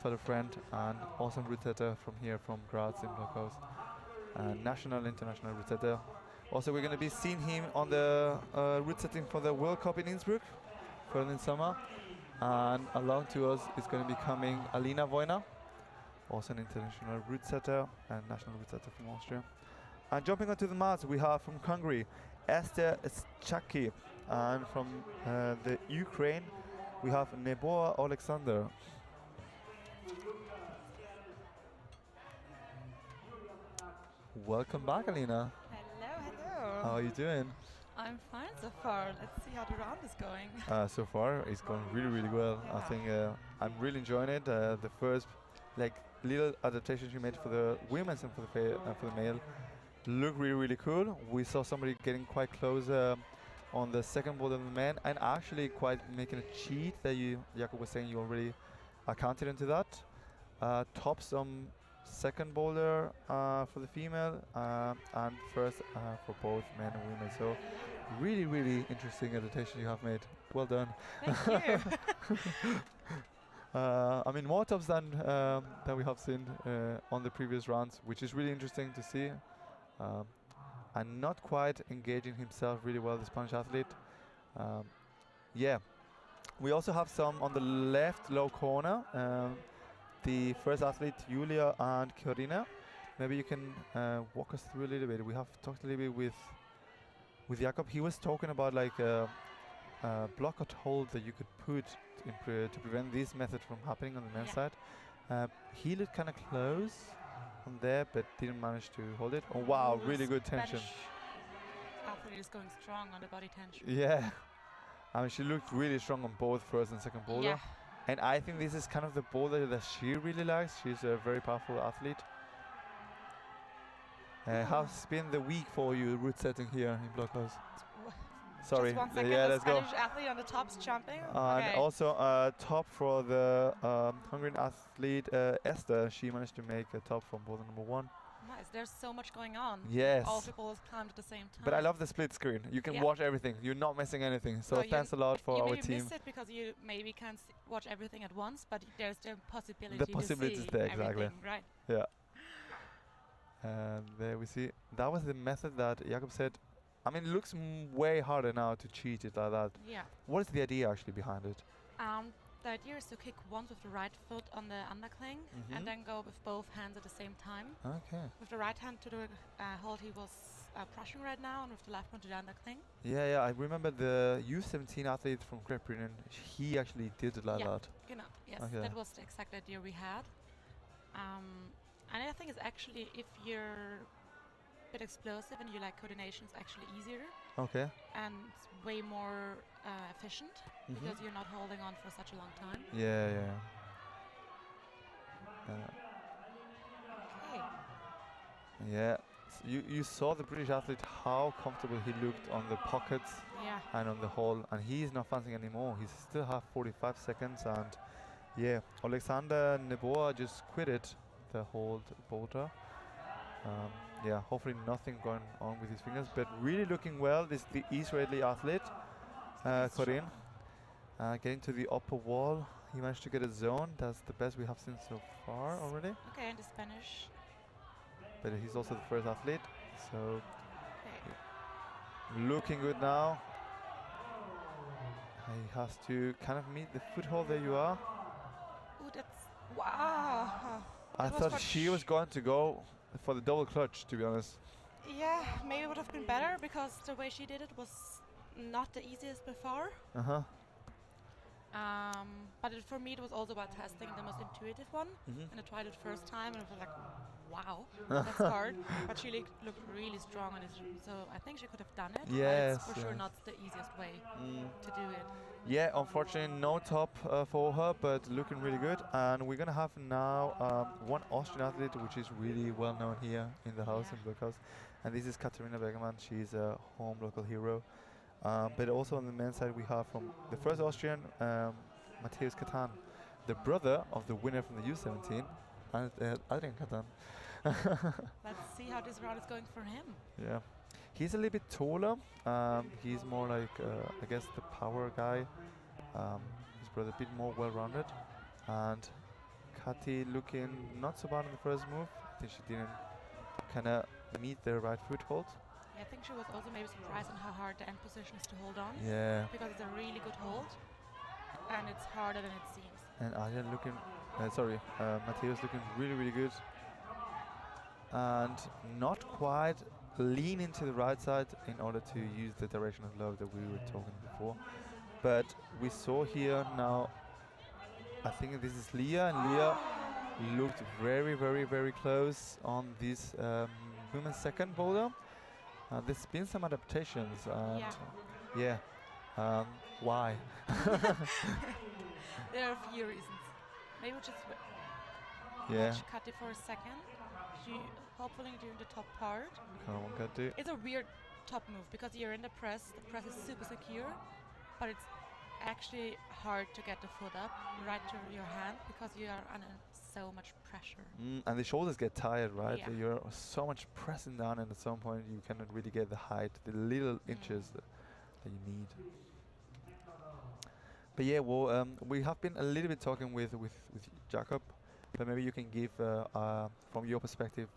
fellow friend and awesome route setter from here, from Graz in Blockhaus. National, international route setter. Also, we're going to be seeing him on the route setting for the World Cup in Innsbruck further in summer. And along to us is going to be coming Alina Vojna, also an international route setter and national route setter from Austria. And jumping onto the mats, we have from Hungary, Esther Schaki. And from the Ukraine, we have Neboa Alexander. Welcome back, Alina. Hello. How are you doing? I'm fine so far. Let's see how the round is going. So far, it's going really well. Yeah. I think I'm really enjoying it. The first, like, little adaptations you made for the women's and for the male look really cool. We saw somebody getting quite close on the second boulder than the man, and actually quite making a cheat that Jakob was saying you already accounted into that. Tops on second boulder for the female and first for both men and women. So really interesting adaptation you have made. Well done. Thank you. I mean, more tops than we have seen on the previous rounds, which is really interesting to see. And not quite engaging himself really well, the Spanish athlete. Yeah, we also have some on the left low corner. The first athlete, Julia and Corina. Maybe you can walk us through a little bit. We have talked a little bit with Jakob. He was talking about like a blockout hold that you could put to prevent this method from happening on the men's side. He looked kind of close on there, but didn't manage to hold it. Oh wow, really good tension. Athlete is going strong on the body tension. Yeah, I mean, she looked really strong on both first and second boulder. Yeah. And I think this is kind of the boulder that she really likes. She's a very powerful athlete. How's been the week for you, route setting here in Blockhaus? Sorry, Just 1 second, yeah, the let's go. Spanish athlete on the top's jumping. And also top for the Hungarian athlete Esther. She managed to make a top from boulder number 1. Nice, there's so much going on. Yes. All the boulders climbed at the same time. But I love the split screen. You can watch everything. You're not missing anything. So thanks a lot for our team. You miss it because you maybe can't watch everything at once, but there's the possibility The possibilities to see there, exactly. everything, right? Yeah. And there we see. That was the method that Jakob said. I mean, it looks way harder now to cheat it like that. Yeah. What is the idea actually behind it? The idea is to kick once with the right foot on the undercling and then go with both hands at the same time. Okay. With the right hand to the hold he was brushing right now, and with the left one to the undercling. Yeah, I remember the U17 athlete from Great Britain. He actually did it like that. Genau. Yes, Okay. that was the exact idea we had. And I think it's actually, if you're bit explosive and you like coordination, it's actually easier Okay. and it's way more efficient because you're not holding on for such a long time. Yeah, yeah. Okay. Yeah. So you saw the British athlete how comfortable he looked on the pockets Yeah. and on the hole, and he's not fancying anymore. He's still have 45 seconds, and yeah, Alexander Neboa just quit it, the hold boulder. Yeah, hopefully nothing going on with his fingers, but really looking well. This is the Israeli athlete, Corinne. Getting to the upper wall, he managed to get a zone. That's the best we have seen so far already. Okay, and the Spanish. But he's also the first athlete, so Okay. looking good now. He has to kind of meet the foothold. There you are. Ooh, that's wow. I That was thought for she was going to go for the double clutch, to be honest. Yeah, maybe it would have been better because the way she did it was not the easiest before. Uh-huh. But for me, it was also about testing the most intuitive one. Mhm. And I tried it first time, and I was like, wow, that's hard. But she looked really strong on it, so I think she could have done it. Yes, but it's for sure yes. not the easiest way to do it. Yeah, unfortunately no top for her, but looking really good. And we're gonna have now one Austrian athlete, which is really well known here in the house in Blockhaus, and this is Katharina Bergermann. She's a home local hero. But also on the men's side, we have from the first Austrian, Matthäus Katan, the brother of the winner from the U17, Adrian Katan. Let's see how this round is going for him. Yeah, he's a little bit taller. He's more like, I guess, the power guy. His brother a bit more well-rounded. And Kati looking not so bad in the first move. I think she didn't kind of meet the right foothold. Yeah, I think she was also maybe surprised on how hard the end position is to hold on. Yeah. Because it's a really good hold, and it's harder than it seems. And Adrian looking, Matthäus looking really, really good. And not quite leaning to the right side in order to use the direction of love that we were talking before. But we saw here now, I think this is Leah, and Leah looked very, very, very close on this women's second boulder. There's been some adaptations, and why? There are a few reasons. Maybe we'll just watch Kati for a second. She hopefully doing the top part. Come on, Kati. It's a weird top move because you're in the press. The press is super secure, but it's actually hard to get the foot up right to your hand because you are under so much pressure. And the shoulders get tired, right? Yeah. You're so much pressing down, and at some point you cannot really get the height, the little inches that you need. But yeah, well, we have been a little bit talking with Jakob, but maybe you can give, from your perspective,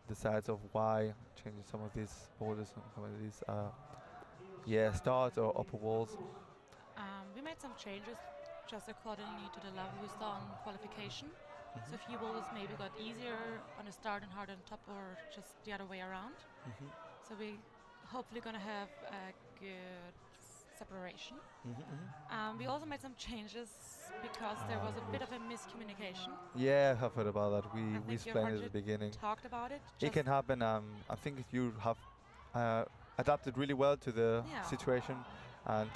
the sides of why changing some of these borders, some of these, starts or upper walls. We made some changes just accordingly to the level we saw on qualification. So a few boulders maybe got easier on the start and harder on top, or just the other way around. So we hopefully gonna have a good separation. We also made some changes because there was a bit of a miscommunication. Yeah, I've heard about that. We think explained it at the beginning. Talked about it. It can happen. I think if you have adapted really well to the situation, and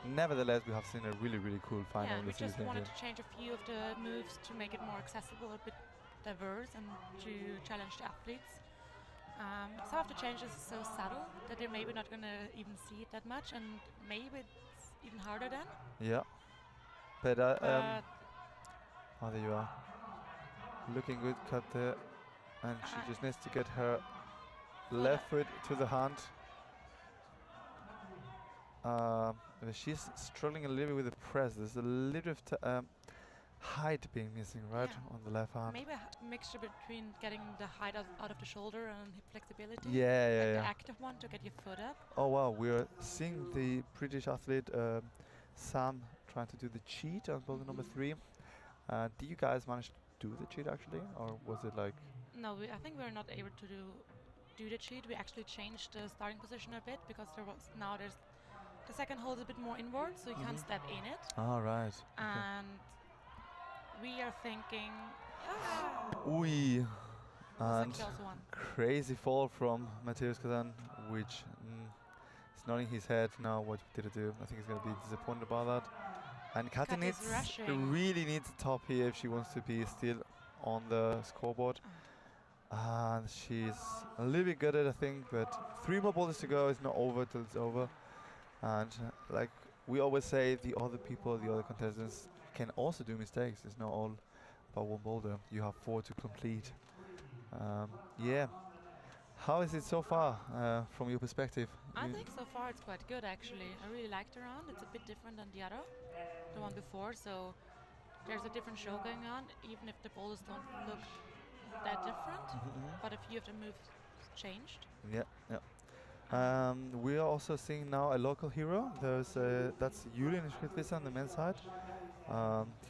nevertheless, we have seen a really, really cool final. Yeah, we just wanted to change a few of the moves to make it more accessible, a bit diverse, and to challenge the athletes. Some of the changes are so subtle that they're maybe not going to even see it that much, and maybe it's even harder then. Yeah. But, there you are. Looking good, Kate. And she just needs to get her left foot to the hand. She's struggling a little bit with the press. There's a little bit of height being missing, right, on the left arm. Maybe a mixture between getting the height out of the shoulder and hip flexibility. Yeah. The active one to get your foot up. Oh wow, we're seeing the British athlete Sam trying to do the cheat on boulder number 3. Did you guys manage to do the cheat actually, or was it like? No, I think we were not able to do the cheat. We actually changed the starting position a bit because there's the second hold is a bit more inward, so you can't step in it. All right. And we are thinking. Ooh. That's And a close one. crazy fall from Mateusz Kazan, which is nodding his head now. What did he do? I think he's going to be disappointed about that. And Katja Katja's rushing. really needs a top here if she wants to be still on the scoreboard. And she's a little bit gutted, I think, but 3 more boulders to go. It's not over till it's over. And like we always say, the other people, the other contestants can also do mistakes. It's not all about one boulder. You have 4 to complete. Yeah. How is it so far from your perspective? I think so far it's quite good actually. I really liked the round. It's a bit different than the one before. So there's a different show going on, even if the boulders don't look that different. But a few of the moves changed. Yeah, yeah. We are also seeing now a local hero. That's Julian Schrittwisser on the men's side.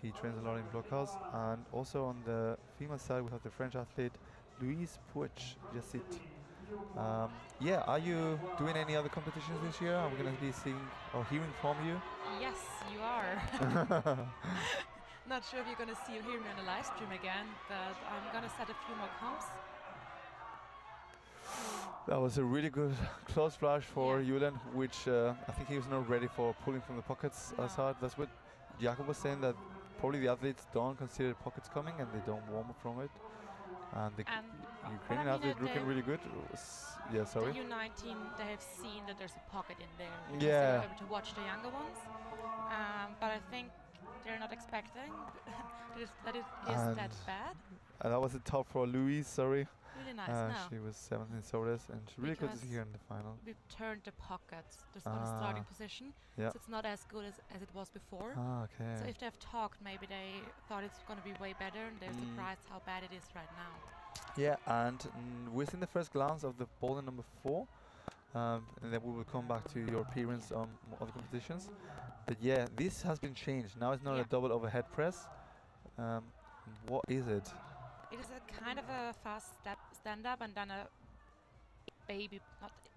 He trains a lot in blockhouse, and also on the female side we have the French athlete Louise Puig Jacit. Yeah, are you doing any other competitions this year? Are we going to be seeing or hearing from you? Yes, you are. Not sure if you're going to hear me on the live stream again, but I'm going to set a few more comps. That was a really good close flash for Julian, which I think he was not ready for pulling from the pockets aside. That's what Jakob was saying, that probably the athletes don't consider pockets coming and they don't warm up from it. And the Ukrainian athlete looking really good. Yeah, sorry. The U19, they have seen that there's a pocket in there. Yeah. They were able to watch the younger ones. But I think they're not expecting that it is that bad. And that was a top for Louise, sorry. Really nice. She was 7th in sodas, and really good to see her in the final. We turned the pockets just on the starting position, so it's not as good as it was before. Okay. So if they've talked, maybe they thought it's going to be way better, and they're surprised how bad it is right now. Yeah, and within the first glance of the boulder number 4, and then we will come back to your appearance on other competitions. But yeah, this has been changed. Now it's not a double overhead press. What is it? It is a kind of a fast stand-up and then a baby,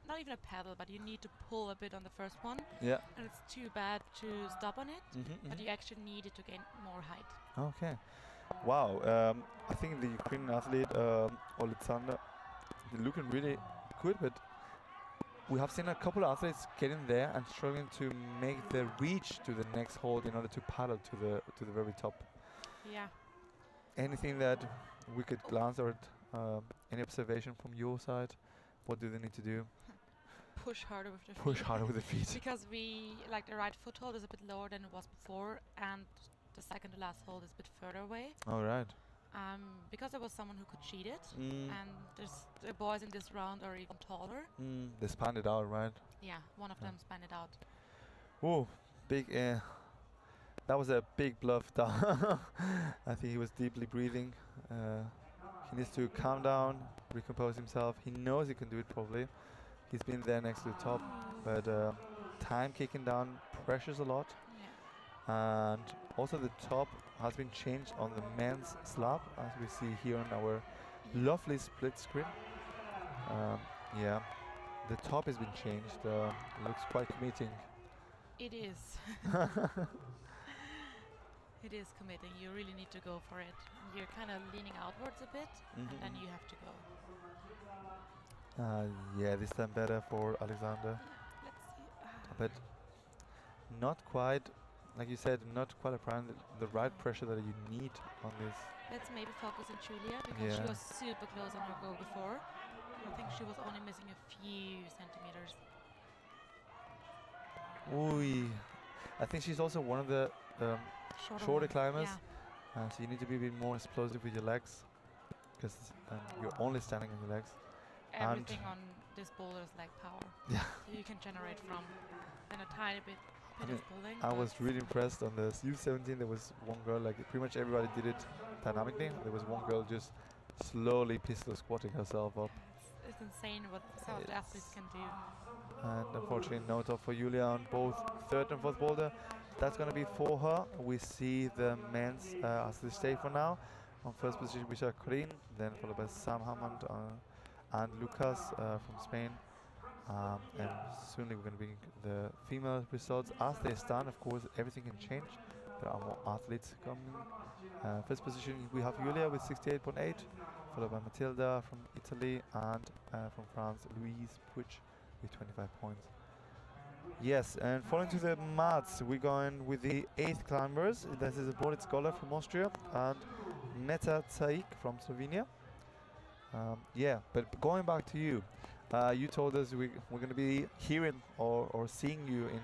not even a pedal, but you need to pull a bit on the first one. Yeah. And it's too bad to stop on it, but you actually need it to gain more height. Okay. Wow. I think the Ukrainian athlete, Alexander, looking really good, but we have seen a couple of athletes getting there and struggling to make the reach to the next hold in order to paddle to the very top. Yeah. Anything that we could glance at, any observation from your side? What do they need to do? Push harder with the feet. Push harder with the feet. Because the right foothold is a bit lower than it was before, and the second to last hold is a bit further away. All right. Because there was someone who could cheat it, and the boys in this round are even taller. They spanned it out, right? Yeah, one of them spanned it out. Oh, big. That was a big bluff down. I think he was deeply breathing. He needs to calm down, recompose himself. He knows he can do it probably. He's been there next to the top, but time kicking down pressures a lot. Yeah. And also the top has been changed on the men's slab, as we see here on our lovely split screen. Yeah, the top has been changed. Looks quite committing. It is. It is committing. You really need to go for it. You're kind of leaning outwards a bit, and then you have to go. Yeah, this time better for Alexander. Let's see. But not quite, like you said, not quite applying the right pressure that you need on this. Let's maybe focus on Julia, because she was super close on her goal before. I think she was only missing a few centimeters. Ooh, I think she's also one of the shorter climbers, so you need to be a bit more explosive with your legs, because you're only standing on your legs. Everything on this boulder is leg power. Yeah. So you can generate from then a tiny bit of pulling. I was really impressed on the U17. There was one girl, like pretty much everybody did it dynamically. There was one girl just slowly pistol squatting herself up. It's insane what some of the athletes can do. And unfortunately, no top for Julia on both third and fourth boulder. That's going to be for her. We see the men's as they stay for now. On first position, we saw Corinne, then followed by Sam Hammond and Lucas from Spain. And soon we're going to bring the female results as they stand. Of course, everything can change. There are more athletes coming. First position, we have Julia with 68.8. followed by Matilda from Italy, and from France, Louise Puig with 25 points. Yes, and following to the mats, we're going with the 8th climbers. This is a boarded scholar from Austria and Neta Taik from Slovenia. Yeah, but going back to you, you told us we're going to be hearing or seeing you in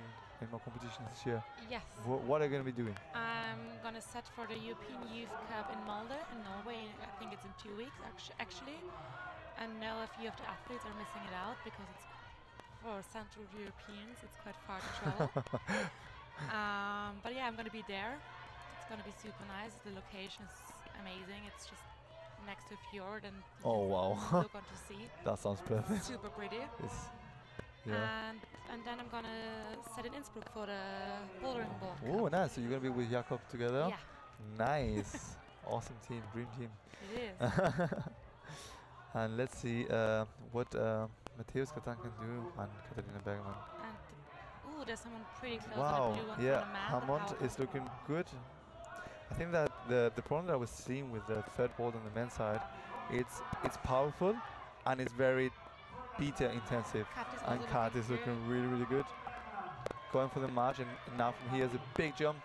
more competitions this year. Yes. What are you going to be doing? I'm gonna set for the European Youth Cup in Boulder in Norway. I think it's in 2 weeks actually. I know a few of the athletes are missing it out because it's for Central Europeans. It's quite far to travel. But yeah, I'm gonna be there. It's gonna be super nice. The location is amazing. It's just next to a fjord and you Oh can wow, look onto sea. that sounds perfect. Super pretty. Yeah. And then I'm gonna set in Innsbruck for the Bouldering Bowl. Oh, nice. So you're going to be with Jakob together? Yeah, Nice. Awesome team, dream team. it is. And let's see what Matthäus Katan can do and Katharina Bergman. And ooh, there's someone pretty close Wow, on the blue one yeah, for the man. Hammond is looking good. I think that the problem that I was seeing with the third board on the men's side, it's powerful and it's very beta intensive. And Kat is looking really, really good. Going for the margin, and now from here is a big jump.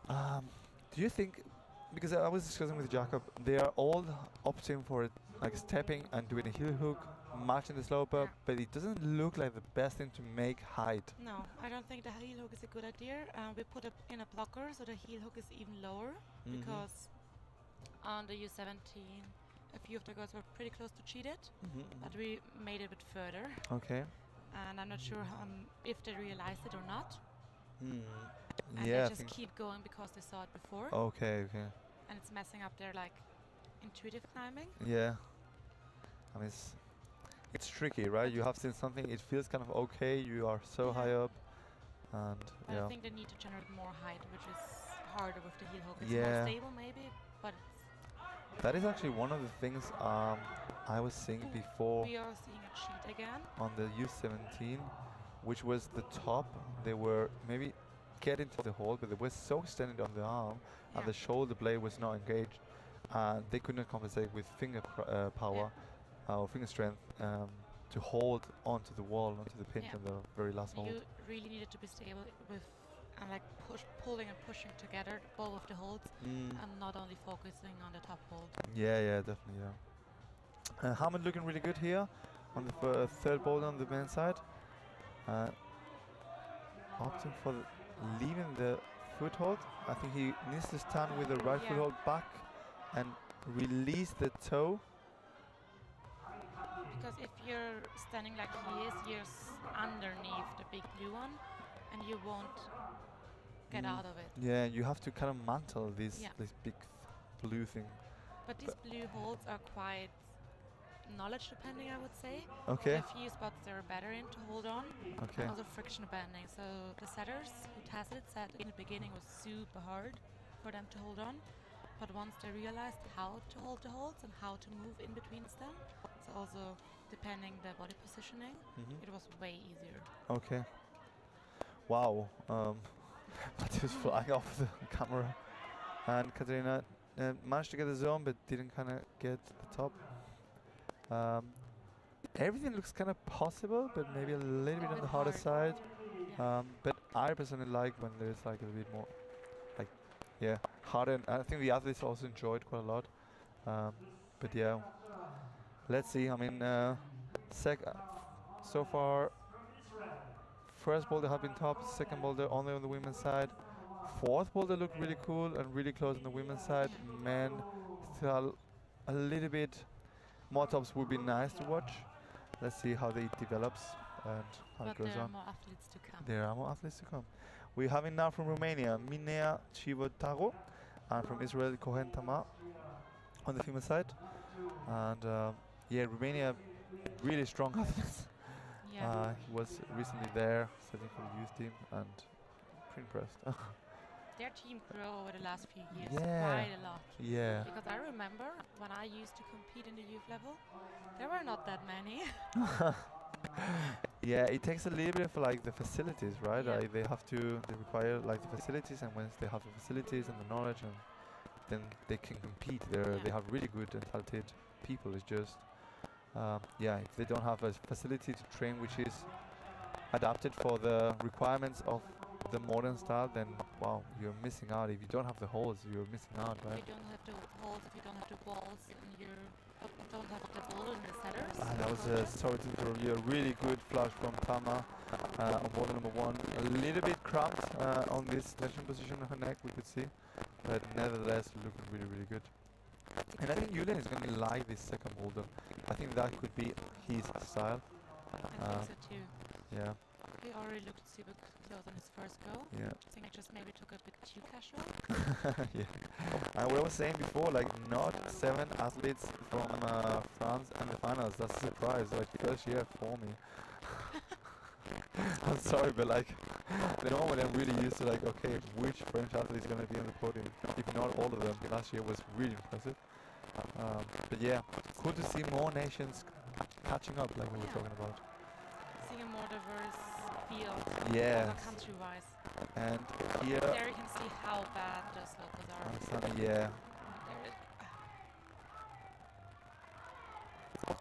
Do you think, because I was discussing with Jakob, they are all opting for it, like stepping and doing a heel hook, marching the slope up, but it doesn't look like the best thing to make height. No, I don't think the heel hook is a good idea. We put it in a blocker so the heel hook is even lower because on the U17 a few of the girls were pretty close to cheat it, but we made it a bit further. Okay. And I'm not sure if they realized it or not. And Yeah. they just keep going because they saw it before. Okay. And it's messing up their like intuitive climbing. Yeah. I mean, it's tricky, right? You have seen something, it feels kind of okay, you are so high up, and But yeah. I think they need to generate more height, which is harder with the heel hook. It's Yeah. more stable maybe, but That is actually one of the things I was seeing before we are seeing a cheat again. on the U17, which was the top. They were maybe getting to the hold, but they were so extended on the arm, and the shoulder blade was not engaged, and they could not compensate with finger power or finger strength to hold onto the wall, onto the pinch on the very last hold. You really needed to be stable with and like pulling and pushing together both of the holds and not only focusing on the top hold. Yeah, definitely, yeah. Hammond looking really good here on the third boulder on the men's side. Opting for leaving the foothold. I think he needs to stand with the right foothold back and release the toe. Because if you're standing like he is, you're underneath the big blue one and you won't get out of it. Yeah, you have to kind of mantle this big blue thing. But these blue holds are quite knowledge depending, I would say. Okay. There are a few spots they're better in to hold on. Okay. And also friction bending. So the setters who tested said in the beginning was super hard for them to hold on. But once they realized how to hold the holds and how to move in between them, so also depending the body positioning, it was way easier. Okay. Wow. But he was flying off the camera. And Katarina managed to get the zone, but didn't kind of get the top. Everything looks kind of possible, but maybe a little bit on the harder side. But I personally like when there's like a bit more, like, harder. And I think the athletes also enjoyed quite a lot. But yeah, let's see. I mean, so far, first boulder have been top, second boulder only on the women's side. Fourth boulder looked really cool and really close on the women's side. Men still a little bit more tops would be nice to watch. Let's see how it develops and how it goes there are on. more athletes to come. There are more athletes to come. We're having now from Romania, Minea Chivotaro, and from Israel, Cohen Tama on the female side. And Romania, really strong athletes. He was recently there, setting for the youth team, and pretty impressed. Their team grew over the last few years Yeah. quite a lot. Yeah. Because I remember when I used to compete in the youth level, there were not that many. Yeah, it takes a little bit of like the facilities, right? Yeah. Like they require like the facilities, and once they have the facilities and the knowledge, and then they can compete. They have really good and talented people. It's just yeah, if they don't have a facility to train which is adapted for the requirements of the modern style, then wow, you're missing out. If you don't have the holes, you're missing out, right? If you don't have the holes, if you don't have the balls, and you don't have the ball in the setters. That was sorry to interrupt you. A really good flush from Tama on ball number 1. A little bit cramped on this tension position on her neck, we could see, but nevertheless looking really, really good. And I think Julian is going to like this second boulder. I think that could be his style. I think so too. Yeah. He already looked super close on his first go. Yeah. I think I just maybe took a bit too casual. Yeah. And what I was saying before, like not 7 athletes from France and the finals. That's a surprise. Like first year for me. I'm sorry, but like normally I'm really used to like, okay, which French athlete is going to be on the podium? If not all of them. Last year was really impressive. But yeah, cool to see more nations catching up, like we were talking about. Seeing a more diverse field, Yes. country-wise. And here, There you can see how bad the slopes are. yeah.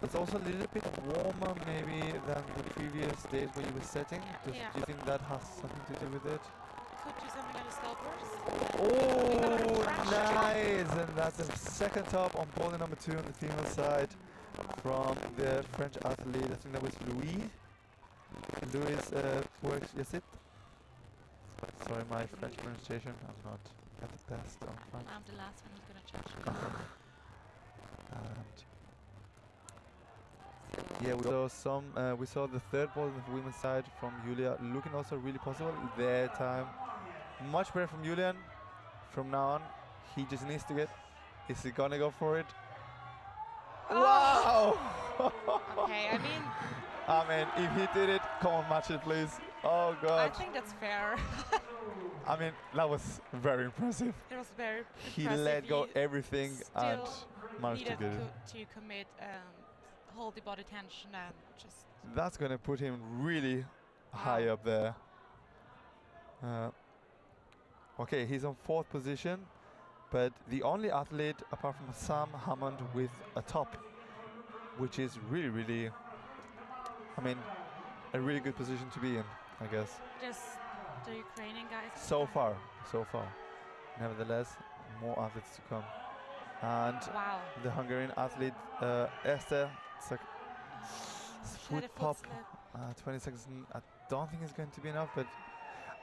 It's also a little bit warmer maybe than the previous days where you were setting. Do you think that has something to do with it? Could do something on the slopers. Oh, nice! And that's the second top on ball number 2 on the female side from the French athlete. I think that was Louis Pouet-Yassit. Sorry, my French pronunciation. I'm not at the best on French. I'm the last one who's gonna judge. And yeah, we saw the third ball on the women's side from Julia, looking also really possible. Their time much better from Julian. From now on, he just needs to get. Is he gonna go for it? Oh. Wow! Okay, I mean, if he did it, come on, match it, please. Oh God! I think that's fair. I mean, that was very impressive. It was very He impressive. let go everything and still managed to needed get it. to commit, hold the body tension and just. That's gonna put him really high up there. Okay, he's on 4th position, but the only athlete apart from Sam Hammond with a top, which is really, really, a really good position to be in, I guess. Just the Ukrainian guys. So far. Nevertheless, more athletes to come. And Wow. the Hungarian athlete Esther, it's like She had foot a pop, slip. 20 seconds. I don't think it's going to be enough, but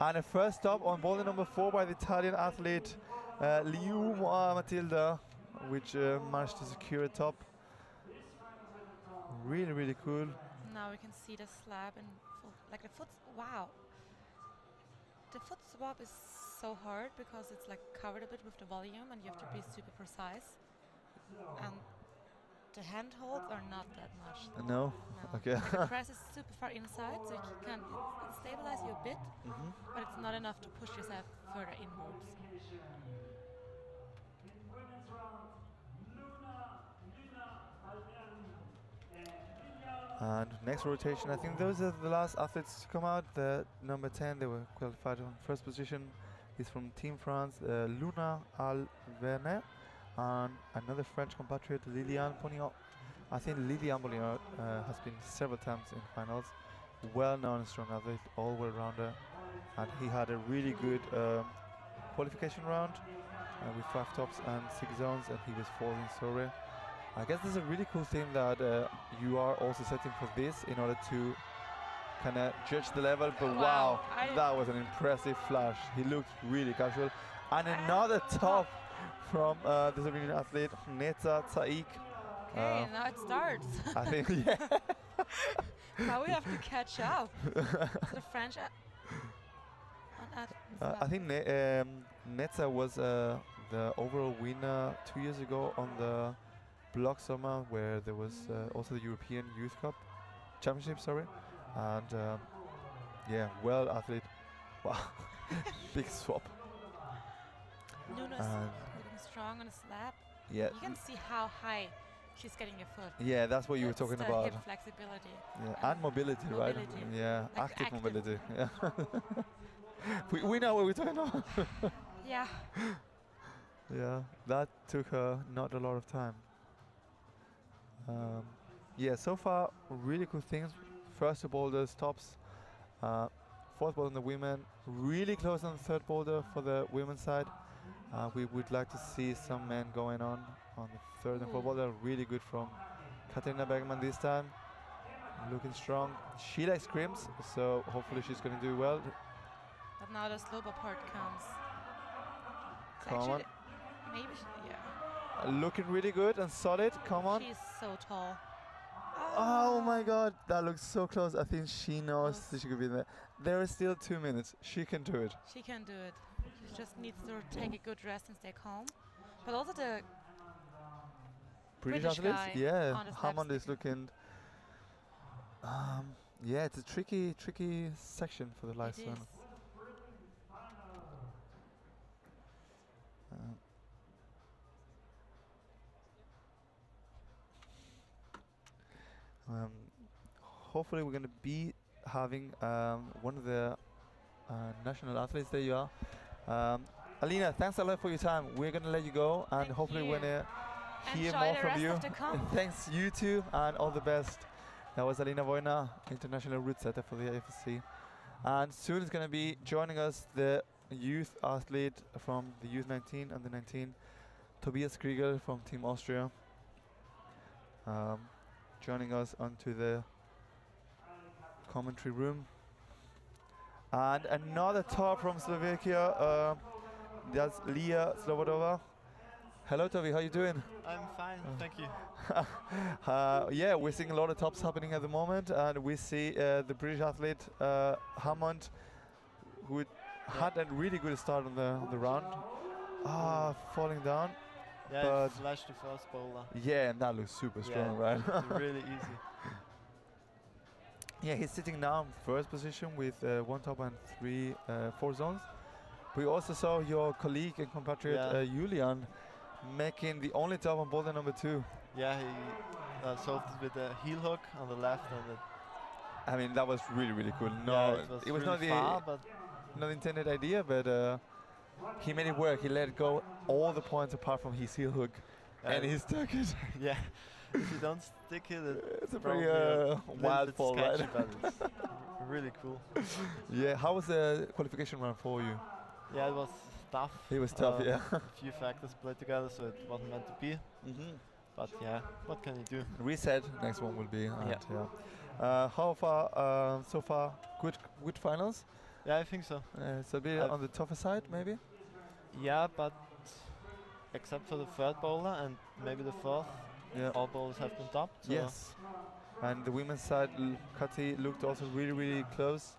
and a first stop on ball number 4 by the Italian athlete Liu Matilda, which managed to secure a top. Really, really cool. Now we can see the slab and like the foot. Wow. The foot swap is so hard because it's like covered a bit with the volume and you have to be super precise. And the handholds are not that much. No? Okay. Like the press is super far inside, so you can it stabilize you a bit, but it's not enough to push yourself further inwards. And next rotation, I think those are the last athletes to come out. The number 10, they were qualified on 1st position, is from Team France, Luna Alvernet, and another French compatriot, Liliane Poniot. I think Liliane Poniot has been several times in finals. Well-known and strong athlete, all-well-rounder, and he had a really good qualification round with 5 tops and 6 zones, and he was 4th in Sorry. I guess there's a really cool thing that you are also setting for this in order to kind of judge the level, but wow, that was an impressive flash. He looked really casual. And another top from the Slovenian athlete, Neta Taik. Okay, now it starts. I think, yeah. Now we have to catch up. The French. I think Neta was the overall winner 2 years ago on the Block Summer, where there was also the European Youth Cup Championship, sorry. And yeah, well athlete. Wow, big swap. Luna's looking strong on a slab. Yeah. You can see how high she's getting your foot. Yeah, that's what you were talking about. Hip flexibility. Yeah, and mobility, right? Yeah, like active mobility. Yeah. we know what we're talking about. Yeah. Yeah, that took her not a lot of time. Yeah, so far really good things. First boulders, tops. Fourth boulder on the women, really close on the third boulder for the women's side. We would like to see some men going on the third and fourth boulder. Really good from Katarina Bergman this time. Looking strong. She likes scrims, so hopefully she's going to do well. But now the sloper part comes. It's Come on. actually maybe yeah. Looking really good and solid. Come on. She's so tall. Oh my god, that looks so close. I think she knows Close. that she could be there. There is still 2 minutes. She can do it. She can do it. She just needs to take a good rest and stay calm. But also the British British athletes? guy Yeah, on the Hammond is slopes. looking. Yeah, it's a tricky section for the it last is. one. Hopefully we're going to be having one of the national athletes. There you are. Alina, thanks a lot for your time. We're going to let you go, and Thank hopefully you. we're going to hear Enjoy more the from rest you. of the comp. Thanks you too, and all the best. That was Alina Vojna, international route setter for the AFSC. And soon is going to be joining us the youth athlete from the youth 19 and the 19, Tobias Kriegel from Team Austria. Joining us onto the commentary room. And another top from Slovakia, that's Lia Slobodova. Hello Toby, how you doing? I'm fine, thank you. Yeah, we're seeing a lot of tops happening at the moment, and we see the British athlete Hammond, who had a really good start on the round. Falling down. Yeah, But I flashed the first bowler. Yeah, and that looks super strong, right? It's really easy. Yeah, he's sitting now in first position with 1 top and 4 zones. We also saw your colleague and compatriot Julian making the only top on boulder number 2. Yeah, he solved it with a heel hook on the left, and I mean, that was really cool. No, yeah, it was not really far, but the intended idea, but he made it work. He let go all the points apart from his heel hook, and he stuck it. yeah, if you don't stick it, It's a probably pretty little wild bit fall, sketchy, right? but it's really cool. Yeah, how was the qualification run for you? Yeah, it was tough. It was tough, yeah. A few factors played together, so it wasn't meant to be. But yeah, what can you do? Reset, next one will be. And Yeah. how far, so far, good finals? Yeah, I think so. It's a bit on the tougher side, maybe? Yeah, but except for the third bowler and maybe the fourth, Yeah. all bowlers have been topped. So Yes. And the women's side, Kati looked also really close.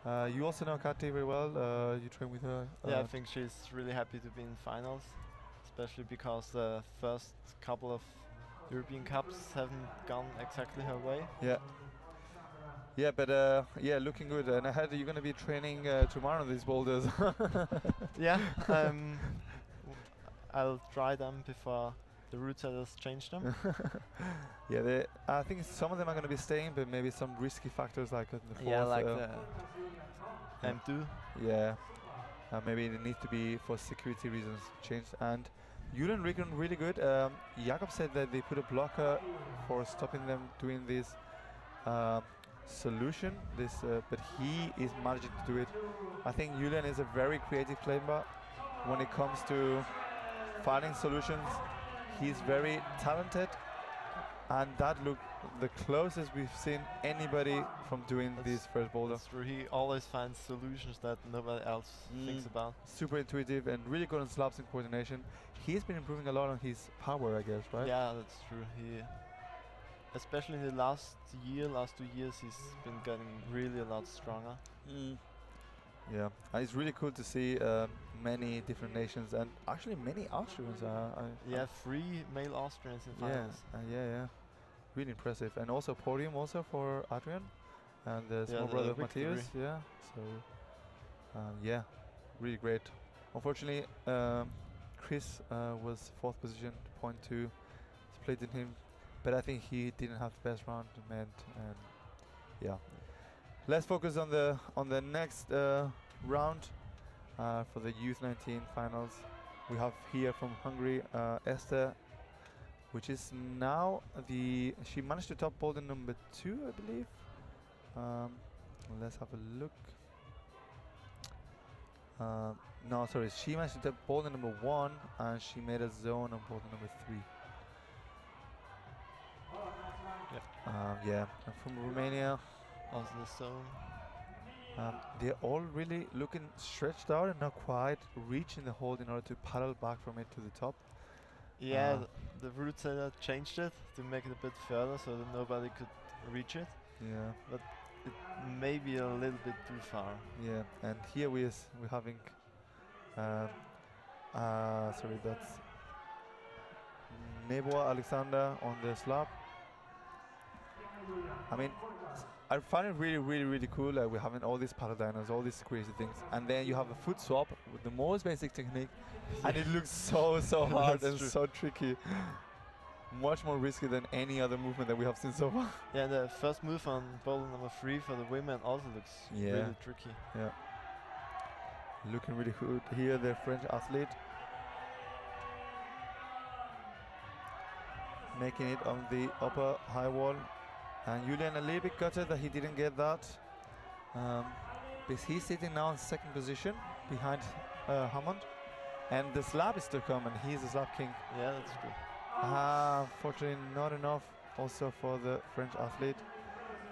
You also know Kati very well. You train with her. yeah, I think she's really happy to be in finals, especially because the first couple of European Cups haven't gone exactly her way. Yeah. Yeah, but yeah, looking good. And I heard you're going to be training tomorrow on these boulders. Yeah, I'll try them before the route setters change them. Yeah, I think some of them are going to be staying, but maybe some risky factors like in the fourth. Yeah, like the M2. Yeah, maybe it needs to be for security reasons changed. And Julian Rickon really good. Jakob said that they put a blocker for stopping them doing this solution. But he is managing to do it. I think Julian is a very creative climber when it comes to finding solutions. He's very talented, and that looked the closest we've seen anybody from doing this first boulder. That's true. He always finds solutions that nobody else thinks about. Super intuitive and really good on slabs and coordination. He's been improving a lot on his power, I guess, right? Yeah, that's true. He, especially in the last 2 years, he's been getting really a lot stronger. Yeah, it's really cool to see many different nations and actually many Austrians. Yeah, 3 male Austrians in finals. Yeah. Really impressive. And also podium also for Adrian and the small the brother of victory. Matthias. Yeah, so yeah, really great. Unfortunately, Chris was 4th position, 0.2, split in him, but I think he didn't have the best round and yeah. Let's focus on the next round for the Youth 19 finals. we have here from Hungary Esther, which is now she managed to top boulder number 2, I believe. Let's have a look. No, sorry, she managed to top boulder number 1, and she made a zone on boulder number 3. Yeah, and from Romania, Also the zone. they're all really looking stretched out and not quite reaching the hold in order to paddle back from it to the top. Yeah, the route setter changed it to make it a bit further so that nobody could reach it. Yeah. But it may be a little bit too far. Yeah, and here we're having, sorry, that's Neboa Alexander on the slab. I mean, I find it really, really, really cool. We're having all these paddle diners, all these crazy things, and then you have a foot swap with the most basic technique, and it looks so hard and so tricky. Much more risky than any other movement that we have seen so far. Yeah, the first move on boulder number 3 for the women also looks really tricky. Yeah. Looking really good here, the French athlete. Making it on the upper high wall. And Julian a little bit gutted that he didn't get that. Because he's sitting now in 2nd position behind Hammond. And the slab is to come, and he's the slab king. Yeah, that's true. Fortunately not enough also for the French athlete.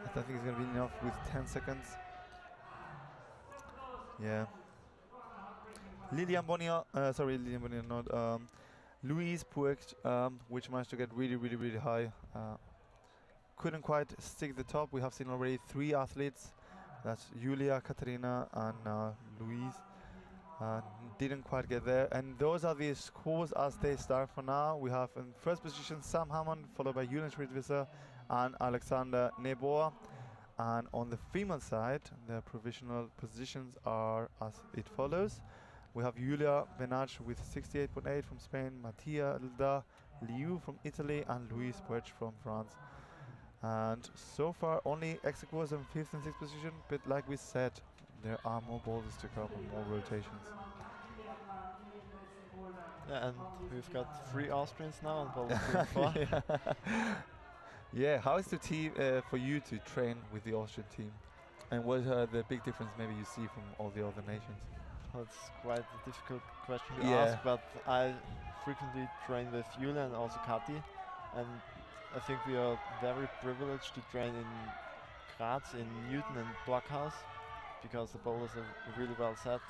I think it's going to be enough with 10 seconds. Yeah. Lilian Bonnier, not Louise Puig, which managed to get really, really, really high. Couldn't quite stick the top. We have seen already 3 athletes. That's Julia, Katarina, and Louise. Didn't quite get there, and those are the scores as they start for now. We have in 1st position Sam Hammond, followed by Julian Schmidtwisser and Alexander Neboa. And on the female side, the provisional positions are as it follows. We have Julia Benach with 68.8 from Spain, Mattia Lda Liu from Italy, and Louise Puig from France. And so far only ex aequos in 5th and 6th position, but like we said, there are more boulders to come and more rotations. Yeah, and we've got 3 Austrians now on boulder 3 and 4. Yeah, how is the team for you to train with the Austrian team? And what are the big difference maybe you see from all the other nations? That's quite a difficult question to ask, but I frequently train with Julia and also Kati, and I think we are very privileged to train in Graz, in Newton and Blockhouse, because the boulders are really well set,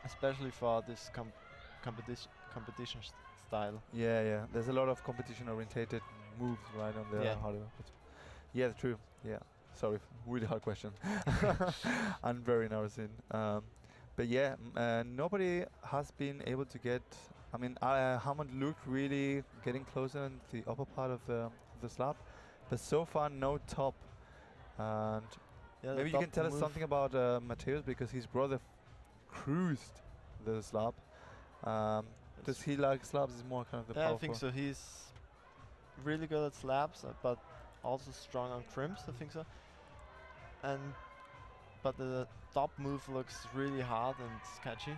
especially for this competition style. Yeah. There's a lot of competition-orientated moves right on the hardware. Yeah, true. Yeah. Sorry, really hard question. And very embarrassing. But yeah, nobody has been able to get. I mean, Hammond looked really getting closer in the upper part of the slab, but so far no top. And maybe you can tell us something about Matthäus, because his brother cruised the slab. Does he like slabs? Is more kind of the powerful? I think so. He's really good at slabs, but also strong on crimps. I think so. But the top move looks really hard and sketchy.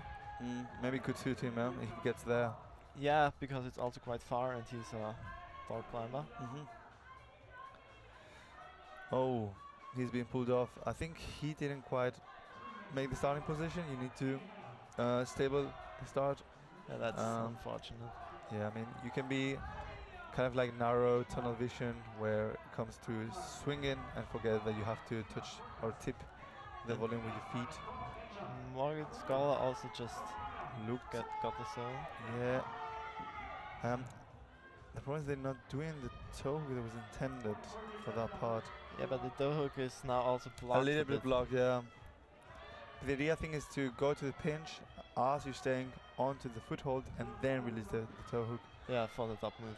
Maybe could suit him if he gets there. Yeah, because it's also quite far and he's a tall climber. Oh, he's been pulled off. I think he didn't quite make the starting position. You need to stable the start. Yeah, that's unfortunate. Yeah, I mean, you can be kind of like narrow tunnel vision where it comes to swinging and forget that you have to touch or tip the volume with your feet. Margaret Scholar also just got the zone. Yeah. The problem is they're not doing the toe hook that was intended for that part. Yeah, but the toe hook is now also blocked. A little bit blocked, yeah. The idea thing is to go to the pinch as you're staying onto the foothold and then release the toe hook. Yeah, for the top move.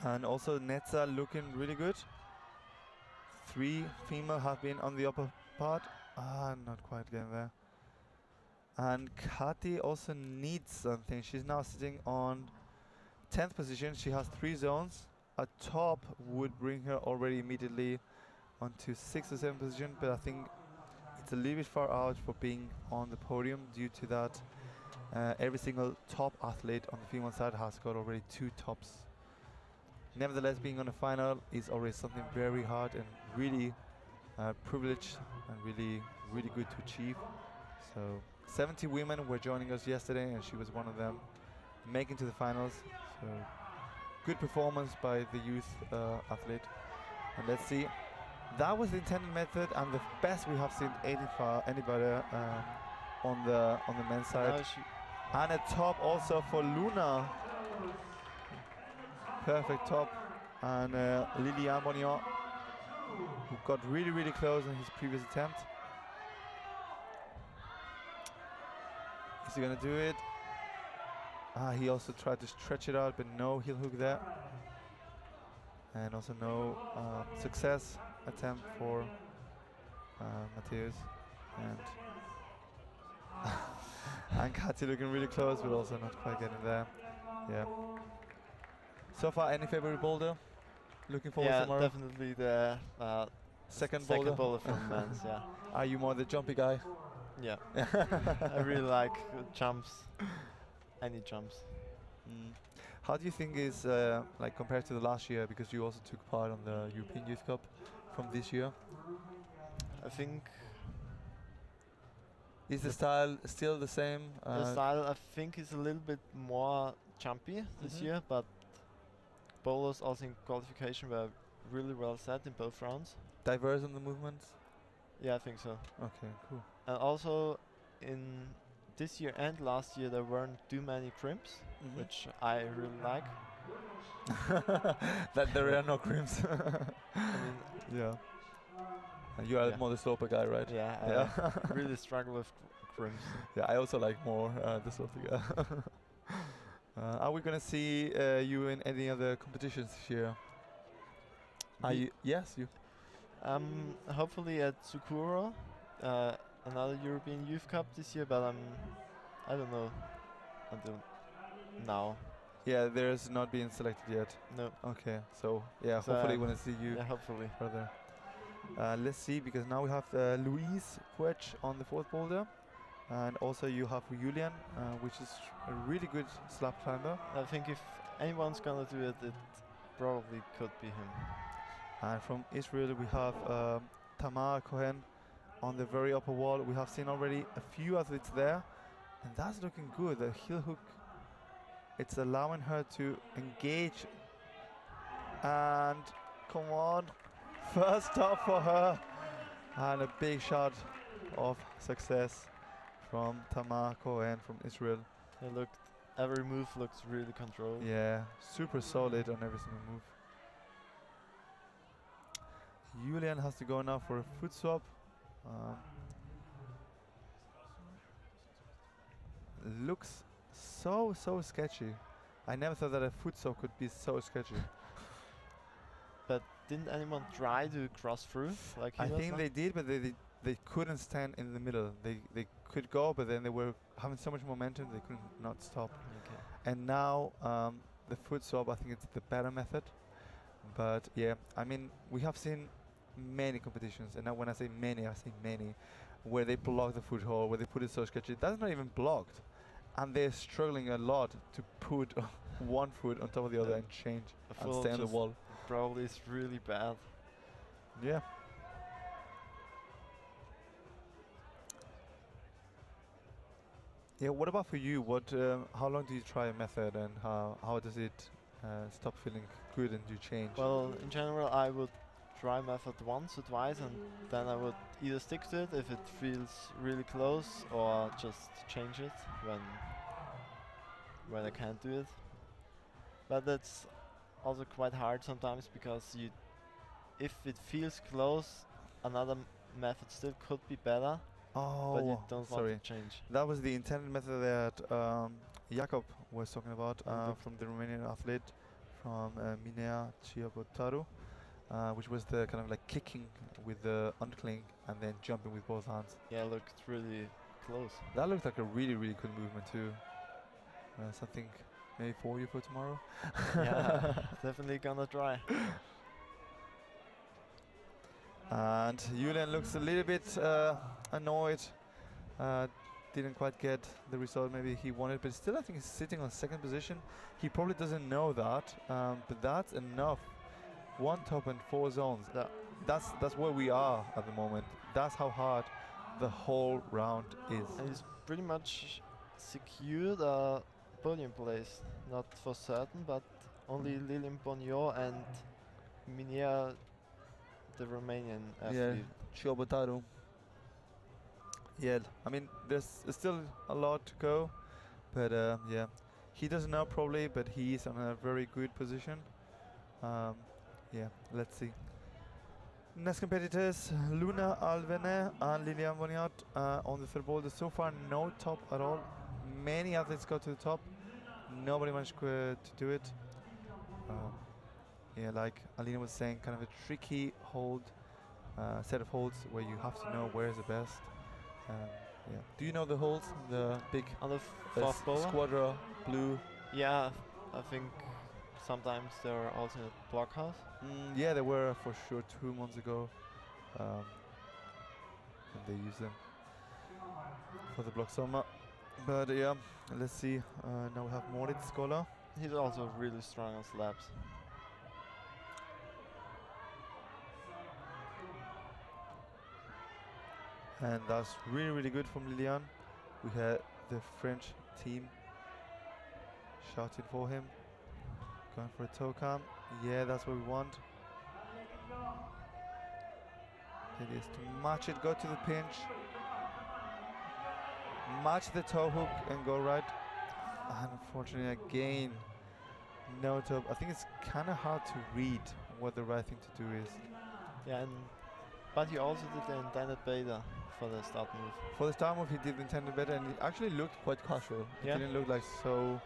And also Netza looking really good. 3 female have been on the upper part. Not quite getting there. And Kati also needs something. She's now sitting on 10th position. She has 3 zones. A top would bring her already immediately onto 6th or 7th position, but I think it's a little bit far out for being on the podium due to that every single top athlete on the female side has got already 2 tops. Nevertheless, being on the final is already something very hard and really privileged and really, really good to achieve. So 70 women were joining us yesterday, and she was one of them, making to the finals. So good performance by the youth athlete. And let's see. That was the intended method and the best we have seen anybody on the men's side. And a top also for Luna. Perfect top. And Lilian Bonillon, who got really, really close in his previous attempt. Is he gonna do it? He also tried to stretch it out, but no heel hook there. And also no success attempt for Matthäus. And Kati looking really close, but also not quite getting there. Yeah. So far, any favorite boulder? Looking forward to tomorrow? Yeah, definitely the second boulder boulder from men's, yeah. Are you more the jumpy guy? Yeah. I really like jumps, any jumps. How do you think is like compared to the last year, because you also took part on the European Youth Cup from this year? I think is the style still the same? The style I think is a little bit more jumpy this year, but bowlers also in qualification were really well set in both rounds. Diverse in the movements? Yeah, I think so. Okay, cool. And also in this year and last year there weren't too many crimps, which I really like. That there are no crimps. I mean, yeah. And you are more the sloper guy, right? Yeah, I really struggle with crimps. Yeah, I also like more the sloper guy. Are we gonna see you in any other competitions this year? Are you? Yes, you. Hopefully at Tsukuro, another European Youth Cup this year, but I don't know until now. Yeah, there's not been selected yet. No. Okay, so yeah, hopefully we're gonna see you. Yeah, hopefully. Further. Let's see, because now we have Louise Puech on the 4th boulder, and also you have Julian, which is a really good slab climber. I think if anyone's gonna do it, it probably could be him. And from Israel we have Tamar Cohen on the very upper wall. We have seen already a few athletes there, and that's looking good. The heel hook, it's allowing her to engage. And come on, first stop for her, and a big shot of success from Tamar Cohen from Israel. Every move looks really controlled. Yeah, super solid on every single move. Julian has to go now for a foot swap. Looks so sketchy. I never thought that a foot swap could be so sketchy. But didn't anyone try to cross through? Like I think they did, but they couldn't stand in the middle. They could go, but then they were having so much momentum they couldn't not stop. Okay. And now the foot swap, I think it's the better method. But yeah, I mean, we have seen many competitions, and now when I say many, where they block the foot hole, where they put it so sketchy. That's not even blocked, and they're struggling a lot to put one foot on top of the other and change and stay on the wall. Probably is really bad. Yeah. Yeah. What about for you? What? How long do you try a method, and how does it stop feeling good and do you change? Well, in general, I would try method once or twice, and then I would either stick to it if it feels really close, or just change it when I can't do it. But that's also quite hard sometimes, because if it feels close, another method still could be better. Oh, but you don't want to change. That was the intended method that Jakob was talking about from the Romanian athlete from Minea Ciabotaru, which was the kind of like kicking with the uncling and then jumping with both hands. Yeah, it looked really close. That looked like a really, really good movement too. Something maybe for you for tomorrow. Yeah, definitely gonna try. And Julian looks a little bit annoyed. Didn't quite get the result maybe he wanted, but still I think he's sitting on second position. He probably doesn't know that, but that's enough. 1 top and 4 zones. That's where we are at the moment. That's how hard the whole round is. And he's pretty much secured a podium place. Not for certain, but only Lilian Bonio and Minia, the Romanian athlete. Ciobotaro. Yeah, I mean, there's still a lot to go, but yeah, he doesn't know probably, but he is on a very good position. Yeah, let's see. Next competitors, Luna Alvene and Lilian Boniat on the third boulder. So far, no top at all. Many athletes got to the top. Nobody managed to do it. Yeah, like Alina was saying, kind of a tricky hold, set of holds where you have to know where is the best. Yeah. Do you know the holds? The big On the fourth bowler? Squadra blue. Yeah, I think sometimes they're also in a blockhouse. Yeah, they were for sure 2 months ago. And they use them for the block summer. But yeah, let's see. Now we have Moritz Scholar. He's also really strong on slabs. And that's really, really good from Lilian. We had the French team shouting for him. Going for a toe cam. Yeah, that's what we want. It is to match it, go to the pinch. Match the toe hook and go right. And unfortunately again, no top. I think it's kind of hard to read what the right thing to do is. Yeah, but he also did the intended beta for the start move. For the start move he did the intended better, and it actually looked quite casual. Yeah. It didn't look like so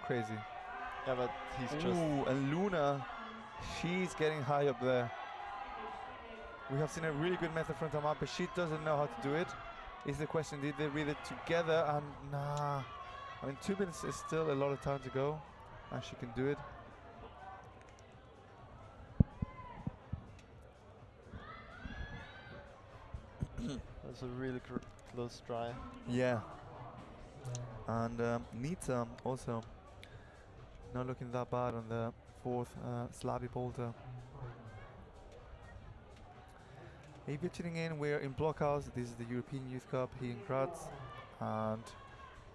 crazy. Yeah, but he's just... Ooh, and Luna, she's getting high up there. We have seen a really good method from Tamar, but she doesn't know how to do it. Is the question, did they read it together? And nah. I mean, 2 minutes is still a lot of time to go, and she can do it. That's a really close try. Yeah. And Nita also not looking that bad on the 4th slabby boulder. If you're tuning in, we're in Blockhouse. This is the European Youth Cup here in Graz, and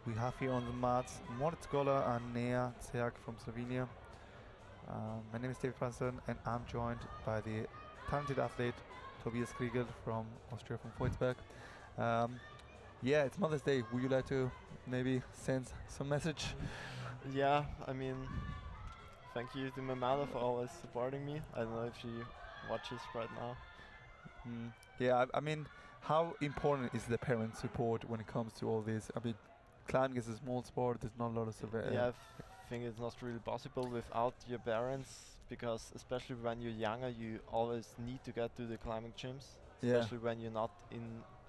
we have here on the mats Moritz Goller and Nea Ceak from Slovenia. My name is David Franson, and I'm joined by the talented athlete Tobias Kriegel from Austria, from Voitsberg. Yeah, it's Mother's Day. Would you like to maybe send some message? Yeah, I mean, thank you to my mother for always supporting me. I don't know if she watches right now. Yeah, I mean, how important is the parent support when it comes to all this? I mean, climbing is a small sport. There's not a lot of yeah, I think it's not really possible without your parents, because especially when you're younger, you always need to get to the climbing gyms, especially when you're not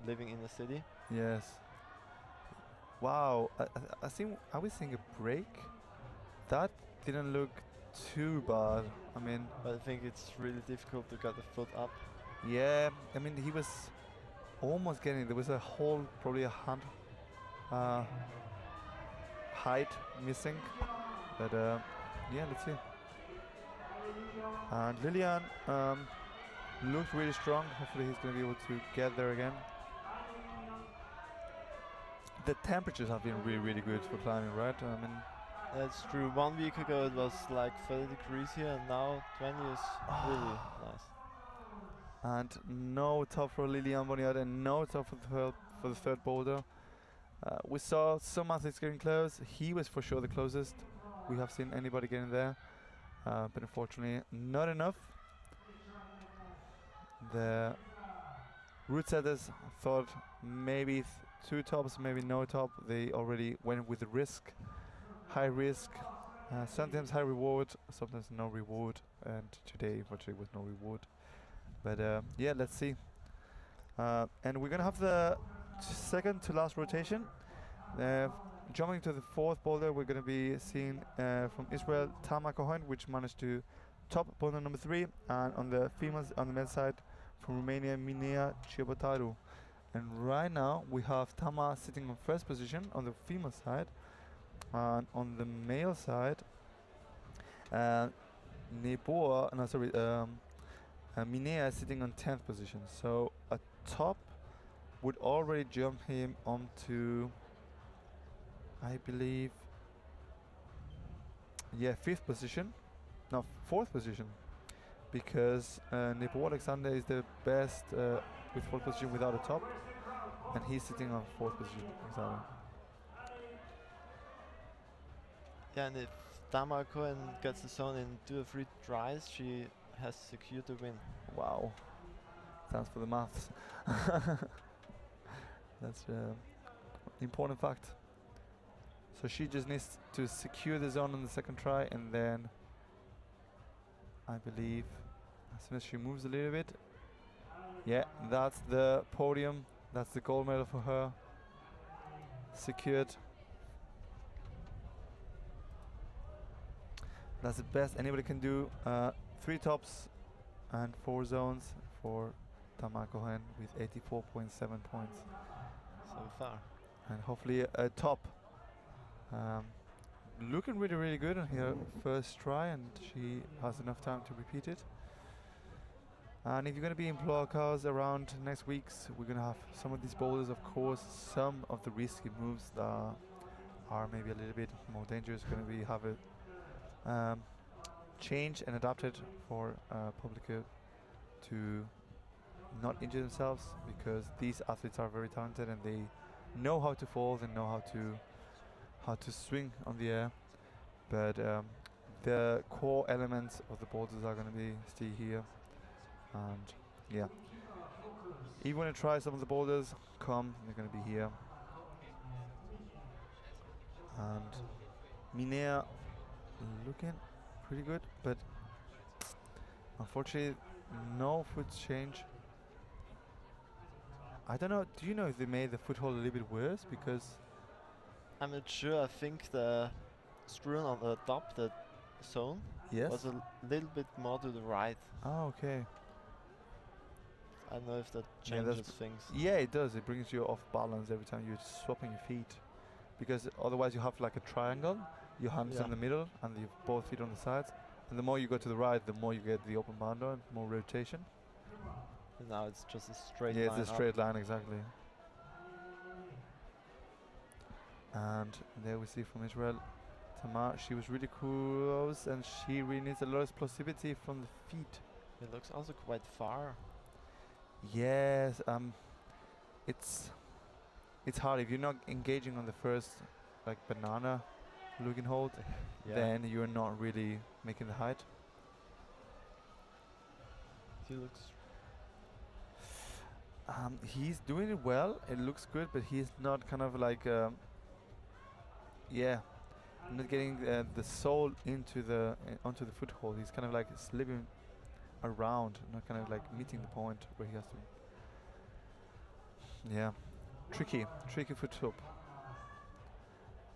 living in the city. Yes. Wow, I was seeing a break. That didn't look too bad. I mean, but I think it's really difficult to get the foot up. Yeah, I mean, he was almost getting. There was a whole, probably a hand height missing, but yeah, let's see. And Lilian looked really strong. Hopefully he's going to be able to get there again. The temperatures have been really, really good for climbing, right? I mean, that's true. 1 week ago it was like 30 degrees here, and now 20 is really nice. And no top for Lilian Boniat, and no top for the third boulder. We saw some athletes getting close. He was for sure the closest we have seen anybody getting there, but unfortunately not enough. The route setters thought maybe 2 tops, maybe no top. They already went with the risk, high risk, sometimes high reward, sometimes no reward, and today unfortunately was no reward. But yeah, let's see. And we're gonna have the second to last rotation. Jumping to the 4th boulder, we're gonna be seeing from Israel Tama Cohen, which managed to top boulder number 3, and on the females, on the men's side, from Romania, Minea Ciobataru. And right now we have Tama sitting on first position on the female side, and on the male side, Minea is sitting on 10th position. So a top would already jump him onto, I believe, yeah, 5th position, no, 4th position, because Nepo Alexander is the best with 4th position without a top, and he's sitting on 4th position. Exactly. Yeah, and if Tama Cohen gets the zone in 2 or 3 tries, she has secured the win. Wow. Thanks for the maths. That's important fact. So she just needs to secure the zone on the second try, and then I believe as soon as she moves a little bit, yeah, that's the podium. That's the gold medal for her. Secured. That's the best anybody can do. 3 tops and 4 zones for Tama Cohen with 84.7 points. So far. And hopefully a top. Looking really, really good on her first try, and she has enough time to repeat it. And if you're going to be in Blockhouse around next weeks, we're going to have some of these boulders, of course, some of the risky moves that are maybe a little bit more dangerous, going to be have it changed and adapted for public to not injure themselves, because these athletes are very talented and they know how to fall, they know how to swing on the air, but the core elements of the boulders are going to be still here. And yeah, if you want to try some of the boulders, come, they're going to be here. And Minea looking pretty good, but unfortunately no foot change. I don't know, do you know if they made the foothold a little bit worse? Because I'm not sure. I think the screw on the top, the zone, yes, was a little bit more to the right. Oh, okay. I don't know if that Yeah, changes things. Yeah, it does. It brings you off balance every time you're swapping your feet, because otherwise you have like a triangle, your hands in the middle and you both feet on the sides, and the more you go to the right, the more you get the open bando and more rotation. And now it's just a straight line. Yeah, it's a straight line, exactly. And there we see from Israel, Tamar, she was really close, and she really needs a lot of explosivity from the feet. It looks also quite far. Yes, it's hard if you're not engaging on the first like banana looking hold, then you're not really making the height. He looks. He's doing it well. It looks good, but he's not kind of like not getting the sole into the onto the foothold. He's kind of like slipping around, not kind of like meeting the point where he has to. Yeah, tricky foot top.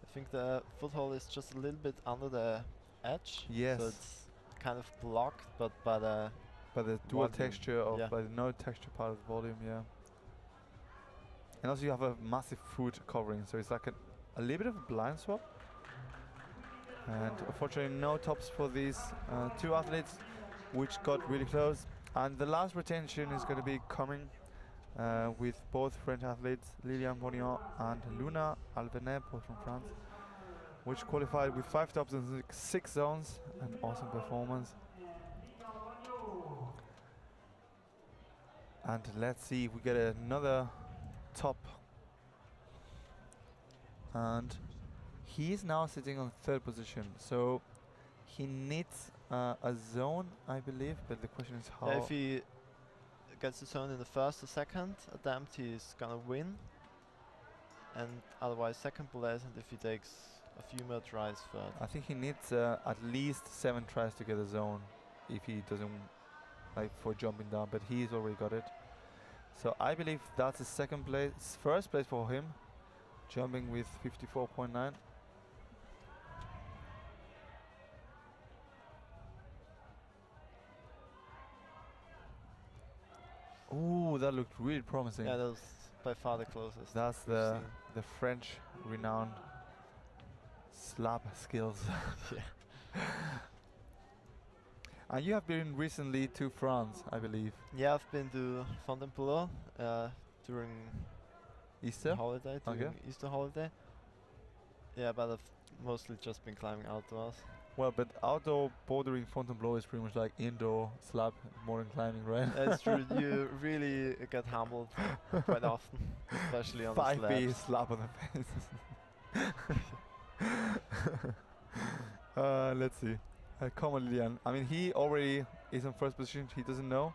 I think the foothold is just a little bit under the edge. Yes. So it's kind of blocked, but by the dual volume. texture of by the no texture part of the volume, yeah. And also you have a massive foot covering, so it's like a little bit of a blind swap. And unfortunately no tops for these 2 athletes, which got really close. And the last retention is going to be coming with both French athletes, Liliane Bonillon and Luna Alvenet, both from France, which qualified with 5 tops and 6 zones. An awesome performance. And let's see if we get another top. And he is now sitting on 3rd position, so he needs a zone, I believe, but the question is how. Yeah, if he gets the zone in the first or second attempt, he's gonna win. And otherwise second place, and if he takes a few more tries third. I think he needs at least 7 tries to get a zone if he doesn't like for jumping down, but he's already got it. So I believe that's the second place, first place for him, jumping with 54.9. that looked really promising. Yeah, that was by far the closest. That's we've the seen. French renowned slab skills. Yeah. And you have been recently to France, I believe. Yeah, I've been to Fontainebleau during Easter? holiday, during Easter holiday. Yeah, but I've mostly just been climbing outdoors. Well, but outdoor bouldering Fontainebleau is pretty much like indoor slab modern climbing, right? That's true. You really get humbled quite often, especially on the 5B slabs. slap on the face. Let's see. Come on, Lilian. I mean, he already is in first position. He doesn't know,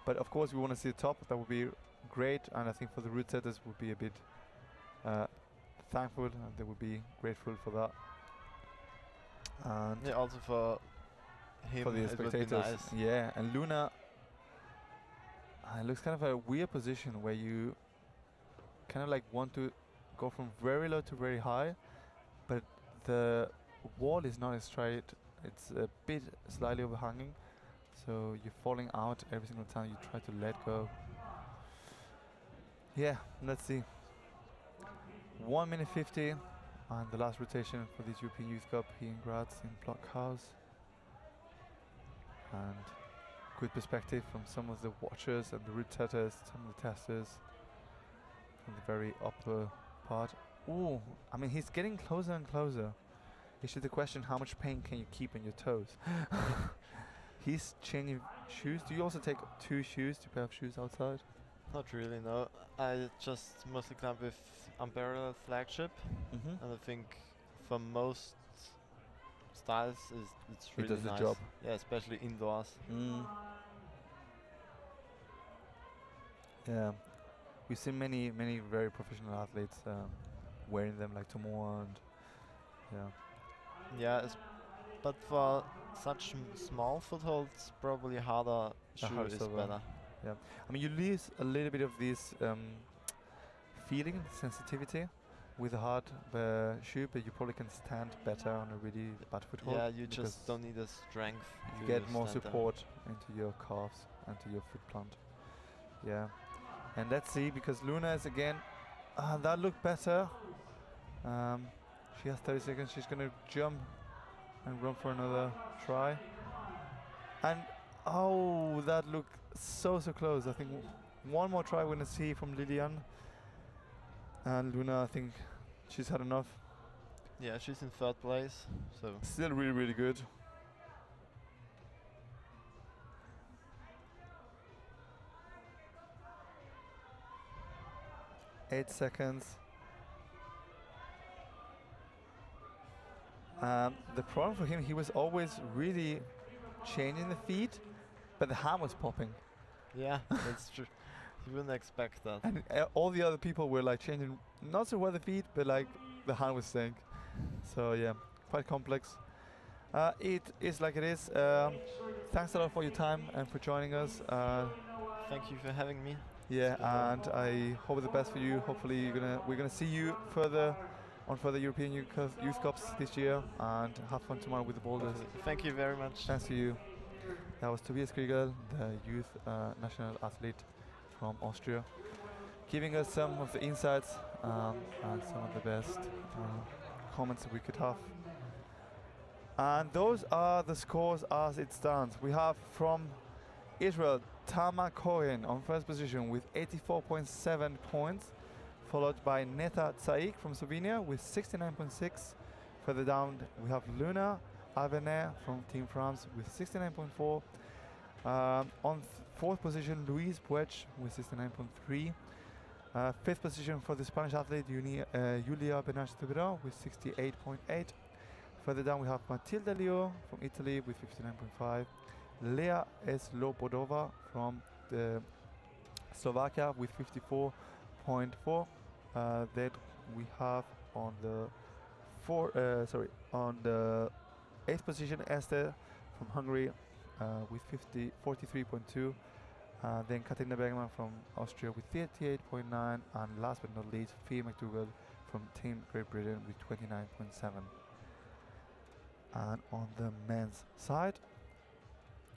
but of course we want to see the top. That would be great, and I think for the route setters would be a bit thankful, and they would be grateful for that. And Yeah, also for him, for the it would be spectators, nice. yeah. And Luna, it looks kind of a weird position where you kind of like want to go from very low to very high, but the wall is not as straight. It's a bit slightly overhanging, so you're falling out every single time you try to let go. Yeah, let's see. 1 minute 50, and the last rotation for this European Youth Cup here in Graz in Blockhaus. And good perspective from some of the watchers and the route setters, some of the testers from the very upper part. Ooh, I mean, he's getting closer and closer. It's just the question, how much pain can you keep in your toes? He's changing shoes. Do you also take 2 shoes, 2 pair of shoes outside? Not really, no. I just mostly climb with unparalleled flagship, Mm-hmm. and I think for most styles it's It really does the nice. job. Yeah, especially indoors. Yeah, we've seen many very professional athletes wearing them like tomorrow, and Yeah, but for such small footholds, probably harder shoe harder is silver. better. yeah. I mean, you lose a little bit of this feeling, sensitivity with a hard shoe, but you probably can stand better on a really bad foothold. Yeah, you because just don't need the strength. you to get more stand there. support into your calves and to your foot plant. Yeah, and let's see, because Luna is again. That looked better. She has 30 seconds. She's gonna jump and run for another try. And oh, that looked so close. I think one more try we're gonna see from Lilian. And Luna, I think she's had enough. Yeah, she's in 3rd place, so Still really good. Eight seconds. The problem for him, he was always really changing the feet, but the hand was popping. yeah, that's true. You wouldn't expect that. And all the other people were like changing, not so well the feet, but like the hand was staying. So yeah, quite complex. It is like it is. Thanks a lot for your time and for joining us. Thank you for having me. Yeah, It's been fun. and I hope the best for you. Hopefully, we're gonna see you further on further European Youth Cups this year, and have fun tomorrow with the boulders. Thank you very much. Thanks to you. That was Tobias Kriegel, the youth national athlete from Austria, giving us some of the insights and some of the best comments that we could have. And those are the scores as it stands. We have from Israel, Tama Cohen on first position with 84.7 points, followed by Neta Tsaik from Slovenia with 69.6. Further down, we have Luna Avenet from Team France with 69.4. On fourth position, Luis Puech with 69.3. Fifth position for the Spanish athlete Julia Benash-Tubera with 68.8. Further down, we have Matilda Leo from Italy with 59.5. Lea Slobodova from Slovakia with 54.4. Then we have on the eighth position Esther from Hungary with 43.2. Then Katarina Bergman from Austria with 38.9, and last but not least, Fia McDougall from Team Great Britain with 29.7. And on the men's side,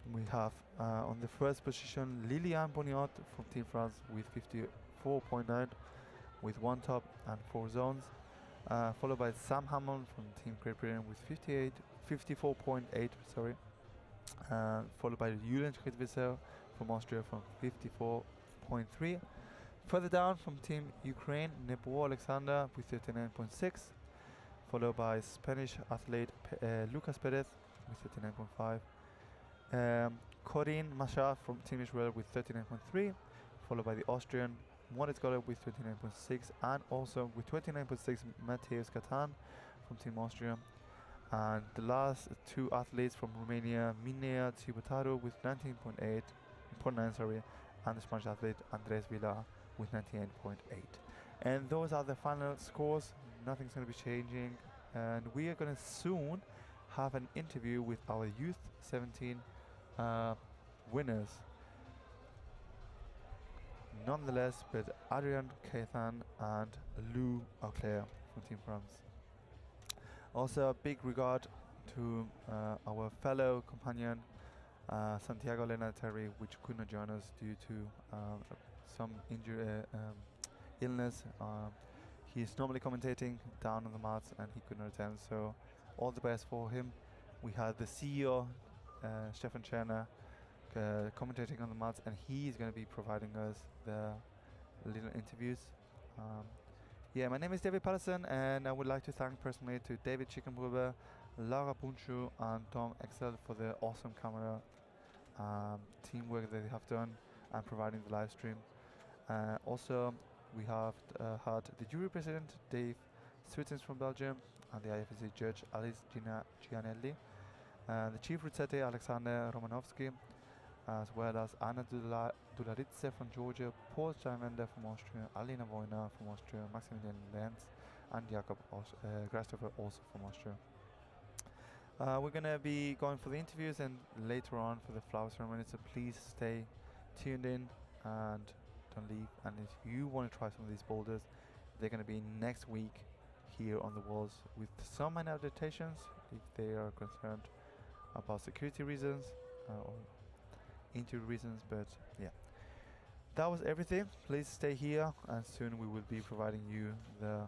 We have on the first position Liliane Boniot from Team France with 54.9 with 1 top and 4 zones, followed by Sam Hammond from Team Great Britain with 54.8, sorry, followed by Julian Schrittwisser from Austria from 54.3. Further down from Team Ukraine, Nebo Alexander with 39.6, followed by Spanish athlete Lucas Perez with 39.5. Corinne Masha from Team Israel with 39.3, followed by the Austrian Moritz Goller with 29.6, and also with 29.6 Mateusz Katan from Team Austria. And the last 2 athletes from Romania, Minea Țibutaru with 19.9, sorry, and the Spanish athlete Andres Vila with 98.8. And those are the final scores. Nothing's going to be changing, and we are going to soon have an interview with our Youth 17 winners. Nonetheless, with Adrian Keithan and Lou Auclair from Team France. Also, a big regard to our fellow companion Santiago Lenateri, which could not join us due to some injury, illness. He's normally commentating down on the mats and he could not attend, so all the best for him. We had the CEO, Stefan Scherner, commentating on the mats, and he's going to be providing us the little interviews. Yeah, my name is David Patterson, and I would like to thank personally to David Chickenbruber, Laura Bunchu, and Tom Excel for the awesome camera teamwork that they have done and providing the live stream. Also, we have had the jury president, Dave Switzens from Belgium, and the IFSC judge, Alice Gianelli, the chief Ruzzetti, Alexander Romanovsky, as well as Anna Dularitze from Georgia, Paul Steinwender from Austria, Alina Wojna from Austria, Maximilian Lenz, and Jakob Grasthofer also from Austria. We're going to be going for the interviews and later on for the flower ceremony, so please stay tuned in and don't leave. And if you want to try some of these boulders, they're going to be next week here on the walls with some minor adaptations if they are concerned about security reasons or injury reasons, but yeah. That was everything. Please stay here, and soon we will be providing you the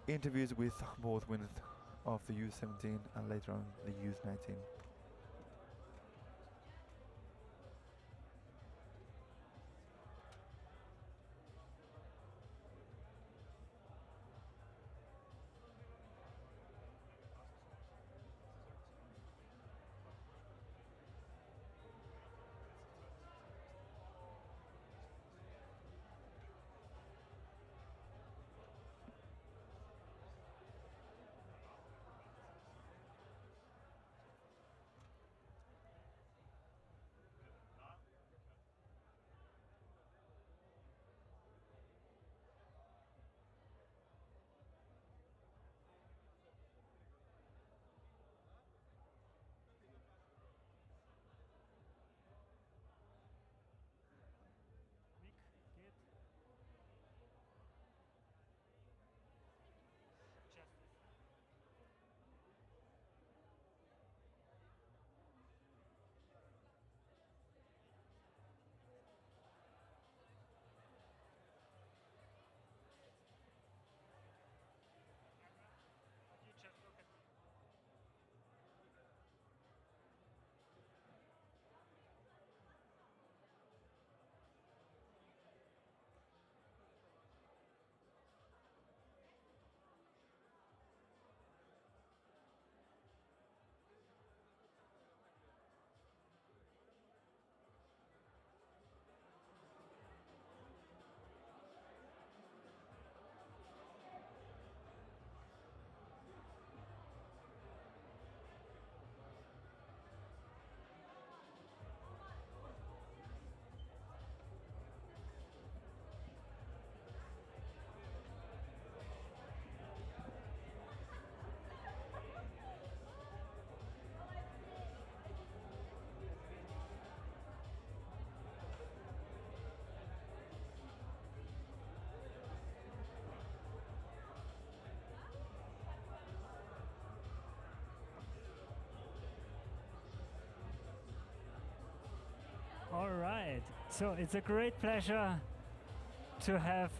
interviews with both winners of the U17 and later on the U19. All right. So it's a great pleasure to have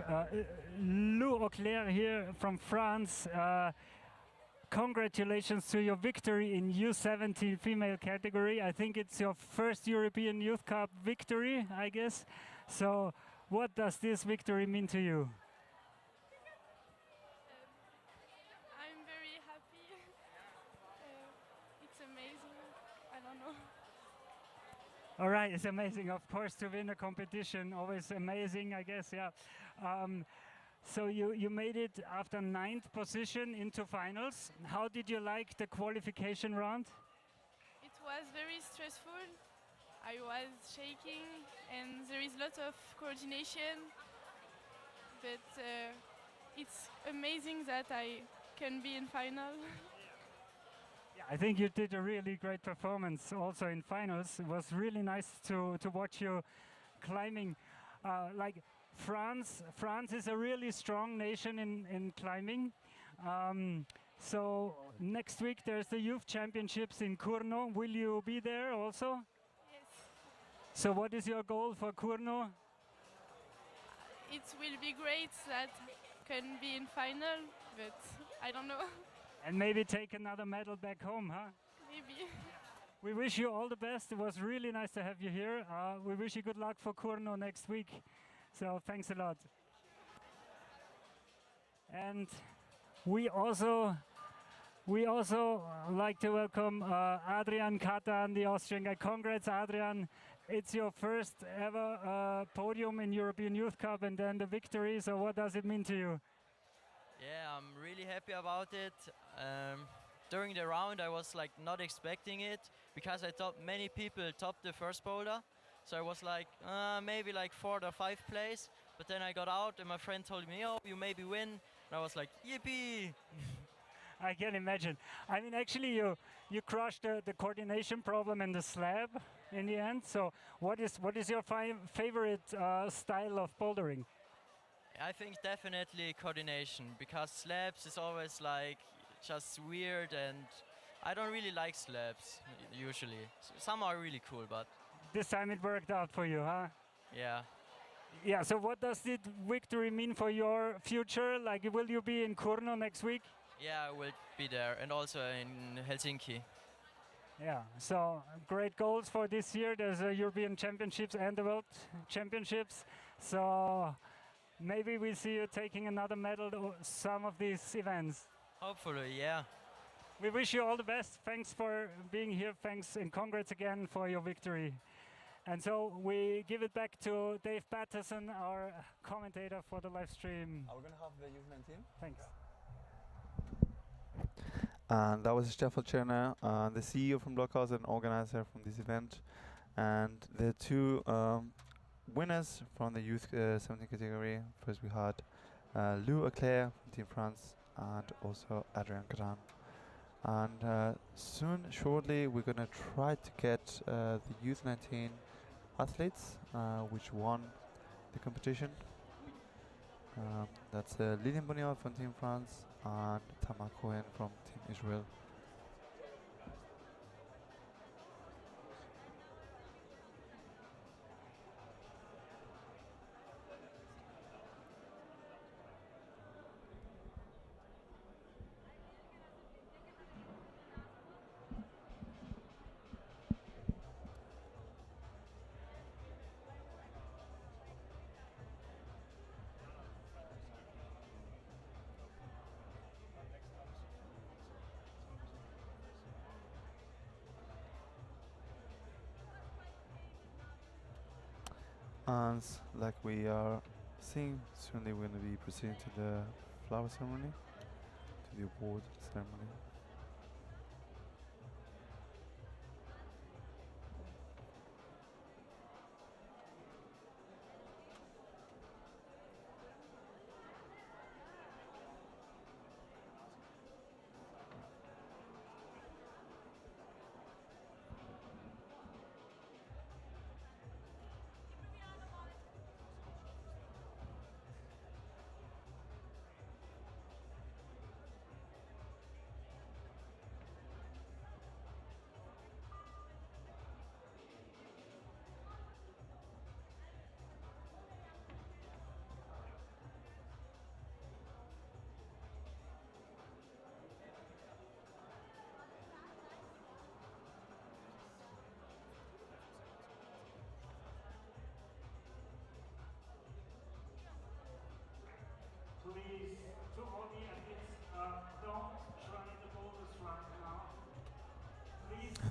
Lou Auclair here from France. Congratulations to your victory in U17 female category. I think it's your first European Youth Cup victory, I guess. So what does this victory mean to you? I'm very happy. It's amazing. I don't know. All right, it's amazing, of course, to win a competition. Always amazing, I guess, yeah. So you made it after 9th position into finals. How did you like the qualification round? It was very stressful. I was shaking and there is lots of coordination. But it's amazing that I can be in final. Yeah, I think you did a really great performance also in finals. It was really nice to watch you climbing. Like France is a really strong nation in climbing. So next week there's the Youth Championships in Kurno. Will you be there also? Yes. So what is your goal for Kurno? It will be great that can be in final, but I don't know. And maybe take another medal back home, huh? Maybe. We wish you all the best. It was really nice to have you here. We wish you good luck for Kurno next week. So thanks a lot. And we also like to welcome Adrian Katan, the Austrian guy. Congrats, Adrian. It's your first ever podium in European Youth Cup and then the victory. So what does it mean to you? Yeah, I'm really happy about it. During the round I was like not expecting it because I thought many people topped the first boulder. So I was like, maybe like 4th or 5th place. But then I got out and my friend told me, oh, you maybe win. And I was like, yippee! I can imagine. I mean, actually, you crushed the coordination problem in the slab in the end. So what is your favorite style of bouldering? I think definitely coordination, because slabs is always like just weird and I don't really like slabs usually. Some are really cool, but... This time it worked out for you, huh? Yeah. Yeah, so what does this victory mean for your future? Like, will you be in Kurno next week? Yeah, I will be there, and also in Helsinki. Yeah, so great goals for this year. There's the European Championships and the World Championships. So maybe we'll see you taking another medal at some of these events. Hopefully, yeah. We wish you all the best. Thanks for being here. Thanks and congrats again for your victory. And so we give it back to Dave Patterson, our commentator for the live stream. Are we going to have the U19? Thanks. And that was Stefan Czerner, the CEO from Blockhouse and organizer from this event. And the two winners from the Youth 17 category. First we had Lou Auclair from Team France and also Adrian Katan. And shortly, we're going to try to get the Youth 19 athletes which won the competition. That's Lilian Boniol from Team France and Tamar Cohen from Team Israel. And like we are seeing, soon we're going to be proceeding to the flower ceremony, to the award ceremony.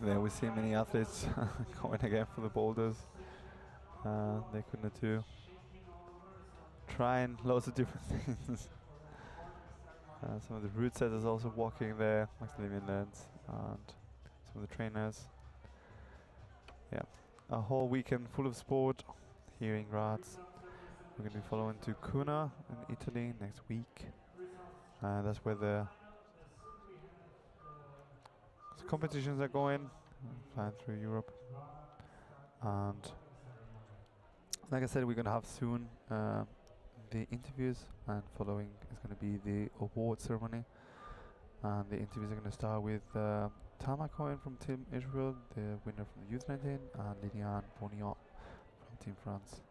there we see many athletes going again for the boulders. They couldn't do trying lots of different things. Some of the route setters also walking there, Maximilian Lenz, and some of the trainers. Yeah, a whole weekend full of sport here in Graz. We're going to be following to Cunha in Italy next week. That's where the competitions are going, flying through Europe. And like I said, we're going to have soon the interviews, and following is going to be the award ceremony. And the interviews are going to start with Tama Cohen from Team Israel, the winner from the Youth 19, and Liliane Bonillon from Team France.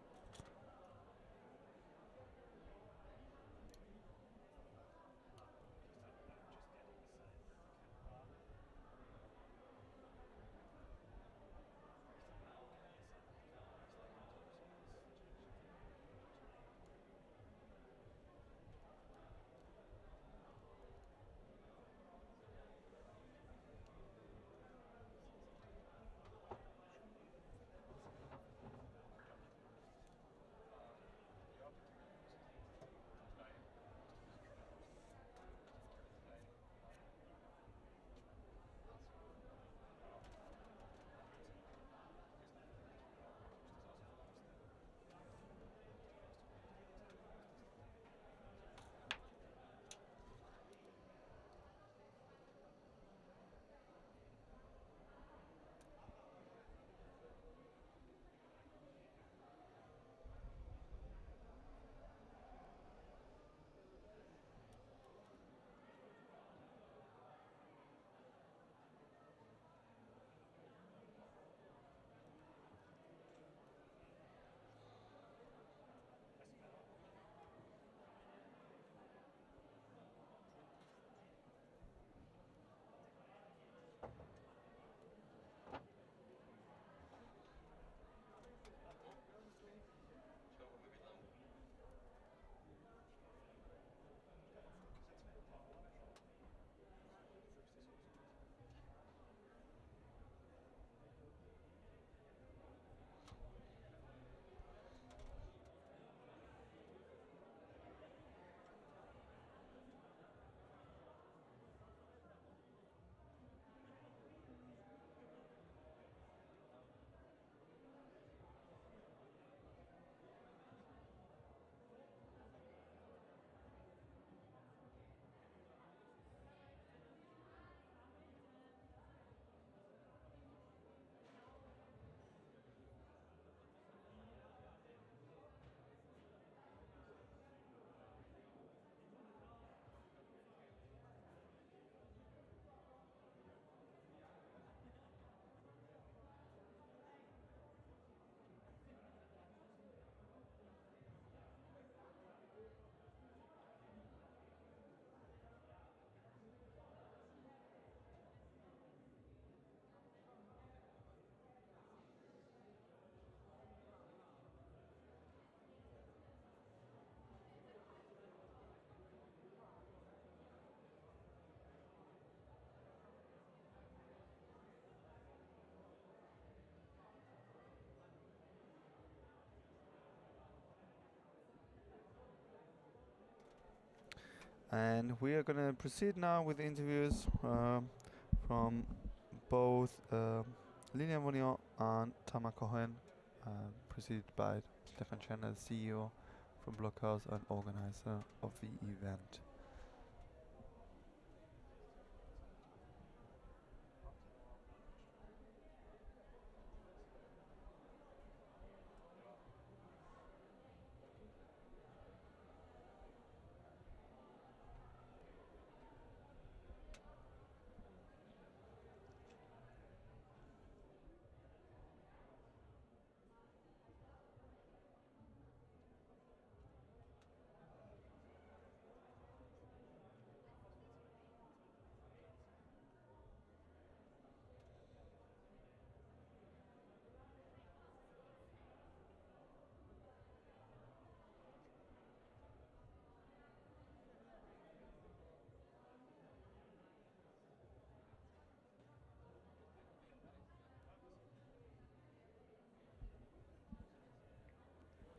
And we are going to proceed now with the interviews from both Liliane Bonillon and Tama Cohen, preceded by Stefan Schenner, CEO from Blockhaus and organizer of the event.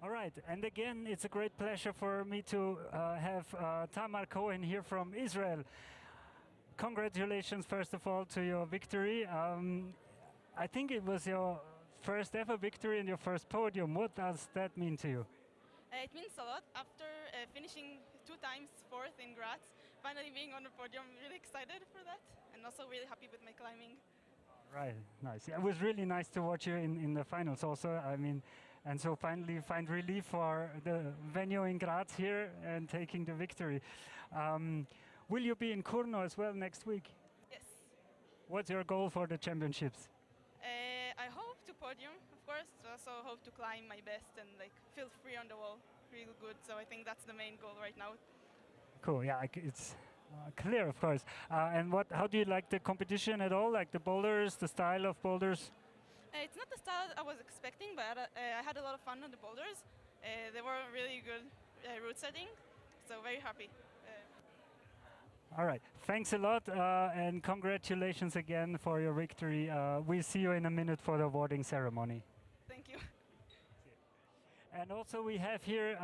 All right, and again, it's a great pleasure for me to have Tamar Cohen here from Israel. Congratulations, first of all, to your victory. I think it was your first ever victory and your first podium. What does that mean to you? It means a lot. After finishing 2 times fourth in Graz, finally being on the podium, really excited for that, and also really happy with my climbing. Right, nice. It was really nice to watch you in the finals also. I mean, and so finally find relief for the venue in Graz here and taking the victory. Will you be in Kurno as well next week? Yes. What's your goal for the championships? I hope to podium, of course. Also hope to climb my best and like feel free on the wall, real good. So I think that's the main goal right now. Cool. Yeah, it's clear, of course. And how do you like the competition at all? Like the boulders, the style of boulders? It's not the style I was expecting, but I had a lot of fun on the boulders. They were really good route setting, so very happy. All right. Thanks a lot, and congratulations again for your victory. We'll see you in a minute for the awarding ceremony. Thank you. And also we have here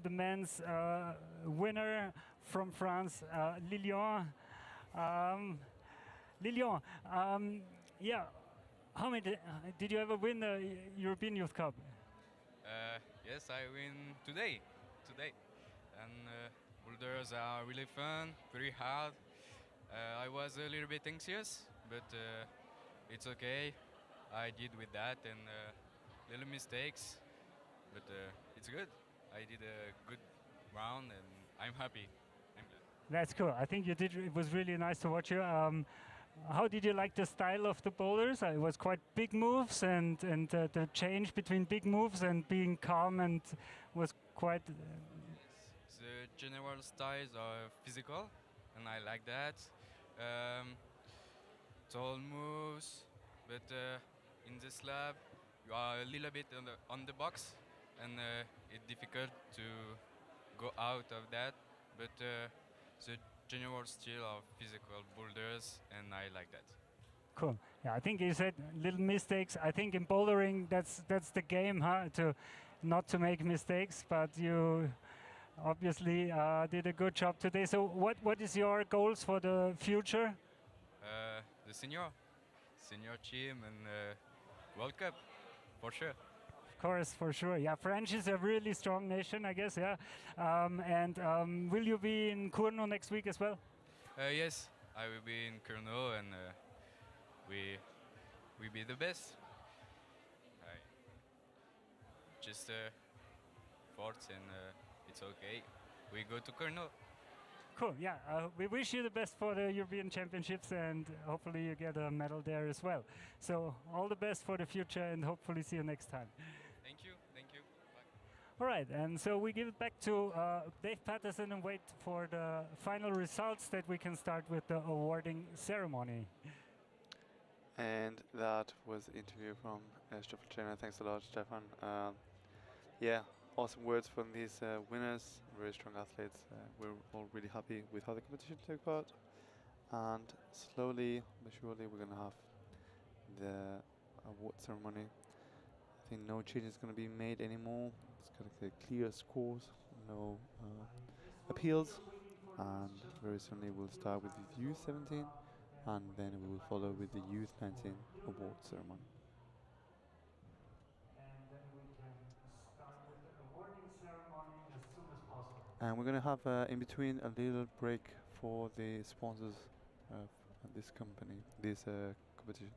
the men's winner from France, Lilian. Lilian, yeah. How many did you ever win the European Youth Cup? Yes, I win today, and boulders are really fun, very hard. I was a little bit anxious, but it's okay. I did with that and little mistakes, but it's good. I did a good round and I'm happy. I'm glad. That's cool. I think you did. It was really nice to watch you. How did you like the style of the boulders? It was quite big moves, and the change between big moves and being calm and was quite. The general styles are physical, and I like that. Tall moves, but in the slab you are a little bit on the box, and it's difficult to go out of that. But the general style of physical boulders, and I like that. Cool. Yeah, I think you said little mistakes. I think in bouldering that's the game, huh? To not to make mistakes, but you obviously did a good job today. So what is your goals for the future? The senior team and World Cup, for sure. Of course, for sure. Yeah, France is a really strong nation, I guess. Yeah. Will you be in Kurno next week as well? Yes, I will be in Kurno, and we be the best. I just fourth, and it's okay. We go to Kurno. Cool. Yeah. We wish you the best for the European Championships, and hopefully you get a medal there as well. So all the best for the future, and hopefully see you next time. Thank you. Bye. All right, and so we give it back to Dave Patterson and wait for the final results that we can start with the awarding ceremony. And that was the interview from Stefan Trainer. Thanks a lot, Stefan. Yeah, awesome words from these winners, very strong athletes. We're all really happy with how the competition took part. And slowly but surely we're going to have the award ceremony. I think no change is going to be made anymore. It's going to be clear scores, no appeals, and very soon we'll start with the U17, and then we will follow with the U19 award ceremony. And then we can start with the awarding ceremony as soon as possible. And we're going to have in between a little break for the sponsors of this company, this competition.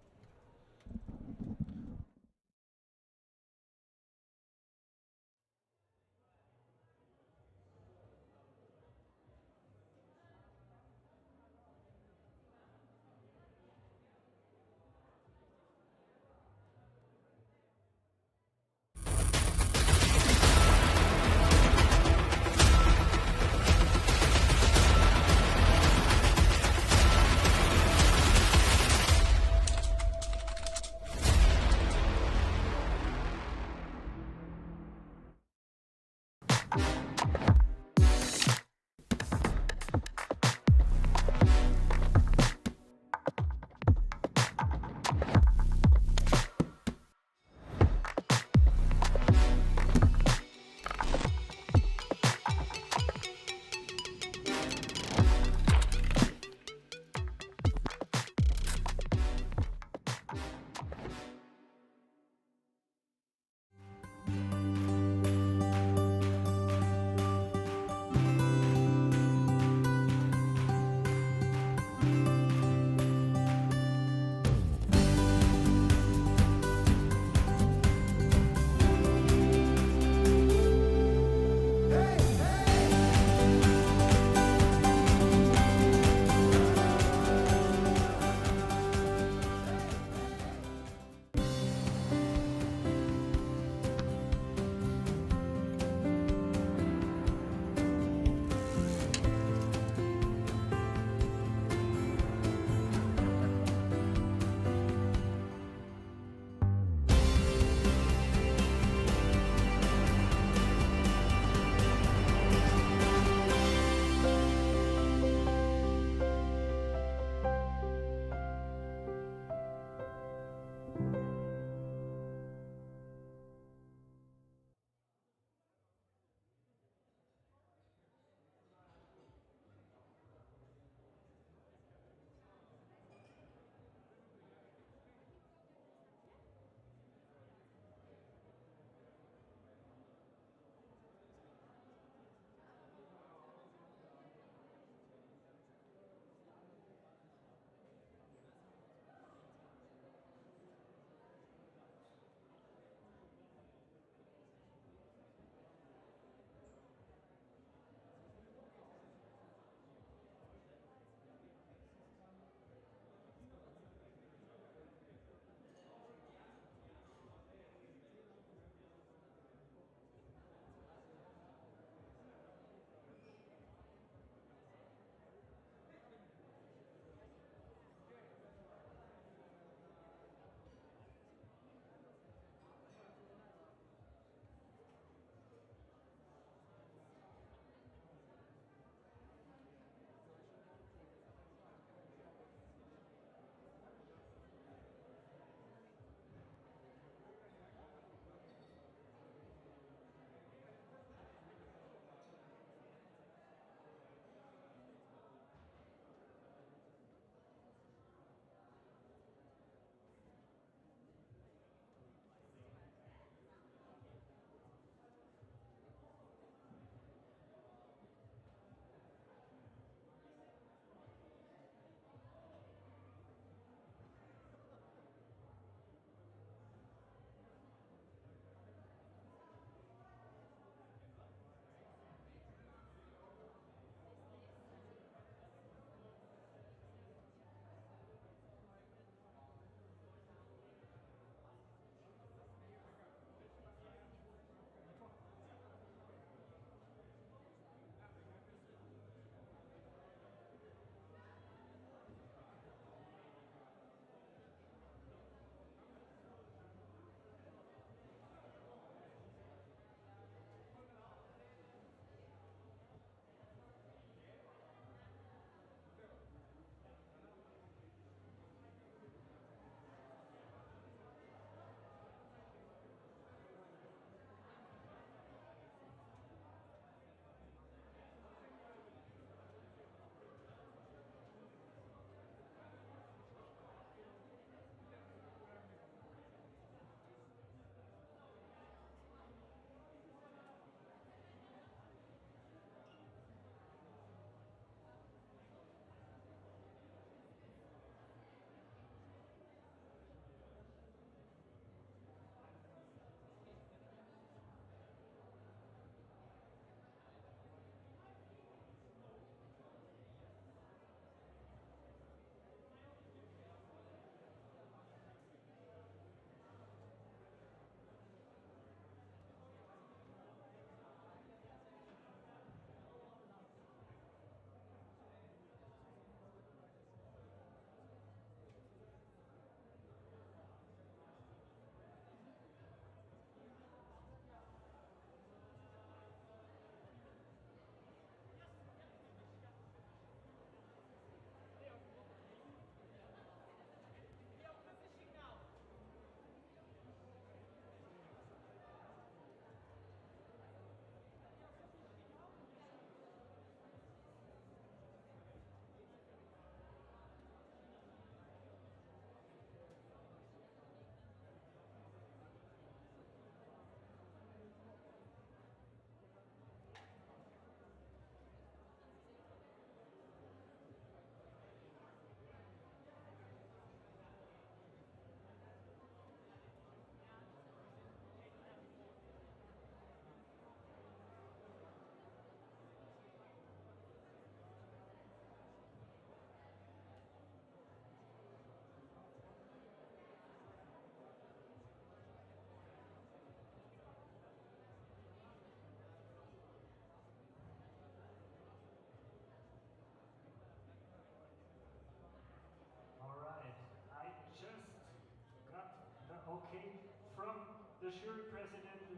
jury president.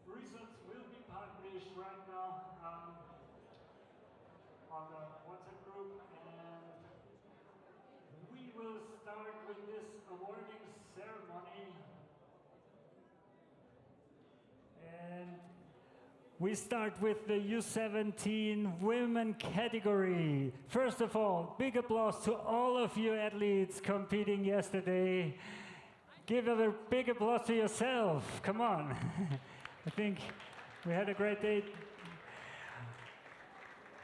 Results will be published right now on the WhatsApp group, and we will start with this awarding ceremony. And we start with the U17 women category. First of all, big applause to all of you athletes competing yesterday. Give a big applause to yourself. Come on. I think we had a great day.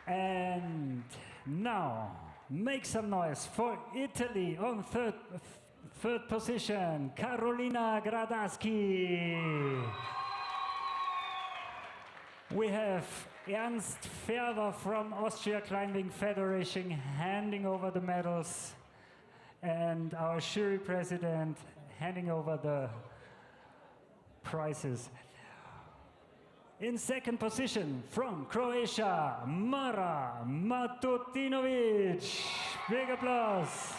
And now, make some noise for Italy on third position, Carolina Gradaschi. We have Ernst Ferber from Austria Climbing Federation handing over the medals, and our jury president handing over the prizes. In second position, from Croatia, Mara Matutinovic. Big applause.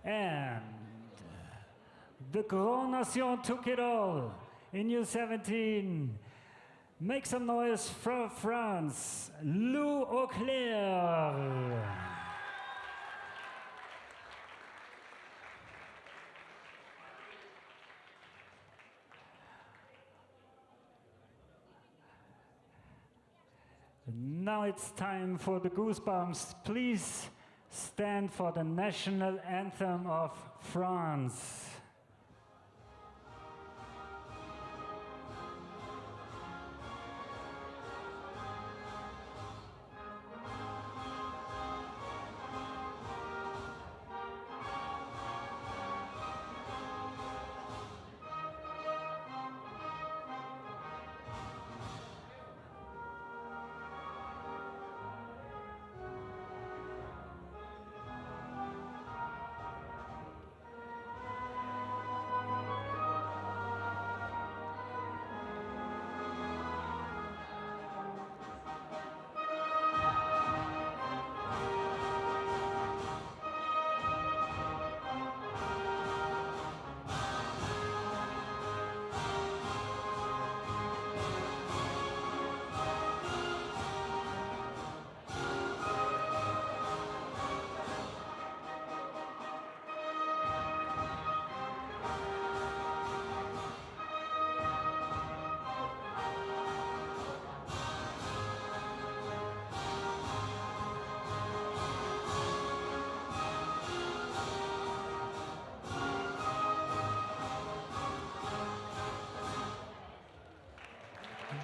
And the Grand Nation took it all in U17. Make some noise for France, Lou Auclair. Now it's time for the goosebumps. Please stand for the national anthem of France.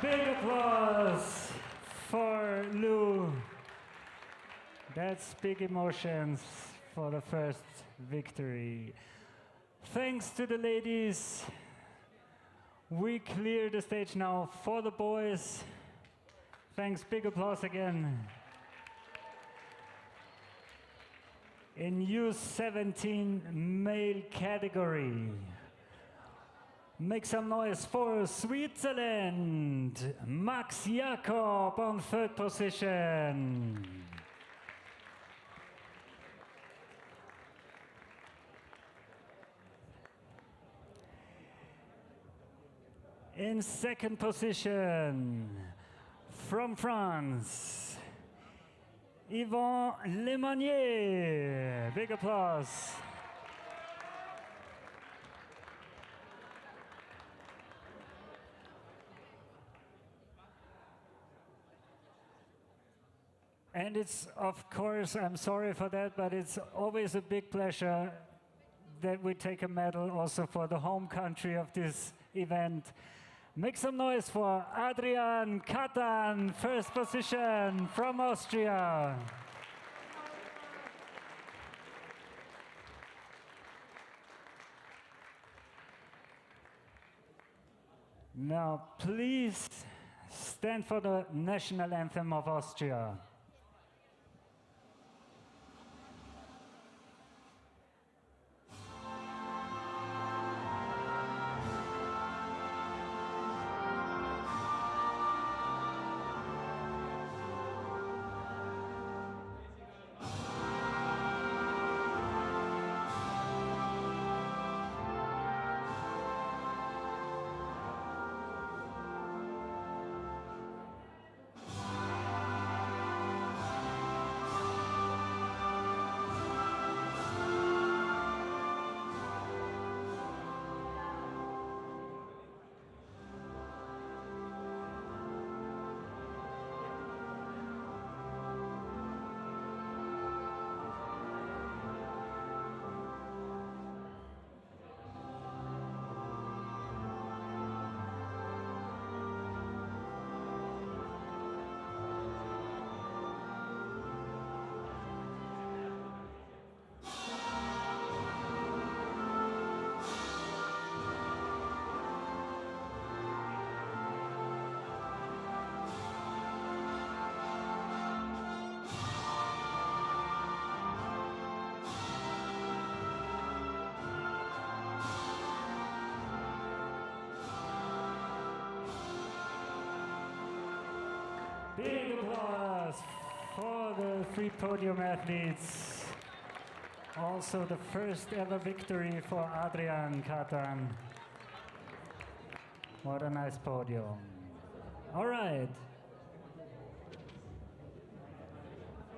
Big applause for Lou. That's big emotions for the first victory. Thanks to the ladies. We clear the stage now for the boys. Thanks, big applause again. In U17 male category. Make some noise for Switzerland. Max Jakob on third position. In second position, from France, Yvan Lemonnier. Big applause. And it's, of course, I'm sorry for that, but it's always a big pleasure that we take a medal also for the home country of this event. Make some noise for Adrian Katan, first position from Austria. Now, please stand for the national anthem of Austria. Big applause for the three podium athletes. Also the first ever victory for Adrian Katan. What a nice podium. All right.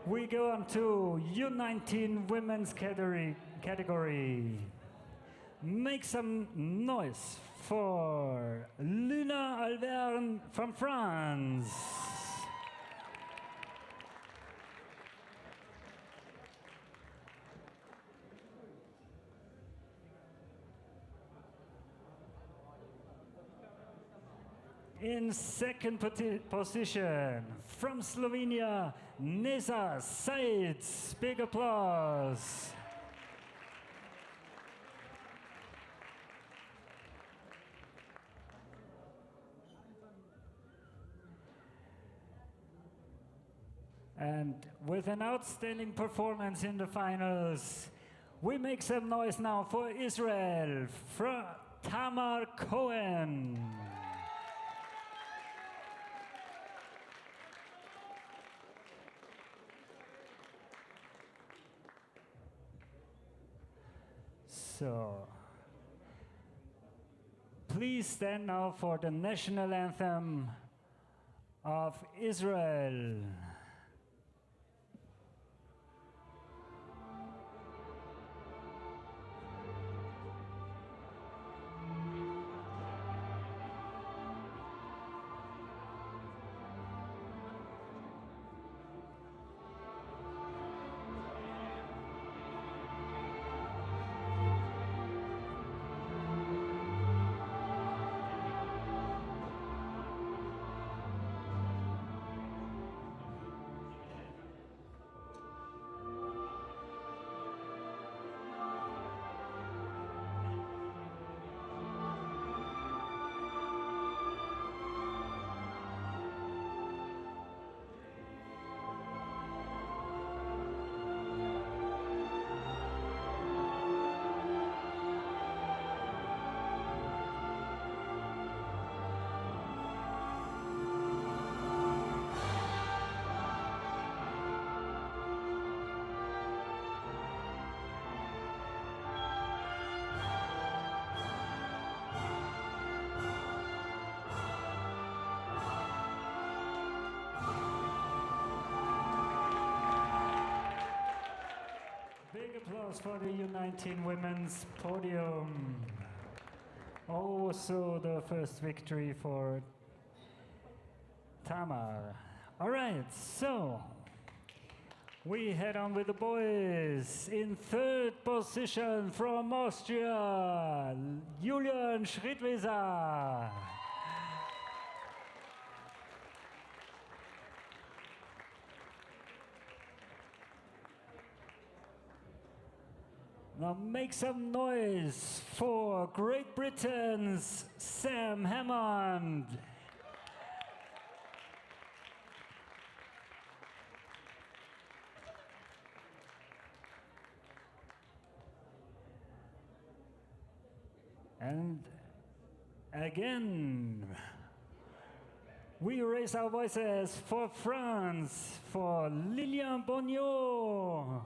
We go on to U19 women's category. Make some noise for Luna Alverne from France. In second position, from Slovenia, Neza Sajic. Big applause. And with an outstanding performance in the finals, we make some noise now for Israel, from Tamar Cohen. So, please stand now for the national anthem of Israel. Big applause for the U19 women's podium. Also the first victory for Tamar. All right, so we head on with the boys. In third position from Austria, Julian Schrittweser. Now make some noise for Great Britain's Sam Hammond. And again, we raise our voices for France, for Lilian Bonnot.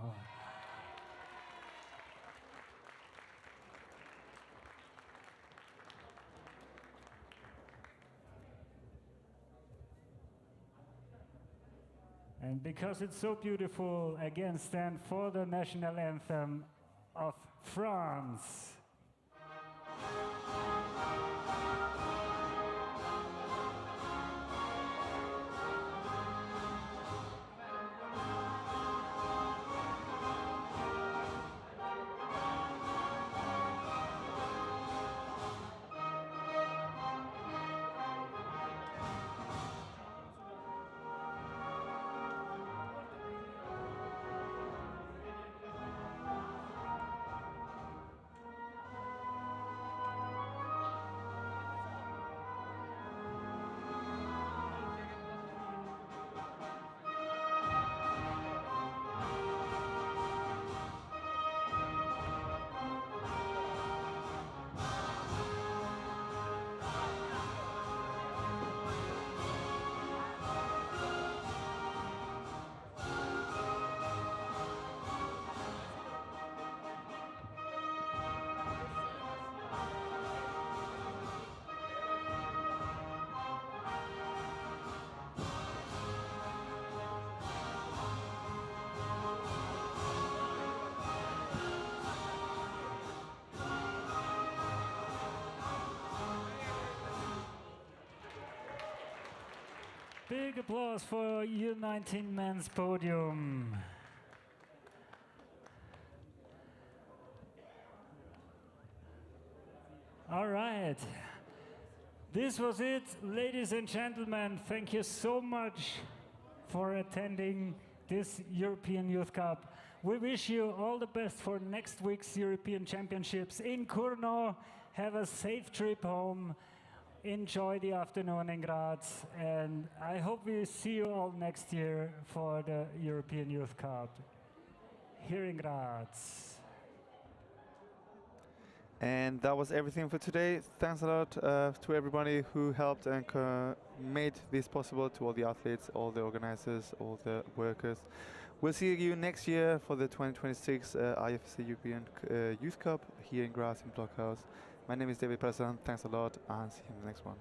And because it's so beautiful, again stand for the national anthem of France. Big applause for U19 men's podium. All right. This was it, ladies and gentlemen. Thank you so much for attending this European Youth Cup. We wish you all the best for next week's European Championships in Kurno. Have a safe trip home. Enjoy the afternoon in Graz. And I hope we see you all next year for the European Youth Cup here in Graz. And that was everything for today. Thanks a lot to everybody who helped and made this possible, to all the athletes, all the organizers, all the workers. We'll see you next year for the 2026 IFSC European Youth Cup here in Graz in Blockhouse. My name is David Presson. Thanks a lot and see you in the next one.